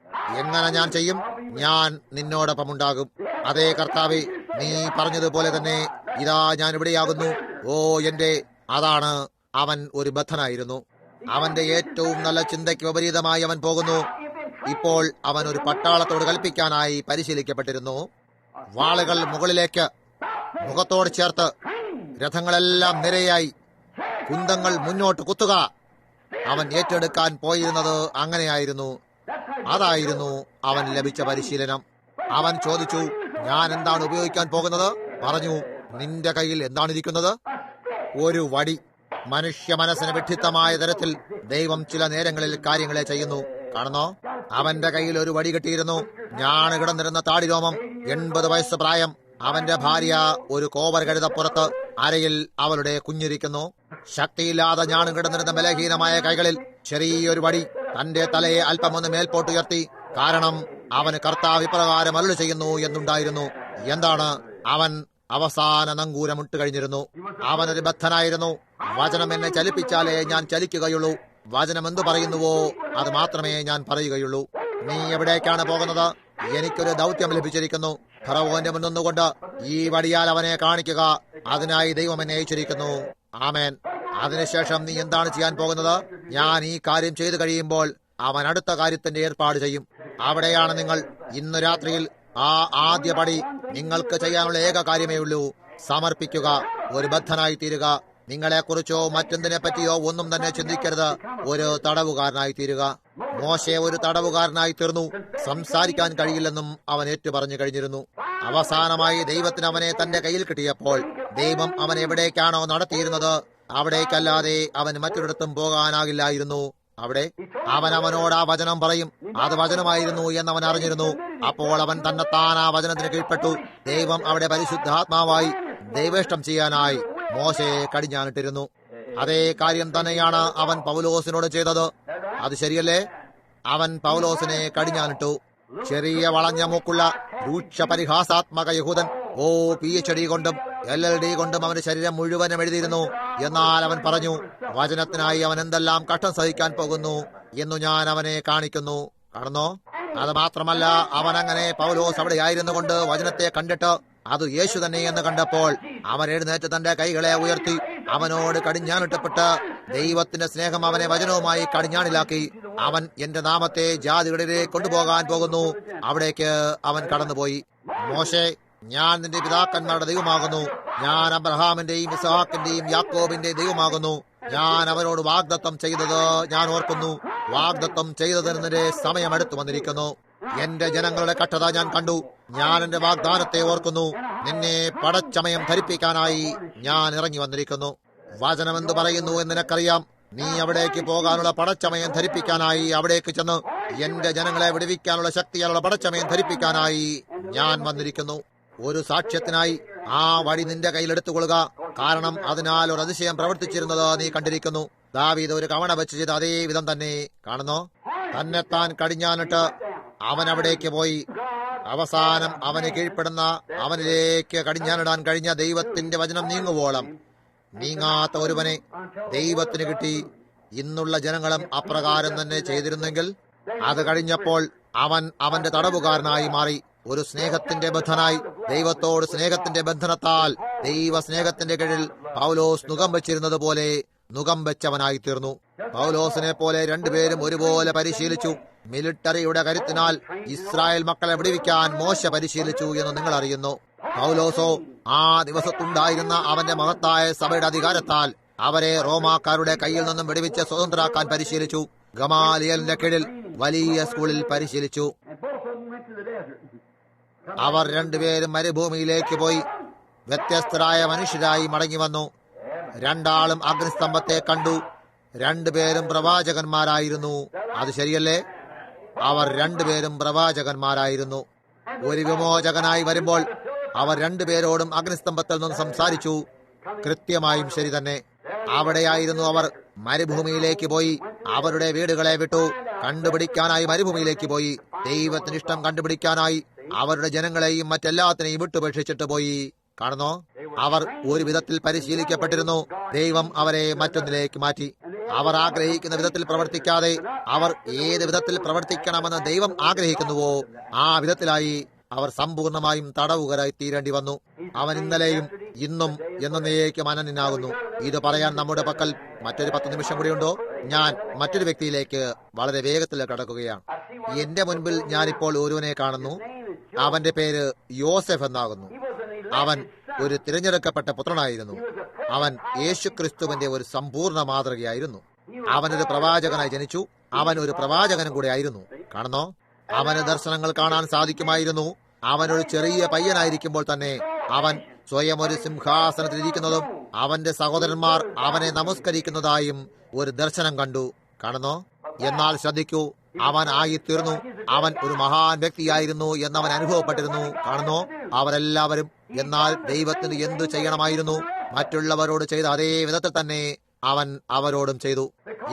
എങ്ങനെ ഞാൻ ചെയ്യും? ഞാൻ നിന്നോടൊപ്പം ഉണ്ടാകും. അതേ കർത്താവേ, നീ പറഞ്ഞതുപോലെ തന്നെ ഇതാ ഞാൻ ഇവിടെയാകുന്നു. ഓ അതാണ് അവൻ ഒരു ബദ്ധനായിരുന്നു. അവന്റെ ഏറ്റവും നല്ല ചിന്തയ്ക്ക് വിപരീതമായി അവൻ പോകുന്നു. ഇപ്പോൾ അവൻ ഒരു പട്ടാളത്തോട് കൽപ്പിക്കാനായി പരിശീലിക്കപ്പെട്ടിരുന്നു. വാളുകൾ മുകളിലേക്ക് മുഖത്തോട് ചേർത്ത് രഥങ്ങളെല്ലാം നിരയായി കുന്തങ്ങൾ മുന്നോട്ട് കുത്തുക. അവൻ ഏറ്റെടുക്കാൻ പോയിരുന്നത് അങ്ങനെയായിരുന്നു. അതായിരുന്നു അവൻ ലഭിച്ച പരിശീലനം. അവൻ ചോദിച്ചു, ഞാൻ എന്താണ് ഉപയോഗിക്കാൻ പോകുന്നത്? പറഞ്ഞു, നിന്റെ കയ്യിൽ എന്താണ് ഇരിക്കുന്നത്? ഒരു വടി. മനുഷ്യ മനസ്സിന് വിഡ്ഢിത്തമായ തരത്തിൽ ദൈവം ചില നേരങ്ങളിൽ കാര്യങ്ങളെ ചെയ്യുന്നു. കാണുന്നോ, അവന്റെ കയ്യിൽ ഒരു വടി കിട്ടിയിരുന്നു. ഞാൻ കിടന്നിരുന്ന താടിരോമം, 80 വയസ്സ് പ്രായം. അവന്റെ ഭാര്യ ഒരു കോവർ കഴുതപ്പുറത്ത് അരയിൽ അവളുടെ കുഞ്ഞിരിക്കുന്നു. ശക്തിയില്ലാതെ ഞാൻ കിടന്നിരുന്ന ബലഹീനമായ കൈകളിൽ ചെറിയൊരു വടി. തന്റെ തലയെ അല്പമൊന്ന് മേൽപോട്ടുയർത്തി. കാരണം അവന് കർത്താവ് ഇപ്രകാരം അരുളി ചെയ്യുന്നു എന്നുണ്ടായിരുന്നു. എന്താണ്? അവൻ അവസാന നങ്കൂരമിട്ട് കഴിഞ്ഞിരുന്നു. അവനൊരു ബദ്ധനായിരുന്നു. വചനം എന്നെ ചലിപ്പിച്ചാലേ ഞാൻ ചലിക്കുകയുള്ളൂ. വചനം എന്തു പറയുന്നുവോ അത് മാത്രമേ ഞാൻ പറയുകയുള്ളൂ. നീ എവിടേക്കാണ് പോകുന്നത്? എനിക്കൊരു ദൗത്യം ലഭിച്ചിരിക്കുന്നു. ഫറവോന്റെ മുന്നിന്നുകൊണ്ട് ഈ വടിയാൽ അവനെ കാണിക്കുക. അതിനായി ദൈവം എന്നെ അയച്ചിരിക്കുന്നു. ആമേൻ. അതിനുശേഷം നീ എന്താണ് ചെയ്യാൻ പോകുന്നത്? ഞാൻ ഈ കാര്യം ചെയ്തു കഴിയുമ്പോൾ അവൻ അടുത്ത കാര്യത്തിന്റെ ഏർപ്പാട് ചെയ്യും. അവിടെയാണ് നിങ്ങൾ. ഇന്ന് രാത്രിയിൽ ആ ആദ്യ പടി നിങ്ങൾക്ക് ചെയ്യാനുള്ള ഏക കാര്യമേ ഉള്ളൂ. സമർപ്പിക്കുക. ഒരു ബദ്ധനായി തീരുക. നിങ്ങളെക്കുറിച്ചോ മറ്റെന്തിനെ പറ്റിയോ ഒന്നും തന്നെ ചിന്തിക്കരുത്. ഒരു തടവുകാരനായി തീരുക. മോശെ ഒരു തടവുകാരനായി തീർന്നു. സംസാരിക്കാൻ കഴിയില്ലെന്നും അവൻ ഏറ്റുപറഞ്ഞു കഴിഞ്ഞിരുന്നു. അവസാനമായി ദൈവത്തിന് അവനെ തന്റെ കയ്യിൽ കിട്ടിയപ്പോൾ ദൈവം അവൻ എവിടേക്കാണോ നടത്തിയിരുന്നത് അവിടേക്കല്ലാതെ അവന് മറ്റൊരിടത്തും പോകാനാകില്ലായിരുന്നു. അവിടെ അവനോട് ആ വചനം പറയും. അത് വചനമായിരുന്നു എന്നവൻ അറിഞ്ഞിരുന്നു. അപ്പോൾ അവൻ തന്നെത്താൻ ആ വചനത്തിന് കീഴ്പ്പെട്ടു. ദൈവം അവിടെ പരിശുദ്ധാത്മാവായി ദൈവേഷ്ടം ചെയ്യാനായി മോശയെ കടിഞ്ഞാണിട്ടിരുന്നു. അതേ കാര്യം തന്നെയാണ് അവൻ പൗലോസിനോട് ചെയ്തത്. അത് ശരിയല്ലേ? അവൻ പൗലോസിനെ കടിഞ്ഞാണിട്ടു. ചെറിയ വളഞ്ഞ മൂക്കുള്ള രൂക്ഷ പരിഹാസാത്മക യഹൂദൻ PhD കൊണ്ടും LLD കൊണ്ടും അവന്റെ ശരീരം മുഴുവനും എഴുതിയിരുന്നു. എന്നാൽ അവൻ പറഞ്ഞു, വചനത്തിനായി അവൻ എന്തെല്ലാം കഷ്ടം സഹിക്കാൻ പോകുന്നു എന്നു ഞാൻ അവനെ കാണിക്കുന്നു. കാണുന്നോ? അത് മാത്രമല്ല, അവൻ അങ്ങനെ പൗലോസ് അവിടെ ആയിരുന്നു കൊണ്ട് വചനത്തെ കണ്ടിട്ട് അത് യേശു തന്നെ എന്ന് കണ്ടപ്പോൾ അവൻ എഴുന്നേറ്റ് തന്റെ കൈകളെ ഉയർത്തി അവനോട് കടിഞ്ഞാണിട്ടപ്പെട്ട് ദൈവത്തിന്റെ സ്നേഹം അവനെ വചനവുമായി കടിഞ്ഞാണിലാക്കി. അവൻ എന്റെ നാമത്തെ ജാതികളിലേക്ക് കൊണ്ടുപോകാൻ പോകുന്നു. അവിടേക്ക് അവൻ കടന്നുപോയി. മോശെ, ഞാൻ നിന്റെ പിതാക്കന്മാരുടെ ദൈവമാകുന്നു. ഞാൻ അബ്രഹാമിന്റെയും ഇസ്ഹാക്കിന്റെയും യാക്കോബിന്റെയും ദൈവമാകുന്നു. ഞാൻ അവരോട് വാഗ്ദത്തം ചെയ്തത് ഞാൻ ഓർക്കുന്നു. വാഗ്ദത്തം ചെയ്തതിന് നിന്റെ സമയം അടുത്തു വന്നിരിക്കുന്നു. എന്റെ ജനങ്ങളുടെ കഷ്ടത ഞാൻ കണ്ടു. ഞാൻ എന്റെ വാഗ്ദാനത്തെ ഓർക്കുന്നു. നിന്നെ പടച്ചമയം ധരിപ്പിക്കാനായി ഞാൻ ഇറങ്ങി വന്നിരിക്കുന്നു. വചനമെന്ത് പറയുന്നു എന്ന് നിനക്കറിയാം. നീ അവിടേക്ക് പോകാനുള്ള പടച്ചമയം ധരിപ്പിക്കാനായി അവിടേക്ക് ചെന്ന് എന്റെ ജനങ്ങളെ വിടുവിക്കാനുള്ള ശക്തിയാലുള്ള പടച്ചമയം ധരിപ്പിക്കാനായി ഞാൻ വന്നിരിക്കുന്നു. ഒരു സാക്ഷ്യത്തിനായി ആ വടി നിന്റെ കയ്യിലെടുത്തുകൊള്ളുക. കാരണം അതിനാൽ ഒരു അതിശയം പ്രവർത്തിച്ചിരുന്നത് നീ കണ്ടിരിക്കുന്നു. ദാവീദ് ഒരു കവണ വെച്ച് ചെയ്ത അതേ വിധം തന്നെ കാണുന്നു. തന്നെത്താൻ കടിഞ്ഞാനിട്ട് അവൻ അവിടേക്ക് പോയി. അവസാനം അവന് കീഴ്പ്പെടുന്ന അവനിലേക്ക് കടിഞ്ഞാനിടാൻ കഴിഞ്ഞ ദൈവത്തിന്റെ വചനം നീങ്ങുവോളം നീങ്ങാത്ത ഒരുവനെ ദൈവത്തിന് കിട്ടി. ഇന്നുള്ള ജനങ്ങളും അപ്രകാരം തന്നെ ചെയ്തിരുന്നെങ്കിൽ അത് കഴിഞ്ഞപ്പോൾ അവൻ അവന്റെ തടവുകാരനായി മാറി. ഒരു സ്നേഹത്തിന്റെ ബന്ധനായി, ദൈവത്തോട് സ്നേഹത്തിന്റെ ബന്ധനത്താൽ ദൈവ സ്നേഹത്തിന്റെ കീഴിൽ പൗലോസ് നുകം വെച്ചിരുന്നത് പോലെ നുകം വെച്ചവനായി തീർന്നു. പൗലോസിനെ പോലെ രണ്ടുപേരും ഒരുപോലെ പരിശീലിച്ചു. മിലിട്ടറിയുടെ കരുത്തിനാൽ ഇസ്രായേൽ മക്കളെ വിടുവിക്കാൻ മോശ പരിശീലിച്ചു എന്ന് നിങ്ങൾ അറിയുന്നു. പൗലോസോ ആ ദിവസത്തുണ്ടായിരുന്ന അവന്റെ മഹത്തായ സഭയുടെ അധികാരത്താൽ അവരെ റോമാക്കാരുടെ കയ്യിൽ നിന്നും വിടുവിച്ച് സ്വതന്ത്രരാക്കാൻ പരിശീലിച്ചു. ഗമാലിയലിന്റെ കീഴിൽ വലിയ സ്കൂളിൽ പരിശീലിച്ചു. അവർ രണ്ടുപേരും മരുഭൂമിയിലേക്ക് പോയി വ്യത്യസ്തരായ മനുഷ്യരായി മടങ്ങി വന്നു. രണ്ടാളും അഗ്നിസ്തംഭത്തെ കണ്ടു. രണ്ടുപേരും പ്രവാചകന്മാരായിരുന്നു. അത് ശരിയല്ലേ? അവർ രണ്ടുപേരും പ്രവാചകന്മാരായിരുന്നു. ഒരു വിമോചകനായി വരുമ്പോൾ അവർ രണ്ടുപേരോടും അഗ്നിസ്തംഭത്തിൽ നിന്നും സംസാരിച്ചു. കൃത്യമായും ശരി തന്നെ. അവിടെയായിരുന്നു അവർ. മരുഭൂമിയിലേക്ക് പോയി അവരുടെ വീടുകളെ വിട്ടു. കണ്ടുപിടിക്കാനായി മരുഭൂമിയിലേക്ക് പോയി. ദൈവത്തിന് ഇഷ്ടം കണ്ടുപിടിക്കാനായി അവരുടെ ജനങ്ങളെയും മറ്റെല്ലാത്തിനെയും വിട്ടുപേക്ഷിച്ചിട്ട് പോയി. കാണുന്നോ? അവർ ഒരു വിധത്തിൽ പരിശീലിക്കപ്പെട്ടിരുന്നു. ദൈവം അവരെ മറ്റൊന്നിലേക്ക് മാറ്റി. അവർ ആഗ്രഹിക്കുന്ന വിധത്തിൽ പ്രവർത്തിക്കാതെ അവർ ഏത് വിധത്തിൽ പ്രവർത്തിക്കണമെന്ന് ദൈവം ആഗ്രഹിക്കുന്നുവോ ആ വിധത്തിലായി അവർ സമ്പൂർണമായും തടവുകാരായി തീരേണ്ടി വന്നു. അവൻ ഇന്നലെയും ഇന്നും എന്നേക്കും അനന്യനാകുന്നു. ഇത് പറയാൻ നമ്മുടെ പക്കൽ മറ്റൊരു 10 നിമിഷം കൂടിയുണ്ടോ? ഞാൻ മറ്റൊരു വ്യക്തിയിലേക്ക് വളരെ വേഗത്തിൽ കടക്കുകയാണ്. എന്റെ മുൻപിൽ ഞാനിപ്പോൾ ഒരുവനെ കാണുന്നു. അവന്റെ പേര് യോസെഫ് എന്നാകുന്നു. അവൻ ഒരു തിരഞ്ഞെടുക്കപ്പെട്ട പുത്രനായിരുന്നു. അവൻ യേശുക്രിസ്തുവിന്റെ ഒരു സമ്പൂർണ്ണ മാതൃകയായിരുന്നു. അവനൊരു പ്രവാചകനായി ജനിച്ചു. അവൻ ഒരു പ്രവാചകനും കൂടെ ആയിരുന്നു. കാണുന്നോ? അവന് ദർശനങ്ങൾ കാണാൻ സാധിക്കുമായിരുന്നു. അവനൊരു ചെറിയ പയ്യനായിരിക്കുമ്പോൾ തന്നെ അവൻ സ്വയം ഒരു സിംഹാസനത്തിൽ ഇരിക്കുന്നതും അവന്റെ സഹോദരന്മാർ അവനെ നമസ്കരിക്കുന്നതായും ഒരു ദർശനം കണ്ടു. കാണുന്നോ? എന്നാൽ ശ്രദ്ധിക്കൂ, അവൻ ആയിത്തീർന്നു. അവൻ ഒരു മഹാൻ വ്യക്തിയായിരുന്നു എന്നവൻ അനുഭവപ്പെട്ടിരുന്നു. കാണുന്നോ? അവരെല്ലാവരും. എന്നാൽ ദൈവത്തിന് എന്തു ചെയ്യണമായിരുന്നു? മറ്റുള്ളവരോട് ചെയ്ത അതേ വിധത്തിൽ തന്നെ അവൻ അവരോടും ചെയ്തു.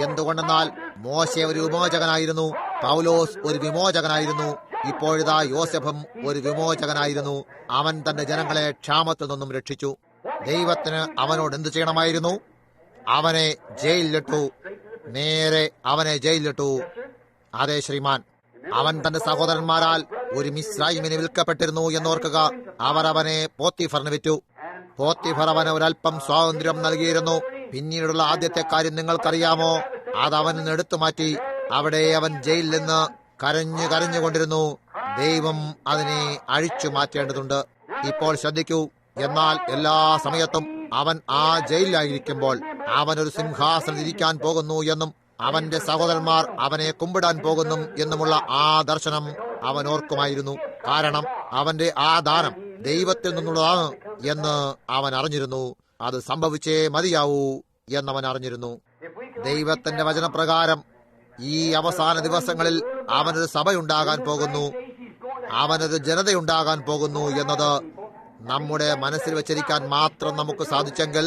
എന്തുകൊണ്ടെന്നാൽ മോശ ഒരു വിമോചകനായിരുന്നു. പൗലോസ് ഒരു വിമോചകനായിരുന്നു. ഇപ്പോഴിതാ യോസെഫും ഒരു വിമോചകനായിരുന്നു. അവൻ തന്റെ ജനങ്ങളെ ക്ഷാമത്തിൽ നിന്നും രക്ഷിച്ചു. ദൈവത്തിന് അവനോട് എന്തു ചെയ്യണമായിരുന്നു? അവനെ ജയിലിലിട്ടു. നേരെ അവനെ ജയിലിലിട്ടു. അതെ ശ്രീമാൻ. അവൻ തന്റെ സഹോദരന്മാരാൽ ഒരു മിസ്രയീമിന് വിൽക്കപ്പെട്ടിരുന്നു എന്നോർക്കുക. അവർ അവനെ പോത്തിഫറിന് വിറ്റു. പോത്തിഫർ അവന് ഒരൽപ്പം സ്വാതന്ത്ര്യം നൽകിയിരുന്നു. പിന്നീടുള്ള ആദ്യത്തെ കാര്യം നിങ്ങൾക്കറിയാമോ? അത് അവനിൽ നിന്ന് എടുത്തു മാറ്റി. അവിടെ അവൻ ജയിലിൽ നിന്ന് കരഞ്ഞുകൊണ്ടിരുന്നു. ദൈവം അതിനെ അഴിച്ചു മാറ്റേണ്ടതുണ്ട്. ഇപ്പോൾ ശ്രദ്ധിക്കൂ. എന്നാൽ എല്ലാ സമയത്തും അവൻ ആ ജയിലിലായിരിക്കുമ്പോൾ അവൻ ഒരു സിംഹാസനം ഇരിക്കാൻ പോകുന്നു എന്നും അവന്റെ സഹോദരന്മാർ അവനെ കുമ്പിടാൻ പോകുന്നു എന്നുമുള്ള ആ ദർശനം അവൻ ഓർക്കുമായിരുന്നു. കാരണം അവന്റെ ആ ദാനം ദൈവത്തിൽ നിന്നുള്ളതാണ് എന്ന് അവൻ അറിഞ്ഞിരുന്നു. അത് സംഭവിച്ചേ മതിയാവൂ എന്നവൻ അറിഞ്ഞിരുന്നു. ദൈവത്തിന്റെ വചനപ്രകാരം ഈ അവസാന ദിവസങ്ങളിൽ അവനൊരു സഭയുണ്ടാകാൻ പോകുന്നു. അവനൊരു ജനതയുണ്ടാകാൻ പോകുന്നു എന്നത് നമ്മുടെ മനസ്സിൽ വെച്ചിരിക്കാൻ മാത്രം നമുക്ക് സാധിച്ചെങ്കിൽ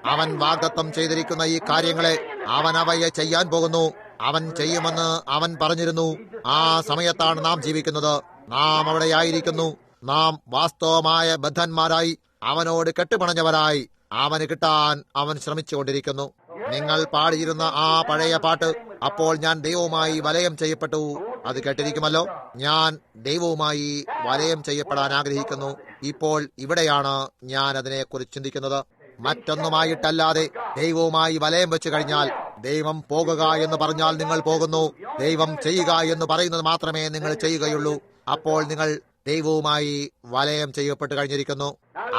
അവൻ വാഗ്ദത്തം ചെയ്തിരിക്കുന്ന ഈ കാര്യങ്ങളെ അവൻ അവയെ ചെയ്യാൻ പോകുന്നു. അവൻ ചെയ്യുമെന്ന് അവൻ പറഞ്ഞിരുന്നു. ആ സമയത്താണ് നാം ജീവിക്കുന്നത്. നാം അവിടെയായിരിക്കുന്നു. നാം വാസ്തവമായ ബദ്ധന്മാരായി അവനോട് കെട്ടുപണഞ്ഞവരായി അവന് കിട്ടാൻ അവൻ ശ്രമിച്ചുകൊണ്ടിരിക്കുന്നു. നിങ്ങൾ പാടിയിരുന്ന ആ പഴയ പാട്ട്, അപ്പോൾ ഞാൻ ദൈവവുമായി വലയം ചെയ്യപ്പെട്ടു, അത് കേട്ടിരിക്കുമല്ലോ. ഞാൻ ദൈവവുമായി വലയം ചെയ്യപ്പെടാൻ ആഗ്രഹിക്കുന്നു. ഇപ്പോൾ ഇവിടെയാണ് ഞാൻ അതിനെക്കുറിച്ച് ചിന്തിക്കുന്നത്. മറ്റൊന്നുമായിട്ടല്ലാതെ ദൈവവുമായി വലയം വെച്ചു കഴിഞ്ഞാൽ ദൈവം പോകുക എന്ന് പറഞ്ഞാൽ നിങ്ങൾ പോകുന്നു. ദൈവം ചെയ്യുക എന്ന് പറയുന്നത് മാത്രമേ നിങ്ങൾ ചെയ്യുകയുള്ളൂ. അപ്പോൾ നിങ്ങൾ ദൈവവുമായി വലയം ചെയ്യപ്പെട്ട് കഴിഞ്ഞിരിക്കുന്നു.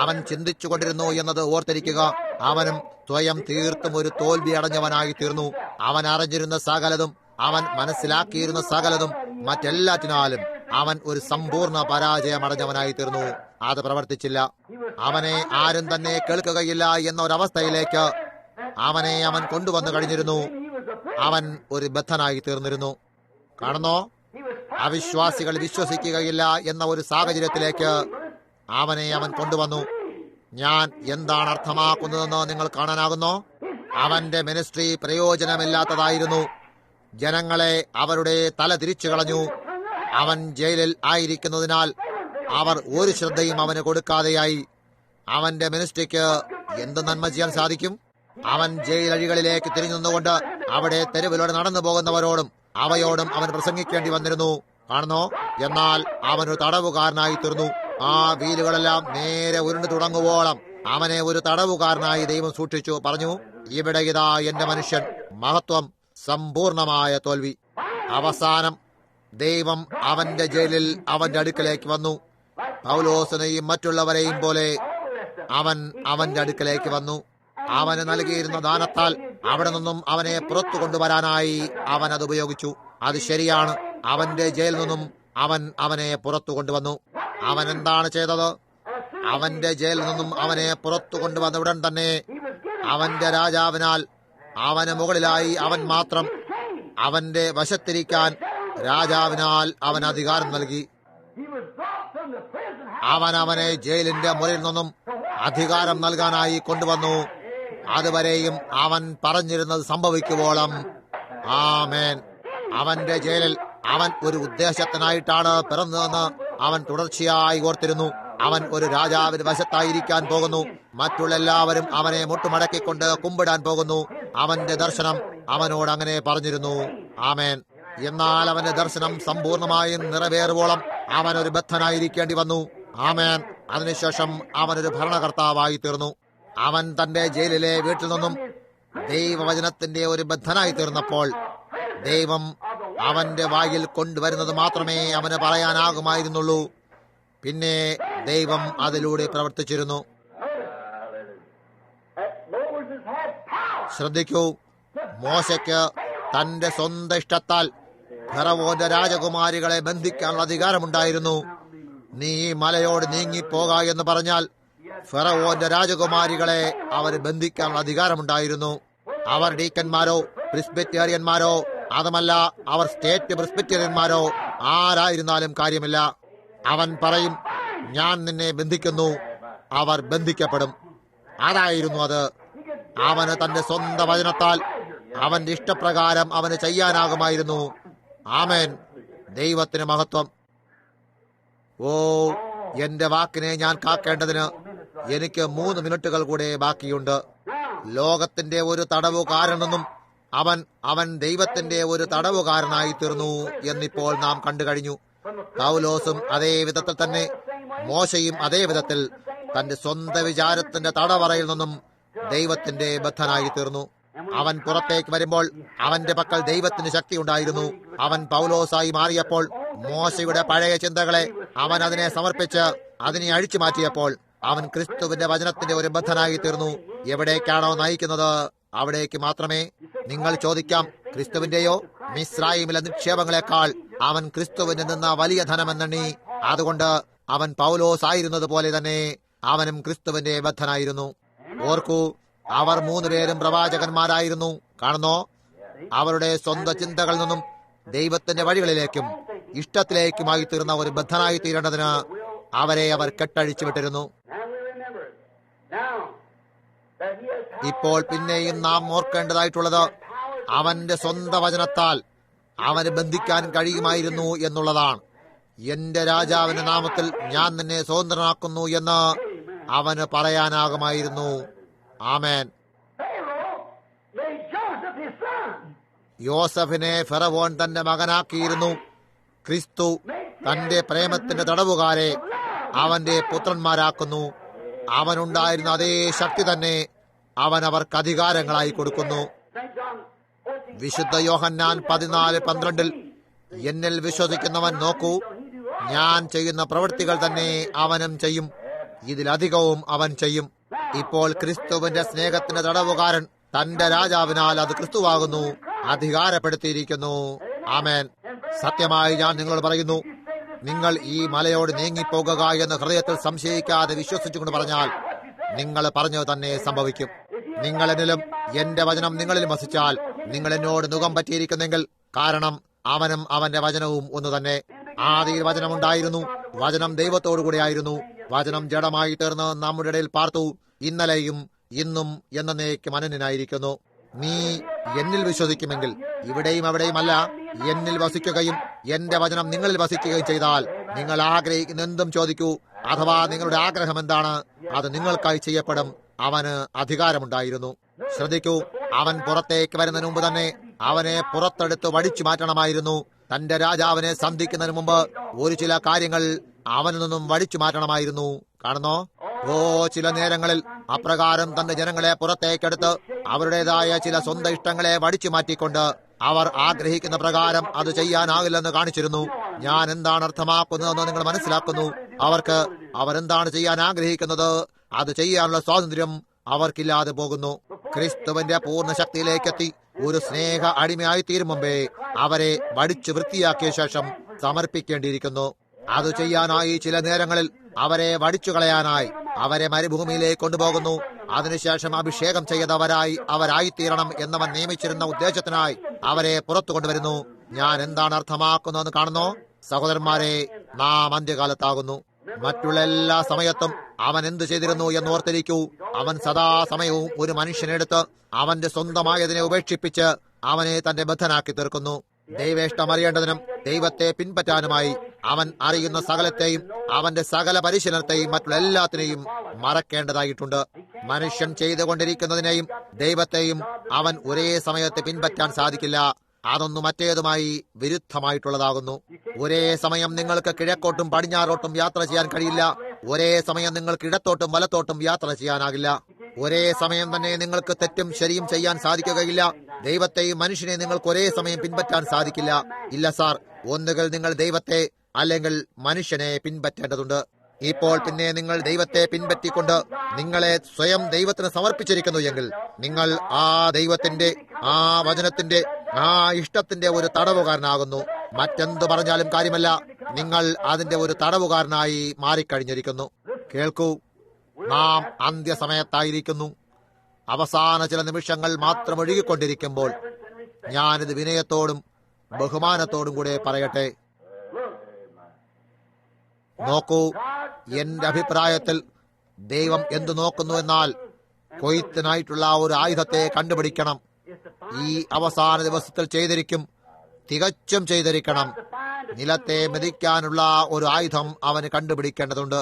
അവൻ ചിന്തിച്ചു കൊണ്ടിരുന്നു എന്നത് ഓർത്തിരിക്കുക. അവനും സ്വയം തീർത്തും ഒരു തോൽവി അടഞ്ഞവനായി തീർന്നു. അവൻ അറിഞ്ഞിരുന്ന സകലതും, അവൻ മനസ്സിലാക്കിയിരുന്ന സകലതും, മറ്റെല്ലാറ്റിനാലും അവൻ ഒരു സമ്പൂർണ്ണ പരാജയമടഞ്ഞവനായി തീർന്നു. അത് പ്രവർത്തിച്ചില്ല. അവനെ ആരും തന്നെ കേൾക്കുകയില്ല എന്ന ഒരവസ്ഥയിലേക്ക് അവനെ അവൻ കൊണ്ടുവന്നു കഴിഞ്ഞിരുന്നു. അവൻ ഒരു ബദ്ധനായി തീർന്നിരുന്നു. കാണുന്നോ? അവിശ്വാസികൾ വിശ്വസിക്കുകയില്ല എന്ന ഒരു സാഹചര്യത്തിലേക്ക് അവനെ അവൻ കൊണ്ടുവന്നു. ഞാൻ എന്താണ് അർത്ഥമാക്കുന്നതെന്ന് നിങ്ങൾ കാണാനാകുന്നോ? അവന്റെ മിനിസ്ട്രി പ്രയോജനമില്ലാത്തതായിരുന്നു. ജനങ്ങളെ അവരുടെ തല തിരിച്ചു കളഞ്ഞു. അവൻ ജയിലിൽ ആയിരിക്കുന്നതിനാൽ അവർ ഒരു ശ്രദ്ധയും അവന് കൊടുക്കാതെയായി. അവന്റെ മിനിസ്ട്രിക്ക് എന്ത് നന്മ ചെയ്യാൻ സാധിക്കും? അവൻ ജയിലഴികളിലേക്ക് തിരിഞ്ഞു നിന്നുകൊണ്ട് അവിടെ തെരുവിലൂടെ നടന്നു പോകുന്നവരോടും അവയോടും അവൻ പ്രസംഗിക്കേണ്ടി വന്നിരുന്നു. കാണുന്നോ? എന്നാൽ അവനൊരു തടവുകാരനായി തീർന്നു. ആ വീലുകളെല്ലാം നേരെ ഉരുണ്ടു തുടങ്ങുവോളം അവനെ ഒരു തടവുകാരനായി ദൈവം സൂക്ഷിച്ചു. പറഞ്ഞു, ഇവിടെ ഇതാ എന്റെ മനുഷ്യൻ. മഹത്വം, സമ്പൂർണമായ തോൽവി. അവസാനം ദൈവം അവന്റെ ജയിലിൽ അവന്റെ അടുക്കലേക്ക് വന്നു. പൗലോസിനെയും മറ്റുള്ളവരെയും പോലെ അവൻ അവന്റെ അടുക്കലേക്ക് വന്നു. അവന് നൽകിയിരുന്ന ദാനത്താൽ അവിടെ നിന്നും അവനെ പുറത്തു കൊണ്ടുവരാനായി അവൻ അത് ഉപയോഗിച്ചു. അത് ശരിയാണ്. അവന്റെ ജയിലിൽ നിന്നും അവനെ പുറത്തു കൊണ്ടുവന്നു. അവൻ എന്താണ് ചെയ്തത്? അവന്റെ ജയിലിൽ നിന്നും അവനെ പുറത്തു കൊണ്ടുവന്ന ഉടൻ തന്നെ അവന്റെ രാജാവിനാൽ അവന് മുകളിലായി അവൻ മാത്രം അവന്റെ വശത്തിരിക്കാൻ രാജാവിനാൽ അവൻ അധികാരം നൽകി. അവനെ ജയിലിന്റെ മുറിയിൽ നിന്നും അധികാരം നൽകാനായി കൊണ്ടുവന്നു. അതുവരെയും അവൻ പറഞ്ഞിരുന്നത് സംഭവിക്കുവോളം. ആമേൻ. അവന്റെ ജയിലിൽ അവൻ ഒരു ഉദ്ദേശത്തിനായിട്ടാണ് പിറന്നതെന്ന് അവൻ തുടർച്ചയായി ഓർത്തിരുന്നു. അവൻ ഒരു രാജാവിന് വശത്തായിരിക്കാൻ പോകുന്നു. മറ്റുള്ള എല്ലാവരും അവനെ മുട്ടുമടക്കിക്കൊണ്ട് കുമ്പിടാൻ പോകുന്നു. അവന്റെ ദർശനം അവനോട് അങ്ങനെ പറഞ്ഞിരുന്നു. ആമേൻ. എന്നാൽ അവന്റെ ദർശനം സമ്പൂർണമായും നിറവേറുവോളം അവനൊരു ബദ്ധനായിരിക്കേണ്ടി വന്നു. ആമേൻ. അതിനുശേഷം അവനൊരു ഭരണകർത്താവായി തീർന്നു. അവൻ തന്റെ ജയിലിലെ വീട്ടിൽ നിന്നും ദൈവവചനത്തിന്റെ ഒരു ബദ്ധനായി തീർന്നപ്പോൾ ദൈവം അവന്റെ വായിൽ കൊണ്ടുവരുന്നത് മാത്രമേ അവന് പറയാനാകുമായിരുന്നുള്ളൂ. പിന്നെ ദൈവം അതിലൂടെ പ്രവർത്തിച്ചിരുന്നു. ശ്രദ്ധിക്കൂ, മോശയ്ക്ക് തന്റെ സ്വന്തം ഇഷ്ടത്താൽ ഫറവോന്റെ രാജകുമാരികളെ ബന്ധിക്കാനുള്ള അധികാരമുണ്ടായിരുന്നു. നീ ഈ മലയോട് നീങ്ങിപ്പോക എന്ന് പറഞ്ഞാൽ ഫറവോന്റെ രാജകുമാരികളെ അവർ ബന്ധിക്കാനുള്ള അധികാരമുണ്ടായിരുന്നു. അവർ ഡീക്കന്മാരോ പ്രിസ്ബിറ്റേറിയന്മാരോ അതുമല്ല അവർ സ്റ്റേറ്റ് പ്രിസ്ബിറ്റേറിയന്മാരോ ആരായിരുന്നാലും കാര്യമില്ല. അവൻ പറയും, ഞാൻ നിന്നെ ബന്ധിക്കുന്നു. അവർ ബന്ധിക്കപ്പെടും. അതായിരുന്നു അത്. അവന് തന്റെ സ്വന്തം വചനത്താൽ അവന്റെ ഇഷ്ടപ്രകാരം അവന് ചെയ്യാനാകുമായിരുന്നു. ആമേൻ. ദൈവത്തിന് മഹത്വം. ഓ, എന്റെ വാക്കിനെ ഞാൻ കാക്കേണ്ടതിന് എനിക്ക് 3 മിനിറ്റുകൾ കൂടെ ബാക്കിയുണ്ട്. ലോകത്തിന്റെ ഒരു തടവുകാരനെന്നും അവൻ ദൈവത്തിന്റെ ഒരു തടവുകാരനായി തീർന്നു എന്നിപ്പോൾ നാം കണ്ടു കഴിഞ്ഞു. പൗലോസും അതേ വിധത്തിൽ തന്നെ, മോശയും അതേ വിധത്തിൽ തന്റെ സ്വന്തം വിചാരത്തിന്റെ തടവറയിൽ നിന്നും ദൈവത്തിന്റെ ബദ്ധനായി തീർന്നു. അവൻ പുറത്തേക്ക് വരുമ്പോൾ അവന്റെ പക്കൽ ദൈവത്തിന് ശക്തി ഉണ്ടായിരുന്നു. അവൻ പൗലോസായി മാറിയപ്പോൾ മോശയുടെ പഴയ ചിന്തകളെ അവൻ അതിനെ സമർപ്പിച്ച് അതിനെ അഴിച്ചു മാറ്റിയപ്പോൾ അവൻ ക്രിസ്തുവിന്റെ വചനത്തിന്റെ ഒരു ബദ്ധനായി തീർന്നു. എവിടേക്കാണോ നയിക്കുന്നത് അവിടേക്ക് മാത്രമേ. നിങ്ങൾ ചോദിക്കാം, ക്രിസ്തുവിന്റെയോ? മിസ്രയീമിലെ നിക്ഷേപങ്ങളെക്കാൾ അവൻ ക്രിസ്തുവിന് നിന്ന വലിയ ധനമെന്നെണ്ണി. അതുകൊണ്ട് അവൻ പൗലോസ് ആയിരുന്നത് പോലെ തന്നെ അവനും ക്രിസ്തുവിന്റെ ബദ്ധനായിരുന്നു. ഓർക്കൂ, അവർ 3 പേരും പ്രവാചകന്മാരായിരുന്നു. കാണുന്നോ? അവരുടെ സ്വന്തം ചിന്തകളിൽ നിന്നും ദൈവത്തിന്റെ വഴികളിലേക്കും ഇഷ്ടത്തിലേക്കുമായി തീർന്ന ഒരു ബദ്ധനായി തീരേണ്ടതിന് അവരെ അവർ കെട്ടഴിച്ചു വിട്ടിരുന്നു. ഇപ്പോൾ പിന്നെയും നാം ഓർക്കേണ്ടതായിട്ടുള്ളത് അവന്റെ സ്വന്തം വചനത്താൽ അവന് ബന്ധിക്കാൻ കഴിയുമായിരുന്നു എന്നുള്ളതാണ്. എന്റെ രാജാവിന്റെ നാമത്തിൽ ഞാൻ നിന്നെ സ്വതന്ത്രനാക്കുന്നു എന്ന് അവന് പറയാനാകുമായിരുന്നു. ആമേൻ. യോസഫിനെ ഫറവോൻ തന്റെ മകനാക്കിയിരുന്നു. ക്രിസ്തു തന്റെ പ്രേമത്തിന്റെ തടവുകാരെ അവന്റെ പുത്രന്മാരാക്കുന്നു. അവനുണ്ടായിരുന്ന അതേ ശക്തി തന്നെ അവൻ അവർക്ക് അധികാരങ്ങളായി കൊടുക്കുന്നു. വിശുദ്ധ യോഹന്നാൻ 14:12 എന്നിൽ വിശ്വസിക്കുന്നവൻ നോക്കൂ, ഞാൻ ചെയ്യുന്ന പ്രവൃത്തികൾ തന്നെ അവനും ചെയ്യും, ഇതിലധികവും അവൻ ചെയ്യും. ഇപ്പോൾ ക്രിസ്തുവിന്റെ സ്നേഹത്തിന്റെ തടവുകാരൻ തന്റെ രാജാവിനാൽ അത് ക്രിസ്തുവാകുന്നു, അധികാരപ്പെടുത്തിയിരിക്കുന്നു. ആമേൻ. സത്യമായി ഞാൻ നിങ്ങളോട് പറയുന്നു, നിങ്ങൾ ഈ മലയോട് നീങ്ങിപ്പോകുക എന്ന് ഹൃദയത്തിൽ സംശയിക്കാതെ വിശ്വസിച്ചുകൊണ്ട് പറഞ്ഞാൽ നിങ്ങൾ പറഞ്ഞത് തന്നെ സംഭവിക്കും. നിങ്ങൾ എന്നിലും എന്റെ വചനം നിങ്ങളിലും വസിച്ചാൽ നിങ്ങൾ എന്നോട് മുഖം പറ്റിയിരിക്കുന്നെങ്കിൽ, കാരണം അവനും അവന്റെ വചനവും ഒന്ന് തന്നെ. ആദിയിൽ വചനമുണ്ടായിരുന്നു, വചനം ദൈവത്തോടുകൂടെയായിരുന്നു. വചനം ജഡമായി തീർന്ന് നമ്മുടെ ഇടയിൽ പാർത്തു. ഇന്നലെയും ഇന്നും എന്നേക്കും അനന്യനായിരിക്കുന്നു. നീ എന്നിൽ വിശ്വസിക്കുമെങ്കിൽ, ഇവിടെയും അവിടെയുമല്ല, എന്നിൽ വസിക്കുകയും എന്റെ വചനം നിങ്ങളിൽ വസിക്കുകയും ചെയ്താൽ നിങ്ങൾ ആഗ്രഹിക്കുന്ന എന്തും ചോദിക്കൂ. അഥവാ നിങ്ങളുടെ ആഗ്രഹം എന്താണ് അത് നിങ്ങൾക്കായി ചെയ്യപ്പെടും. അവന് അധികാരമുണ്ടായിരുന്നു. ശ്രദ്ധിക്കൂ, അവൻ പുറത്തേക്ക് വരുന്നതിന് മുമ്പ് തന്നെ അവനെ പുറത്തെടുത്ത് വടിച്ചു മാറ്റണമായിരുന്നു. തന്റെ രാജാവിനെ സന്ധിക്കുന്നതിന് മുമ്പ് ഒരു ചില കാര്യങ്ങൾ അവനിൽ നിന്നും വടിച്ചു മാറ്റണമായിരുന്നു. കാണുന്നോ? ചില നേരങ്ങളിൽ അപ്രകാരം തന്റെ ജനങ്ങളെ പുറത്തേക്കെടുത്ത് അവരുടേതായ ചില സ്വന്തം ഇഷ്ടങ്ങളെ വടിച്ചു മാറ്റിക്കൊണ്ട് അവർ ആഗ്രഹിക്കുന്ന പ്രകാരം അത് ചെയ്യാനാകില്ലെന്ന് കാണിച്ചിരുന്നു. ഞാൻ എന്താണ് അർത്ഥമാക്കുന്നതെന്ന് നിങ്ങൾ മനസ്സിലാക്കുന്നു. അവരെന്താണ് ചെയ്യാൻ ആഗ്രഹിക്കുന്നത് അത് ചെയ്യാനുള്ള സ്വാതന്ത്ര്യം അവർക്കില്ലാതെ പോകുന്നു. ക്രിസ്തുവിന്റെ പൂർണ്ണ ശക്തിയിലേക്കെത്തി ഒരു സ്നേഹ അടിമയായി തീരും മുമ്പേ അവരെ വടിച്ചു വൃത്തിയാക്കിയ ശേഷം സമർപ്പിക്കേണ്ടിയിരിക്കുന്നു. അത് ചെയ്യാനായി ചില നേരങ്ങളിൽ അവരെ വടിച്ചു കളയാനായി അവരെ മരുഭൂമിയിലേക്ക് കൊണ്ടുപോകുന്നു. അതിനുശേഷം അഭിഷേകം ചെയ്തവരായി അവരായിത്തീരണം എന്നവൻ നിയമിച്ചിരുന്ന ഉദ്ദേശത്തിനായി അവരെ പുറത്തു കൊണ്ടുവരുന്നു. ഞാൻ എന്താണ് അർത്ഥമാക്കുന്നതെന്ന് കാണുന്നോ? സഹോദരന്മാരെ, നാം അന്ത്യകാലത്താകുന്നു. മറ്റുള്ള എല്ലാ സമയത്തും അവൻ എന്തു ചെയ്തിരുന്നു എന്ന് ഓർത്തിരിക്കൂ. അവൻ സദാസമയവും ഒരു മനുഷ്യനെടുത്ത് അവന്റെ സ്വന്തമായതിനെ ഉപേക്ഷിപ്പിച്ച് അവനെ തന്റെ ബദ്ധനാക്കി തീർക്കുന്നു. ദൈവേഷ്ടം അറിയേണ്ടതിനും ദൈവത്തെ പിൻപറ്റാനുമായി അവൻ അറിയുന്ന സകലത്തെയും അവന്റെ സകല പരിശീലനത്തെയും മറ്റുള്ള എല്ലാത്തിനെയും മറക്കേണ്ടതായിട്ടുണ്ട്. മനുഷ്യൻ ചെയ്തുകൊണ്ടിരിക്കുന്നതിനെയും ദൈവത്തെയും അവൻ ഒരേ സമയത്ത് പിൻപറ്റാൻ സാധിക്കില്ല. അതൊന്നും മറ്റേതുമായി വിരുദ്ധമായിട്ടുള്ളതാകുന്നു. ഒരേ സമയം നിങ്ങൾക്ക് കിഴക്കോട്ടും പടിഞ്ഞാറോട്ടും യാത്ര ചെയ്യാൻ കഴിയില്ല. ഒരേ സമയം നിങ്ങൾക്ക് ഇടത്തോട്ടും വലത്തോട്ടും യാത്ര ചെയ്യാനാകില്ല. ഒരേ സമയം തന്നെ നിങ്ങൾക്ക് തെറ്റും ശരിയും ചെയ്യാൻ സാധിക്കുകയില്ല. ദൈവത്തെയും മനുഷ്യനെ നിങ്ങൾക്ക് ഒരേ സമയം പിൻപറ്റാൻ സാധിക്കില്ല. ഇല്ല സാർ, ഒന്നുകിൽ നിങ്ങൾ ദൈവത്തെ അല്ലെങ്കിൽ മനുഷ്യനെ പിൻപറ്റേണ്ടതുണ്ട്. ഇപ്പോൾ പിന്നെ നിങ്ങൾ ദൈവത്തെ പിൻപറ്റിക്കൊണ്ട് നിങ്ങളെ സ്വയം ദൈവത്തിന് സമർപ്പിച്ചിരിക്കുന്നു എങ്കിൽ നിങ്ങൾ ആ ദൈവത്തിന്റെ, ആ വചനത്തിന്റെ, ആ ഇഷ്ടത്തിന്റെ ഒരു തടവുകാരനാകുന്നു. മറ്റെന്തു പറഞ്ഞാലും കാര്യമല്ല, നിങ്ങൾ അതിന്റെ ഒരു തടവുകാരനായി മാറിക്കഴിഞ്ഞിരിക്കുന്നു. കേൾക്കൂ, നാം അന്ത്യസമയത്തായിരിക്കുന്നു. അവസാന ചില നിമിഷങ്ങൾ മാത്രം ഒഴുകിക്കൊണ്ടിരിക്കുമ്പോൾ ഞാനിത് വിനയത്തോടും ബഹുമാനത്തോടും കൂടെ പറയട്ടെ. നോക്കൂ, എന്റെ അഭിപ്രായത്തിൽ ദൈവം എന്തു നോക്കുന്നു എന്നാൽ കൊയ്ത്തിനായിട്ടുള്ള ഒരു ആയുധത്തെ കണ്ടുപിടിക്കണം. ഈ അവസാന ദിവസത്തിൽ ചെയ്തിരിക്കും, തികച്ചും ചെയ്തിരിക്കണം. നിലത്തെ മെതിക്കാനുള്ള ഒരു ആയുധം അവന് കണ്ടുപിടിക്കേണ്ടതുണ്ട്.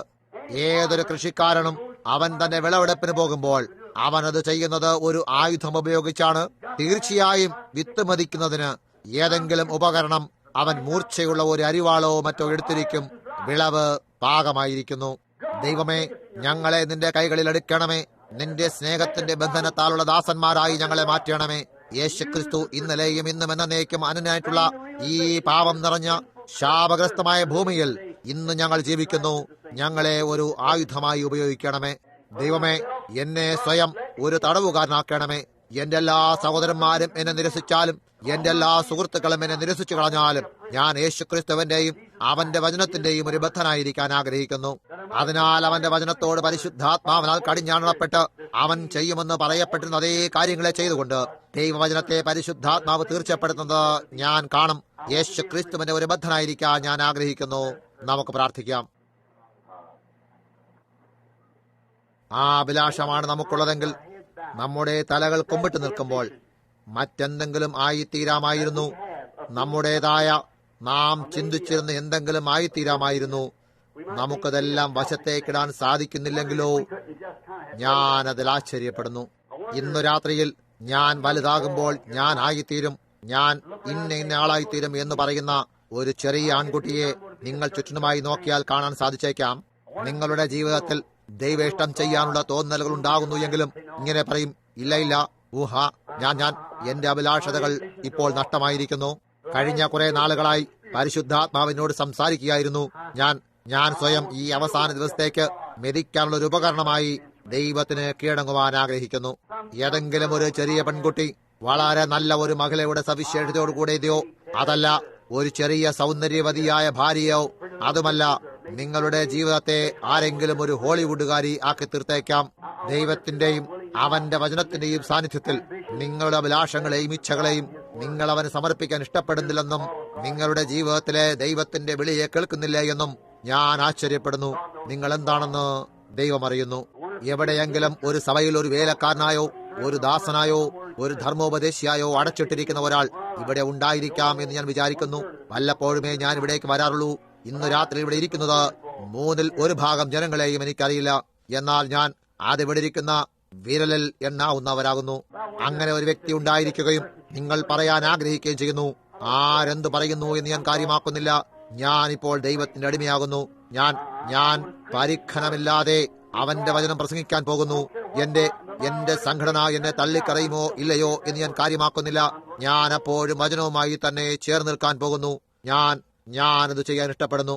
ഏതൊരു കൃഷിക്കാരനും അവൻ തന്റെ വിളവെടുപ്പിന് പോകുമ്പോൾ അവനത് ചെയ്യുന്നത് ഒരു ആയുധം ഉപയോഗിച്ചാണ്. തീർച്ചയായും വിത്ത് മതിക്കുന്നതിന് ഏതെങ്കിലും ഉപകരണം അവൻ മൂർച്ചയുള്ള ഒരു അരിവാളോ മറ്റോ എടുത്തിരിക്കും. വിളവ് പാകമായിരിക്കുന്നു. ദൈവമേ, ഞങ്ങളെ നിന്റെ കൈകളിൽ എടുക്കണമേ. നിന്റെ സ്നേഹത്തിന്റെ ബന്ധനത്താലുള്ള ദാസന്മാരായി ഞങ്ങളെ മാറ്റണമേ. യേശുക്രിസ്തു ഇന്നലെയും ഇന്നും എന്നേക്കും അനന്യനായിട്ടുള്ള ഈ പാപം നിറഞ്ഞ ശാപഗ്രസ്തമായ ഭൂമിയിൽ ഇന്ന് ഞങ്ങൾ ജീവിക്കുന്നു. ഞങ്ങളെ ഒരു ആയുധമായി ഉപയോഗിക്കണമേ. ദൈവമേ, എന്നെ സ്വയം ഒരു തടവുകാരനാക്കണമേ. എന്റെ എല്ലാ സഹോദരന്മാരും എന്നെ നിരസിച്ചാലും എന്റെ എല്ലാ സുഹൃത്തുക്കളും എന്നെ നിരസിച്ചു കളഞ്ഞാലും ഞാൻ യേശുക്രിസ്തുവിന്റെയും അവന്റെ വചനത്തിന്റെയും ഒരു ബദ്ധനായിരിക്കാൻ ആഗ്രഹിക്കുന്നു. അതിനാൽ അവന്റെ വചനത്തോട് പരിശുദ്ധാത്മാവിനാൽ കടിഞ്ഞാണപ്പെട്ട് അവൻ ചെയ്യുമെന്ന് പറയപ്പെട്ടിരുന്ന അതേ കാര്യങ്ങളെ ചെയ്തുകൊണ്ട് ദൈവവചനത്തെ പരിശുദ്ധാത്മാവ് തീർച്ചപ്പെടുത്തുന്നത് ഞാൻ കാണും. യേശുക്രിസ്തുവിന്റെ ഒരു ബദ്ധനായിരിക്കാൻ ഞാൻ ആഗ്രഹിക്കുന്നു. നമുക്ക് പ്രാർത്ഥിക്കാം. ആ അഭിലാഷമാണ് നമുക്കുള്ളതെങ്കിൽ നമ്മുടെ തലകൾ കുമ്പിട്ട് നിൽക്കുമ്പോൾ മറ്റെന്തെങ്കിലും ആയിത്തീരാമായിരുന്നു. നമ്മുടേതായ നാം ചിന്തിച്ചിരുന്ന എന്തെങ്കിലും ആയിത്തീരാമായിരുന്നു. നമുക്കതെല്ലാം വശത്തേക്കിടാൻ സാധിക്കുന്നില്ലെങ്കിലോ ഞാനതിൽ ആശ്ചര്യപ്പെടുന്നു. ഇന്നു രാത്രിയിൽ ഞാൻ വലുതാകുമ്പോൾ ഞാൻ ആയിത്തീരും, ഞാൻ ഇന്ന ആളായിത്തീരും എന്ന് പറയുന്ന ഒരു ചെറിയ ആൺകുട്ടിയെ നിങ്ങൾ ചുറ്റിനുമായി നോക്കിയാൽ കാണാൻ സാധിച്ചേക്കാം. നിങ്ങളുടെ ജീവിതത്തിൽ ദൈവേഷ്ടം ചെയ്യാനുള്ള തോന്നലുകൾ ഉണ്ടാകുന്നു എങ്കിലും ഇങ്ങനെ പറയും, ഇല്ല ഊഹ, ഞാൻ എന്റെ അഭിലാഷതകൾ ഇപ്പോൾ നഷ്ടമായിരിക്കുന്നു. കഴിഞ്ഞ കുറെ നാളുകളായി പരിശുദ്ധാത്മാവിനോട് സംസാരിക്കുകയായിരുന്നു. ഞാൻ സ്വയം ഈ അവസാന ദിവസത്തേക്ക് മെതിക്കാനുള്ള ഒരു ഉപകരണമായി ദൈവത്തിന് കീഴടങ്ങുവാൻ ആഗ്രഹിക്കുന്നു. ഏതെങ്കിലും ഒരു ചെറിയ പെൺകുട്ടി വളരെ നല്ല ഒരു മകളയുടെ സവിശേഷതയോടുകൂടിയതയോ അതല്ല ഒരു ചെറിയ സൗന്ദര്യവതിയായ ഭാര്യയോ അതുമല്ല, നിങ്ങളുടെ ജീവിതത്തെ ആരെങ്കിലും ഒരു ഹോളിവുഡുകാരി ആക്കി തീർത്തേക്കാം. ദൈവത്തിന്റെയും അവന്റെ വചനത്തിന്റെയും സാന്നിധ്യത്തിൽ നിങ്ങളുടെ അഭിലാഷങ്ങളെയും ഇച്ഛകളെയും നിങ്ങൾ അവന് സമർപ്പിക്കാൻ ഇഷ്ടപ്പെടുന്നില്ലെന്നും നിങ്ങളുടെ ജീവിതത്തിലെ ദൈവത്തിന്റെ വിളിയെ കേൾക്കുന്നില്ല എന്നും ഞാൻ ആശ്ചര്യപ്പെടുന്നു. നിങ്ങൾ എന്താണെന്ന് ദൈവം അറിയുന്നു. എവിടെയെങ്കിലും ഒരു സഭയിൽ ഒരു വേലക്കാരനായോ ഒരു ദാസനായോ ഒരു ധർമ്മോപദേശിയായോ അടച്ചിട്ടിരിക്കുന്ന ഒരാൾ ഇവിടെ ഉണ്ടായിരിക്കാം എന്ന് ഞാൻ വിചാരിക്കുന്നു. വല്ലപ്പോഴുമേ ഞാൻ ഇവിടേക്ക് വരാറുള്ളൂ. ഇന്ന് രാത്രി ഇവിടെ ഇരിക്കുന്നത് 1/3 ജനങ്ങളെയും എനിക്കറിയില്ല. എന്നാൽ ഞാൻ അതിവിടെ ഇരിക്കുന്ന വിരലിൽ എണ്ണാവുന്നവരാകുന്നു. അങ്ങനെ ഒരു വ്യക്തി ഉണ്ടായിരിക്കുകയും നിങ്ങൾ പറയാൻ ആഗ്രഹിക്കുകയും ചെയ്യുന്നു. ആരെന്ത് പറയുന്നു എന്ന് ഞാൻ കാര്യമാക്കുന്നില്ല. ഞാൻ ഇപ്പോൾ ദൈവത്തിന്റെ അടിമയാകുന്നു. ഞാൻ പരീക്ഷണമില്ലാതെ അവന്റെ വചനം പ്രസംഗിക്കാൻ പോകുന്നു. എന്റെ സംഘടന എന്നെ തള്ളിക്കറയുമോ ഇല്ലയോ എന്ന് ഞാൻ കാര്യമാക്കുന്നില്ല. ഞാൻ അപ്പോഴും വചനവുമായി തന്നെ ചേർന്ന് നിൽക്കാൻ പോകുന്നു. ഞാനത് ചെയ്യാൻ ഇഷ്ടപ്പെടുന്നു.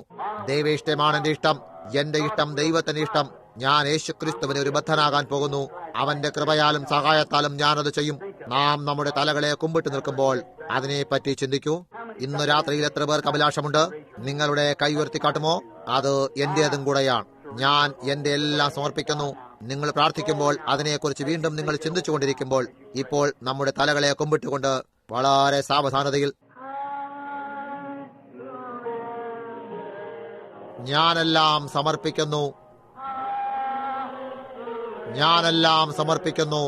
ദൈവ ഇഷ്ടമാണ് എന്റെ ഇഷ്ടം. എന്റെ ഇഷ്ടം ദൈവത്തിന്റെ ഇഷ്ടം. ഞാൻ യേശുക്രിസ്തുവിന് ഒരു ബദ്ധനാകാൻ പോകുന്നു. അവന്റെ കൃപയാലും സഹായത്താലും ഞാനത് ചെയ്യും. നാം നമ്മുടെ തലകളെ കുമ്പിട്ട് നിൽക്കുമ്പോൾ അതിനെപ്പറ്റി ചിന്തിക്കൂ. ഇന്ന് രാത്രിയിൽ എത്ര പേർക്ക് അഭിലാഷമുണ്ട്? നിങ്ങളുടെ കൈ ഉയർത്തിക്കാട്ടുമോ? അത് എന്റേതും കൂടെയാണ്. ഞാൻ എന്റെ എല്ലാം സമർപ്പിക്കുന്നു. നിങ്ങൾ പ്രാർത്ഥിക്കുമ്പോൾ അതിനെക്കുറിച്ച് വീണ്ടും നിങ്ങൾ ചിന്തിച്ചുകൊണ്ടിരിക്കുമ്പോൾ ഇപ്പോൾ നമ്മുടെ തലകളെ കുമ്പിട്ടുകൊണ്ട് വളരെ സാവധാനതയിൽ ഞാനെല്ലാം സമർപ്പിക്കുന്നു, ഞാനെല്ലാം സമർപ്പിക്കുന്നു.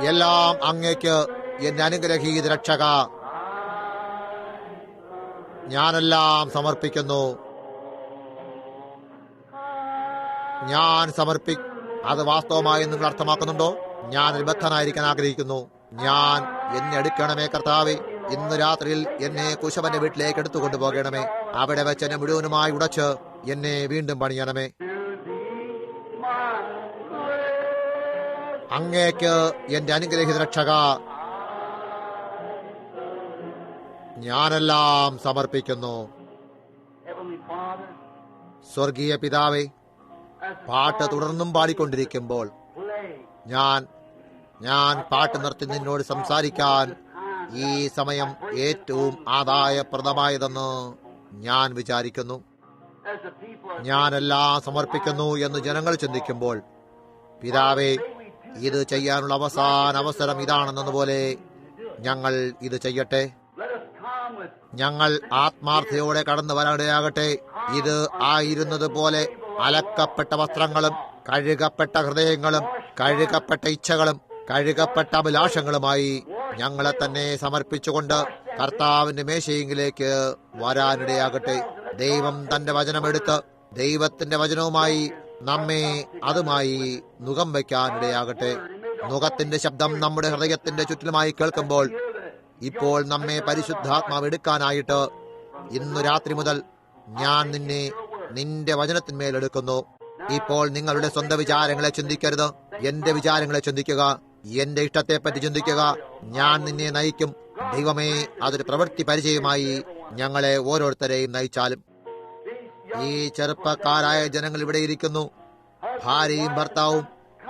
എല്ലാം അങ്ങേക്ക് എന്റെ അനുഗ്രഹീത രക്ഷക. ഞാനെല്ലാം സമർപ്പിക്കുന്നു. അത് വാസ്തവമായി നിങ്ങൾ അർത്ഥമാക്കുന്നുണ്ടോ? ഞാൻ ബദ്ധനായിരിക്കാൻ ആഗ്രഹിക്കുന്നു. എന്നെ എടുക്കണമേ കർത്താവേ. ഇന്ന് രാത്രിയിൽ എന്നെ കുശവന്റെ വീട്ടിലേക്ക് എടുത്തുകൊണ്ടു പോകണമേ. അവിടെ വെച്ച് എന്നെ മുഴുവനുമായി ഉടച്ച് എന്നെ വീണ്ടും പണിയണമേ. അങ്ങേക്ക് എന്റെ അനുഗ്രഹീത രക്ഷക. ഞാനെല്ലാം സമർപ്പിക്കുന്നു. സ്വർഗീയ പിതാവേ, പാട്ട് തുടർന്നും പാടിക്കൊണ്ടിരിക്കുമ്പോൾ ഞാൻ പാട്ട് നിർത്തി നിന്നോട് സംസാരിക്കാൻ ഈ സമയം ഏറ്റവും ആദായപ്രദമായതെന്ന് ഞാൻ വിചാരിക്കുന്നു. ഞാനെല്ലാം സമർപ്പിക്കുന്നു എന്ന് ജനങ്ങൾ ചിന്തിക്കുമ്പോൾ, പിതാവേ, ഇത് ചെയ്യാനുള്ള അവസരം ഇതാണെന്നതുപോലെ ഞങ്ങൾ ഇത് ചെയ്യട്ടെ. ഞങ്ങൾ ആത്മാർത്ഥതയോടെ കടന്നു വരാനിടയാകട്ടെ. ഇത് ആയിരുന്നത് പോലെ അലക്കപ്പെട്ട വസ്ത്രങ്ങളും കഴുകപ്പെട്ട ഹൃദയങ്ങളും കഴുകപ്പെട്ട ഇച്ഛകളും കഴുകപ്പെട്ട അഭിലാഷങ്ങളുമായി ഞങ്ങളെ തന്നെ സമർപ്പിച്ചുകൊണ്ട് കർത്താവിന്റെ മേശയിലേക്ക് വരാനിടയാകട്ടെ. ദൈവം തന്റെ വചനമെടുത്ത് ദൈവത്തിന്റെ വചനവുമായി നമ്മെ അതുമായി നുകം വയ്ക്കാനിടയാകട്ടെ. നുകത്തിന്റെ ശബ്ദം നമ്മുടെ ഹൃദയത്തിന്റെ ചുറ്റിലുമായി കേൾക്കുമ്പോൾ ഇപ്പോൾ നമ്മെ പരിശുദ്ധാത്മാവ് എടുക്കാനായിട്ട് ഇന്നു രാത്രി മുതൽ ഞാൻ നിന്റെ വചനത്തിന്മേലെടുക്കുന്നു. ഇപ്പോൾ നിങ്ങളുടെ സ്വന്തം വിചാരങ്ങളെ ചിന്തിക്കരുത്. എന്റെ വിചാരങ്ങളെ ചിന്തിക്കുക. എന്റെ ഇഷ്ടത്തെപ്പറ്റി ചിന്തിക്കുക. ഞാൻ നിന്നെ നയിക്കും. ദൈവമേ, അതൊരു പ്രവൃത്തി പരിചയമായി ഞങ്ങളെ ഓരോരുത്തരെയും നയിച്ചാലും. ഈ ചെറുപ്പക്കാരായ ജനങ്ങൾ ഇവിടെ ഇരിക്കുന്നു. ഭാര്യയും ഭർത്താവും,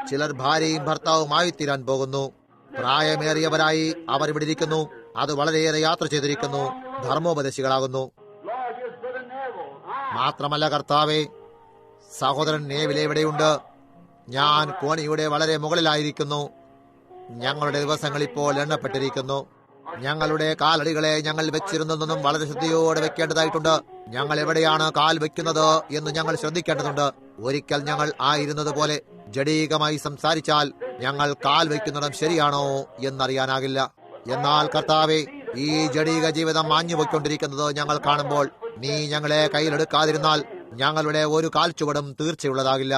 ചിലർ ഭാര്യയും ഭർത്താവുമായി തീരാൻ പോകുന്നു. പ്രായമേറിയവരായി അവർ ഇവിടെ ഇരിക്കുന്നു. അത് വളരെയേറെ യാത്ര ചെയ്തിരിക്കുന്നു. ധർമ്മോപദേശികളാകുന്നു. മാത്രമല്ല കർത്താവേ, സഹോദരൻ നേവിലെ ഇവിടെയുണ്ട്. ഞാൻ കോണിയുടെ വളരെ മുകളിലായിരിക്കുന്നു. ഞങ്ങളുടെ ദിവസങ്ങൾ ഇപ്പോൾ എണ്ണപ്പെട്ടിരിക്കുന്നു. ഞങ്ങളുടെ കാലടികളെ ഞങ്ങൾ വെച്ചിരുന്നതെന്നും വളരെ ശ്രദ്ധയോടെ വെക്കേണ്ടതായിട്ടുണ്ട്. ഞങ്ങൾ എവിടെയാണ് കാൽ വെക്കുന്നത് എന്ന് ഞങ്ങൾ ശ്രദ്ധിക്കേണ്ടതുണ്ട്. ഒരിക്കൽ ഞങ്ങൾ ആയിരുന്നത് പോലെ ജഡീകമായി സംസാരിച്ചാൽ ഞങ്ങൾ കാൽ വയ്ക്കുന്നിടം ശരിയാണോ എന്നറിയാനാകില്ല. എന്നാൽ കർത്താവെ, ഈ ജഡീക ജീവിതം മാഞ്ഞുപോയിക്കൊണ്ടിരിക്കുന്നത് ഞങ്ങൾ കാണുമ്പോൾ നീ ഞങ്ങളെ കയ്യിലെടുക്കാതിരുന്നാൽ ഞങ്ങളുടെ ഒരു കാൽച്ചുവടും തീർച്ചയുള്ളതാകില്ല.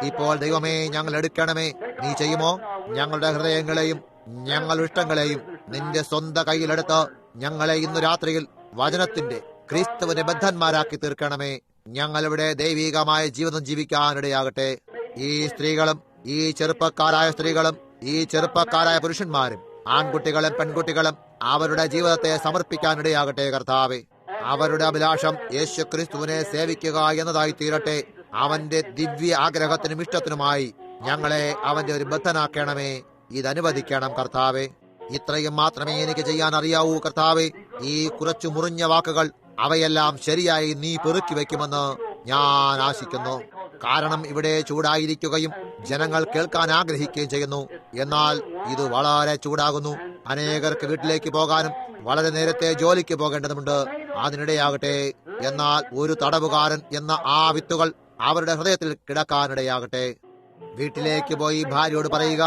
ഇപ്പോൾ ദൈവമേ, ഞങ്ങൾ എടുക്കണമേ. നീ ചെയ്യുമോ? ഞങ്ങളുടെ ഹൃദയങ്ങളെയും ഞങ്ങളുടെ ഇഷ്ടങ്ങളെയും നിന്റെ സ്വന്തം കയ്യിലെടുത്ത് ഞങ്ങളെ ഇന്നു രാത്രിയിൽ വചനത്തിന്റെ ക്രിസ്തുവിന്റെ ബദ്ധന്മാരാക്കി തീർക്കണമേ. ഞങ്ങളിവിടെ ദൈവികമായ ജീവിതം ജീവിക്കാനിടയാകട്ടെ. ഈ സ്ത്രീകളും ഈ ചെറുപ്പക്കാരായ സ്ത്രീകളും ഈ ചെറുപ്പക്കാരായ പുരുഷന്മാരും ആൺകുട്ടികളും പെൺകുട്ടികളും അവരുടെ ജീവിതത്തെ സമർപ്പിക്കാനിടയാകട്ടെ. കർത്താവേ, അവരുടെ അഭിലാഷം യേശുക്രിസ്തുവിനെ സേവിക്കുക എന്നതായി തീരട്ടെ. അവന്റെ ദിവ്യ ആഗ്രഹത്തിനും ഇഷ്ടത്തിനുമായി ഞങ്ങളെ അവന്റെ ഒരു ബദ്ധനാക്കണമേ. ഇതനുവദിക്കണം കർത്താവേ. ഇത്രയും മാത്രമേ എനിക്ക് ചെയ്യാൻ അറിയാവൂ കർത്താവേ. ഈ കുറച്ചു മുറിഞ്ഞ വാക്കുകൾ അവയെല്ലാം ശരിയായി നീ പെറുക്കി വെക്കുമെന്ന് ഞാൻ ആശിക്കുന്നു. കാരണം ഇവിടെ ചൂടായിരിക്കുകയും ജനങ്ങൾ കേൾക്കാൻ ആഗ്രഹിക്കുകയും ചെയ്യുന്നു. എന്നാൽ ഇത് വളരെ ചൂടാകുന്നു. അനേകർക്ക് വീട്ടിലേക്ക് പോകാനും വളരെ നേരത്തെ ജോലിക്ക് പോകേണ്ടതുണ്ട്. അതിനിടയാകട്ടെ. എന്നാൽ ഒരു തടവുകാരൻ എന്ന ആ വിത്തുകൾ അവരുടെ ഹൃദയത്തിൽ കിടക്കാനിടയാകട്ടെ. വീട്ടിലേക്ക് പോയി ഭാര്യയോട് പറയുക,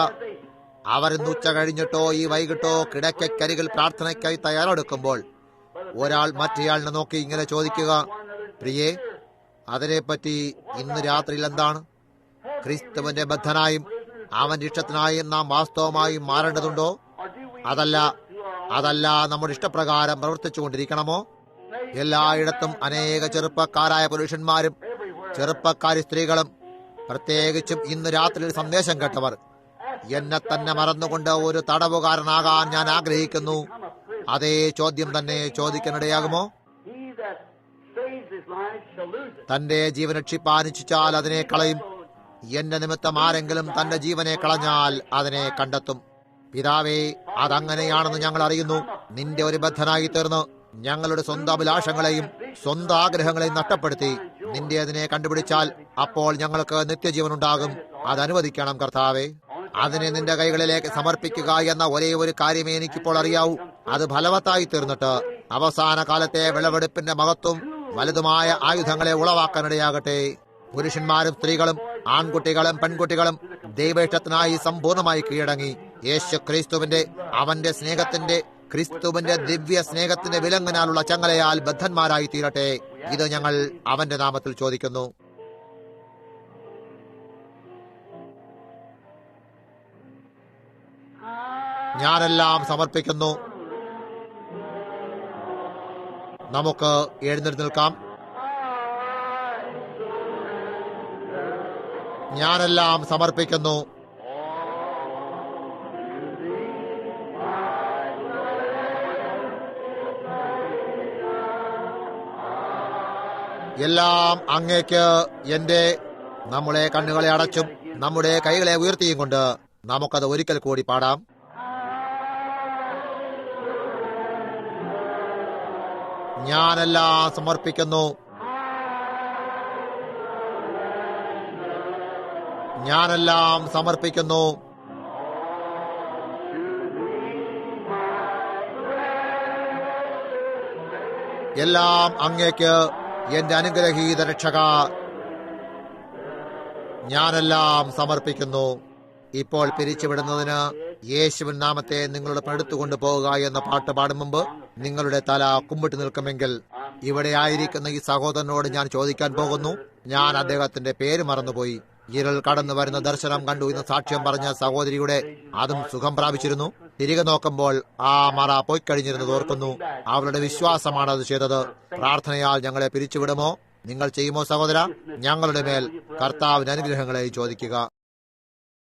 അവരിന്ന് ഉച്ച കഴിഞ്ഞിട്ടോ ഈ വൈകിട്ടോ കിടക്കരികിൽ പ്രാർത്ഥനയ്ക്കായി തയ്യാറെടുക്കുമ്പോൾ ഒരാൾ മറ്റേയാളിനെ നോക്കി ഇങ്ങനെ ചോദിക്കുക, പ്രിയേ, അതിനെപ്പറ്റി ഇന്ന് രാത്രിയിൽ എന്താണ്? ക്രിസ്തുവിന്റെ ബദ്ധനായും അവന്റെ ഇഷ്ടത്തിനായും നാം വാസ്തവമായും മാറേണ്ടതുണ്ടോ? അതല്ല നമ്മുടെ ഇഷ്ടപ്രകാരം പ്രവർത്തിച്ചുകൊണ്ടിരിക്കണമോ? എല്ലായിടത്തും അനേക ചെറുപ്പക്കാരായ പുരുഷന്മാരും ചെറുപ്പക്കാരി സ്ത്രീകളും, പ്രത്യേകിച്ചും ഇന്ന് രാത്രിയിൽ സന്ദേശം കേട്ടവർ, എന്നെ തന്നെ മറന്നുകൊണ്ട് ഒരു തടവുകാരനാകാൻ ഞാൻ ആഗ്രഹിക്കുന്നു. അതേ ചോദ്യം തന്നെ ചോദിക്കാനിടയാകുമോ? തന്റെ ജീവൻ രക്ഷിപ്പാനിച്ചാൽ അതിനെ കളയും. എന്റെ നിമിത്തം ആരെങ്കിലും തന്റെ ജീവനെ കളഞ്ഞാൽ അതിനെ കണ്ടെത്തും. പിതാവേ, അതങ്ങനെയാണെന്ന് ഞങ്ങൾ അറിയുന്നു. നിന്റെ ഒരു ബദ്ധനായി തീർന്ന് ഞങ്ങളുടെ സ്വന്തം അഭിലാഷങ്ങളെയും സ്വന്തം ആഗ്രഹങ്ങളെയും നഷ്ടപ്പെടുത്തി നിന്റെ അതിനെ കണ്ടുപിടിച്ചാൽ അപ്പോൾ ഞങ്ങൾക്ക് നിത്യജീവൻ ഉണ്ടാകും. അത് അനുവദിക്കണം കർത്താവേ. അതിനെ നിന്റെ കൈകളിലേക്ക് സമർപ്പിക്കുക എന്ന ഒരേ ഒരു കാര്യമേ എനിക്കിപ്പോൾ അറിയാവൂ. അത് ഫലവത്തായി തീർന്നിട്ട് അവസാന കാലത്തെ വിളവെടുപ്പിന്റെ മഹത്വം വലുതുമായ ആയുധങ്ങളെ ഉളവാക്കാനിടയാകട്ടെ. പുരുഷന്മാരും സ്ത്രീകളും ആൺകുട്ടികളും പെൺകുട്ടികളും ദൈവേഷ്ടത്തിനായി സമ്പൂർണമായി കീഴടങ്ങി യേശു ക്രിസ്തുവിന്റെ അവന്റെ സ്നേഹത്തിന്റെ ക്രിസ്തുവിന്റെ ദിവ്യ സ്നേഹത്തിന്റെ വിലങ്ങനാലുള്ള ചങ്ങലയാൽ ബദ്ധന്മാരായി തീരട്ടെ. ഇത് ഞങ്ങൾ അവന്റെ നാമത്തിൽ ചോദിക്കുന്നു. ഞാനെല്ലാം സമർപ്പിക്കുന്നു. നമുക്ക് എഴുന്നേറ്റ് നിൽക്കാം. ഞാനെല്ലാം സമർപ്പിക്കുന്നു. എല്ലാം അങ്ങേക്ക്. നമ്മുടെ കണ്ണുകളെ അടച്ചും നമ്മുടെ കൈകളെ ഉയർത്തിയും കൊണ്ട് നമുക്കത് ഒരിക്കൽ കൂടി പാടാം. ഞാനെല്ലാം സമർപ്പിക്കുന്നു. ഞാനെല്ലാം സമർപ്പിക്കുന്നു. എല്ലാം അങ്ങേക്ക്, എന്റെ അനുഗ്രഹീത രക്ഷക. ഞാനെല്ലാം സമർപ്പിക്കുന്നു. ഇപ്പോൾ പിരിച്ചുവിടുന്നതിന് യേശുവിൻ നാമത്തെ നിങ്ങളുടെ പടുത്തുകൊണ്ടു പോകുക എന്ന പാട്ട് പാടും മുമ്പ് നിങ്ങളുടെ തല കുമ്പിട്ട് നിൽക്കുമെങ്കിൽ ഇവിടെ ആയിരിക്കുന്ന ഈ സഹോദരനോട് ഞാൻ ചോദിക്കാൻ പോകുന്നു. ഞാൻ അദ്ദേഹത്തിന്റെ പേര് മറന്നുപോയി. ഇരുൾ കടന്നു വരുന്ന ദർശനം കണ്ടു എന്ന് സാക്ഷ്യം പറഞ്ഞ സഹോദരിയുടെ അതും സുഖം പ്രാപിച്ചിരുന്നു. തിരികെ നോക്കുമ്പോൾ ആ മറ പോയിക്കഴിഞ്ഞിരുന്നത് ഓർക്കുന്നു. അവരുടെ വിശ്വാസമാണ് അത് ചെയ്തത്. പ്രാർത്ഥനയാൽ ഞങ്ങളെ പിരിച്ചുവിടുമോ? നിങ്ങൾ ചെയ്യുമോ സഹോദര? ഞങ്ങളുടെ മേൽ കർത്താവിന്റെ അനുഗ്രഹങ്ങളെ ചോദിക്കുക.